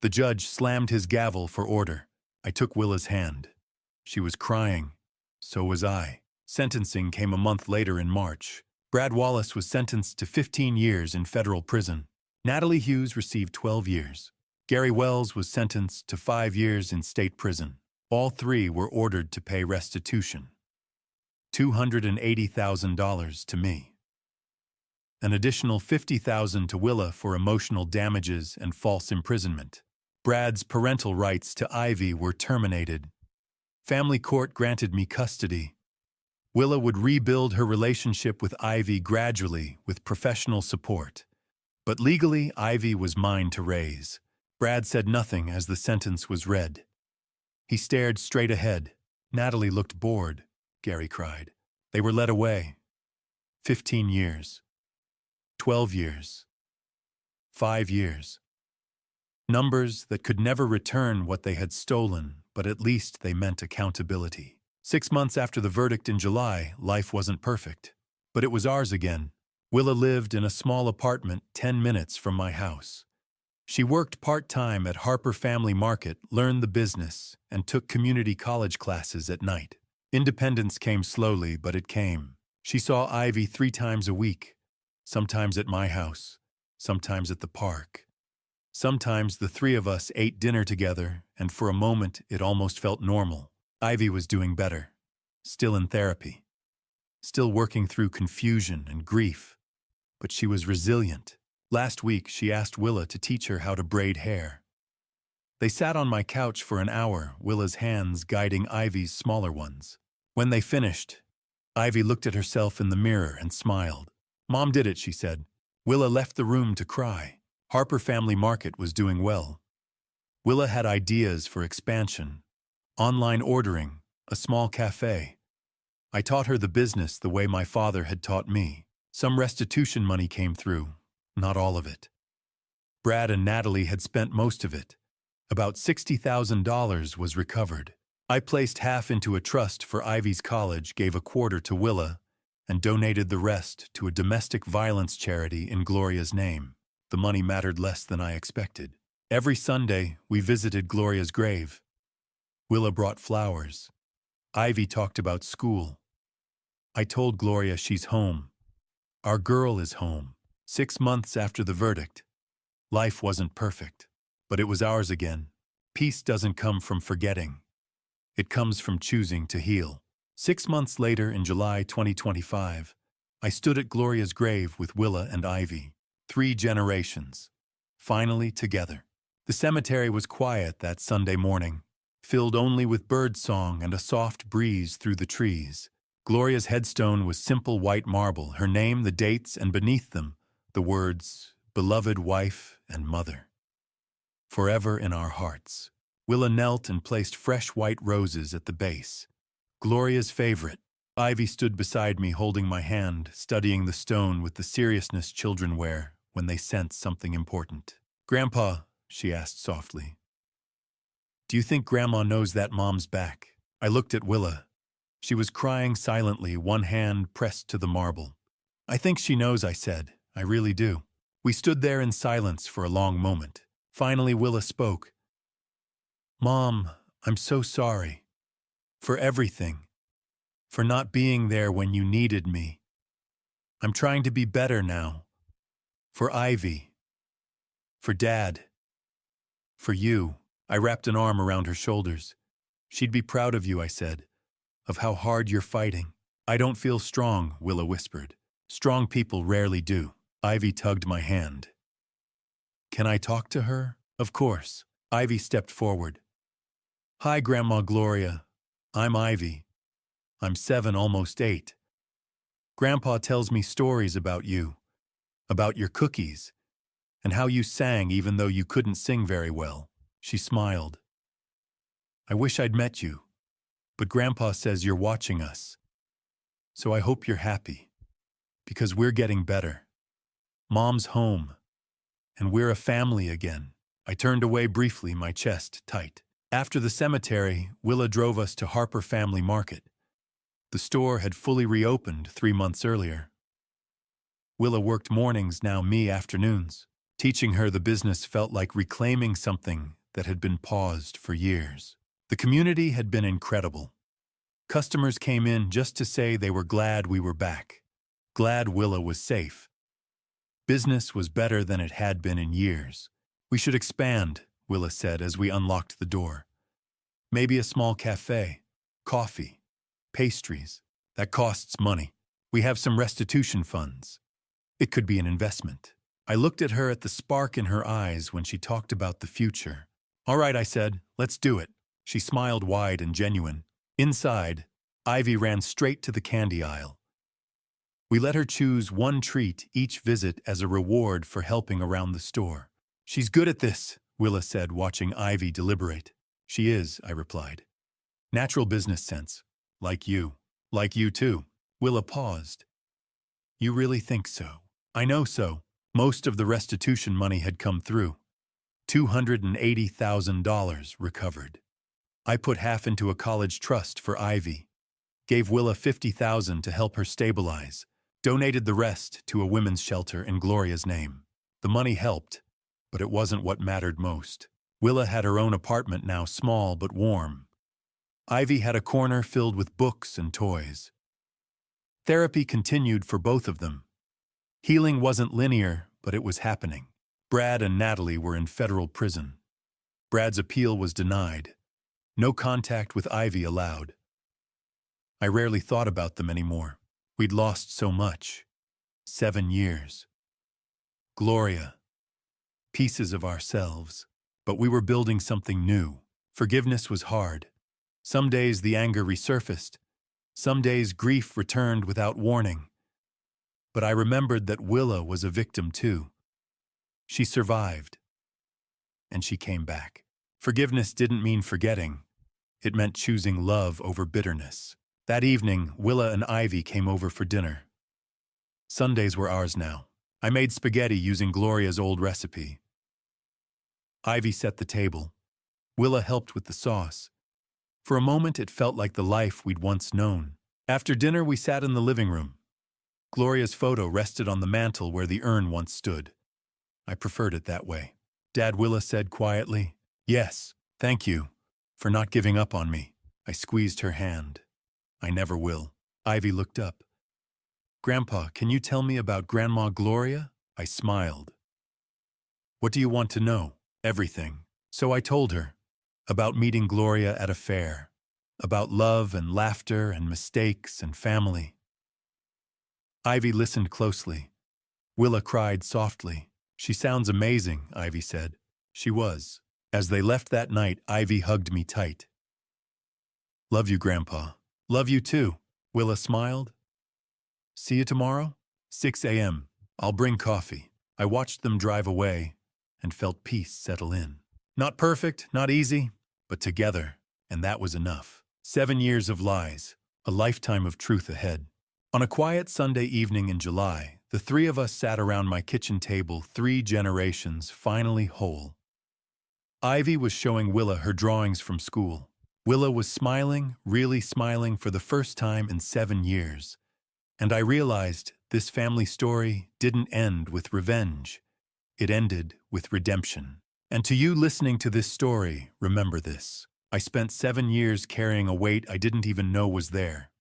The judge slammed his gavel for order. I took Willa's hand. She was crying. So was I. Sentencing came a month later in March. Brad Wallace was sentenced to 15 years in federal prison. Natalie Hughes received 12 years. Gary Wells was sentenced to 5 years in state prison. All 3 were ordered to pay restitution. $280,000 to me. An additional $50,000 to Willa for emotional damages and false imprisonment. Brad's parental rights to Ivy were terminated. Family court granted me custody. Willa would rebuild her relationship with Ivy gradually with professional support. But legally, Ivy was mine to raise. Brad said nothing as the sentence was read. He stared straight ahead. Natalie looked bored, Gary cried. They were led away. 15 years. 12 years. 5 years. Numbers that could never return what they had stolen, but at least they meant accountability. 6 months after the verdict in July, life wasn't perfect. But it was ours again. Willa lived in a small apartment 10 minutes from my house. She worked part-time at Harper Family Market, learned the business, and took community college classes at night. Independence came slowly, but it came. She saw Ivy 3 times a week, sometimes at my house, sometimes at the park. Sometimes the 3 of us ate dinner together, and for a moment it almost felt normal. Ivy was doing better, still in therapy, still working through confusion and grief. But she was resilient. Last week, she asked Willa to teach her how to braid hair. They sat on my couch for an hour, Willa's hands guiding Ivy's smaller ones. When they finished, Ivy looked at herself in the mirror and smiled. "Mom did it," she said. Willa left the room to cry. Harper Family Market was doing well. Willa had ideas for expansion, online ordering, a small cafe. I taught her the business the way my father had taught me. Some restitution money came through, not all of it. Brad and Natalie had spent most of it. About $60,000 was recovered. I placed half into a trust for Ivy's college, gave a quarter to Willa, and donated the rest to a domestic violence charity in Gloria's name. The money mattered less than I expected. Every Sunday, we visited Gloria's grave. Willa brought flowers. Ivy talked about school. I told Gloria she's home. Our girl is home. 6 months after the verdict. Life wasn't perfect, but it was ours again. Peace doesn't come from forgetting. It comes from choosing to heal. 6 months later, in July 2025, I stood at Gloria's grave with Willa and Ivy. 3 generations, finally together. The cemetery was quiet that Sunday morning, filled only with birdsong and a soft breeze through the trees. Gloria's headstone was simple white marble, her name, the dates, and beneath them, the words, "Beloved wife and mother. Forever in our hearts." Willa knelt and placed fresh white roses at the base. Gloria's favorite. Ivy stood beside me, holding my hand, studying the stone with the seriousness children wear when they sense something important. "Grandpa," she asked softly, "do you think Grandma knows that Mom's back?" I looked at Willa. She was crying silently, one hand pressed to the marble. "I think she knows," I said. "I really do." We stood there in silence for a long moment. Finally, Willa spoke. "Mom, I'm so sorry. For everything. For not being there when you needed me. I'm trying to be better now. For Ivy. For Dad. For you." I wrapped an arm around her shoulders. "She'd be proud of you," I said. "Of how hard you're fighting." "I don't feel strong," Willa whispered. "Strong people rarely do." Ivy tugged my hand. "Can I talk to her?" "Of course." Ivy stepped forward. "Hi, Grandma Gloria. I'm Ivy. I'm 7, almost 8. Grandpa tells me stories about you, about your cookies, and how you sang even though you couldn't sing very well." She smiled. "I wish I'd met you, but Grandpa says you're watching us. So I hope you're happy, because we're getting better. Mom's home, and we're a family again." I turned away briefly, my chest tight. After the cemetery, Willa drove us to Harper Family Market. The store had fully reopened 3 months earlier. Willa worked mornings, now me afternoons. Teaching her the business felt like reclaiming something that had been paused for years. The community had been incredible. Customers came in just to say they were glad we were back, glad Willa was safe. Business was better than it had been in years. "We should expand," Willa said as we unlocked the door. "Maybe a small cafe, coffee, pastries. That costs money. We have some restitution funds. It could be an investment." I looked at her, at the spark in her eyes when she talked about the future. "All right," I said, "let's do it." She smiled wide and genuine. Inside, Ivy ran straight to the candy aisle. We let her choose one treat each visit as a reward for helping around the store. "She's good at this," Willa said, watching Ivy deliberate. "She is," I replied. "Natural business sense. Like you. Like you too." Willa paused. "You really think so?" "I know so." Most of the restitution money had come through. $280,000 recovered. I put half into a college trust for Ivy. Gave Willa $50,000 to help her stabilize. Donated the rest to a women's shelter in Gloria's name. The money helped, but it wasn't what mattered most. Willa had her own apartment now, small but warm. Ivy had a corner filled with books and toys. Therapy continued for both of them. Healing wasn't linear, but it was happening. Brad and Natalie were in federal prison. Brad's appeal was denied. No contact with Ivy allowed. I rarely thought about them anymore. We'd lost so much. 7 years. Gloria. Pieces of ourselves. But we were building something new. Forgiveness was hard. Some days the anger resurfaced. Some days grief returned without warning. But I remembered that Willa was a victim too. She survived. And she came back. Forgiveness didn't mean forgetting. It meant choosing love over bitterness. That evening, Willa and Ivy came over for dinner. Sundays were ours now. I made spaghetti using Gloria's old recipe. Ivy set the table. Willa helped with the sauce. For a moment, it felt like the life we'd once known. After dinner, we sat in the living room. Gloria's photo rested on the mantel where the urn once stood. I preferred it that way. Dad, Willa said quietly. Yes, thank you for not giving up on me. I squeezed her hand. I never will. Ivy looked up. Grandpa, can you tell me about Grandma Gloria? I smiled. What do you want to know? Everything. So I told her. About meeting Gloria at a fair. About love and laughter and mistakes and family. Ivy listened closely. Willa cried softly. She sounds amazing, Ivy said. She was. As they left that night, Ivy hugged me tight. Love you, Grandpa. Love you too. Willa smiled. See you tomorrow? 6 a.m. I'll bring coffee. I watched them drive away and felt peace settle in. Not perfect, not easy, but together, and that was enough. 7 years of lies, a lifetime of truth ahead. On a quiet Sunday evening in July, the three of us sat around my kitchen table, 3 generations finally whole. Ivy was showing Willa her drawings from school. Willa was smiling, really smiling for the first time in 7 years. And I realized this family story didn't end with revenge. It ended with redemption. And to you listening to this story, remember this. I spent 7 years carrying a weight I didn't even know was there.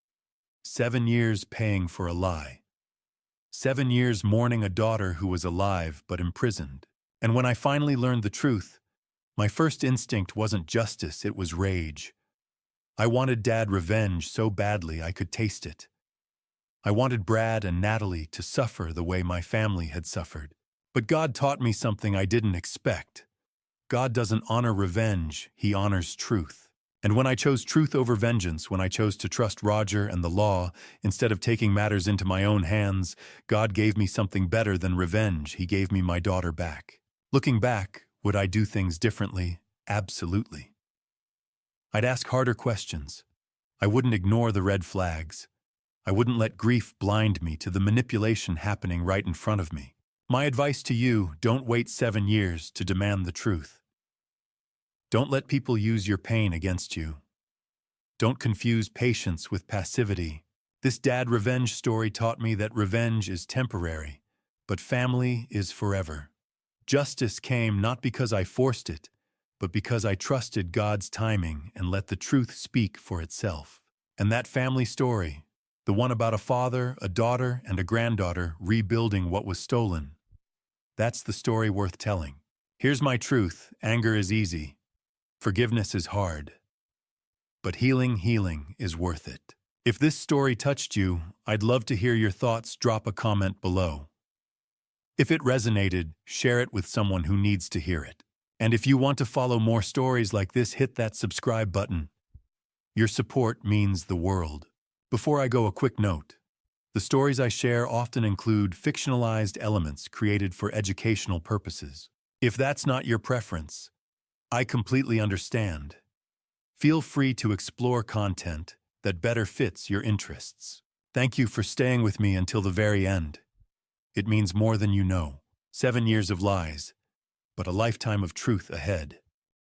7 years paying for a lie. 7 years mourning a daughter who was alive but imprisoned. And when I finally learned the truth, my first instinct wasn't justice, it was rage. I wanted Dad revenge so badly I could taste it. I wanted Brad and Natalie to suffer the way my family had suffered. But God taught me something I didn't expect. God doesn't honor revenge, He honors truth. And when I chose truth over vengeance, when I chose to trust Roger and the law, instead of taking matters into my own hands, God gave me something better than revenge. He gave me my daughter back. Looking back, would I do things differently? Absolutely. I'd ask harder questions. I wouldn't ignore the red flags. I wouldn't let grief blind me to the manipulation happening right in front of me. My advice to you, don't wait 7 years to demand the truth. Don't let people use your pain against you. Don't confuse patience with passivity. This dad revenge story taught me that revenge is temporary, but family is forever. Justice came not because I forced it, but because I trusted God's timing and let the truth speak for itself. And that family story, the one about a father, a daughter, and a granddaughter rebuilding what was stolen, that's the story worth telling. Here's my truth: anger is easy. Forgiveness is hard. But healing is worth it. If this story touched you, I'd love to hear your thoughts. Drop a comment below. If it resonated, share it with someone who needs to hear it. And if you want to follow more stories like this, hit that subscribe button. Your support means the world. Before I go, a quick note. The stories I share often include fictionalized elements created for educational purposes. If that's not your preference, I completely understand. Feel free to explore content that better fits your interests. Thank you for staying with me until the very end. It means more than you know. 7 years of lies, but a lifetime of truth ahead.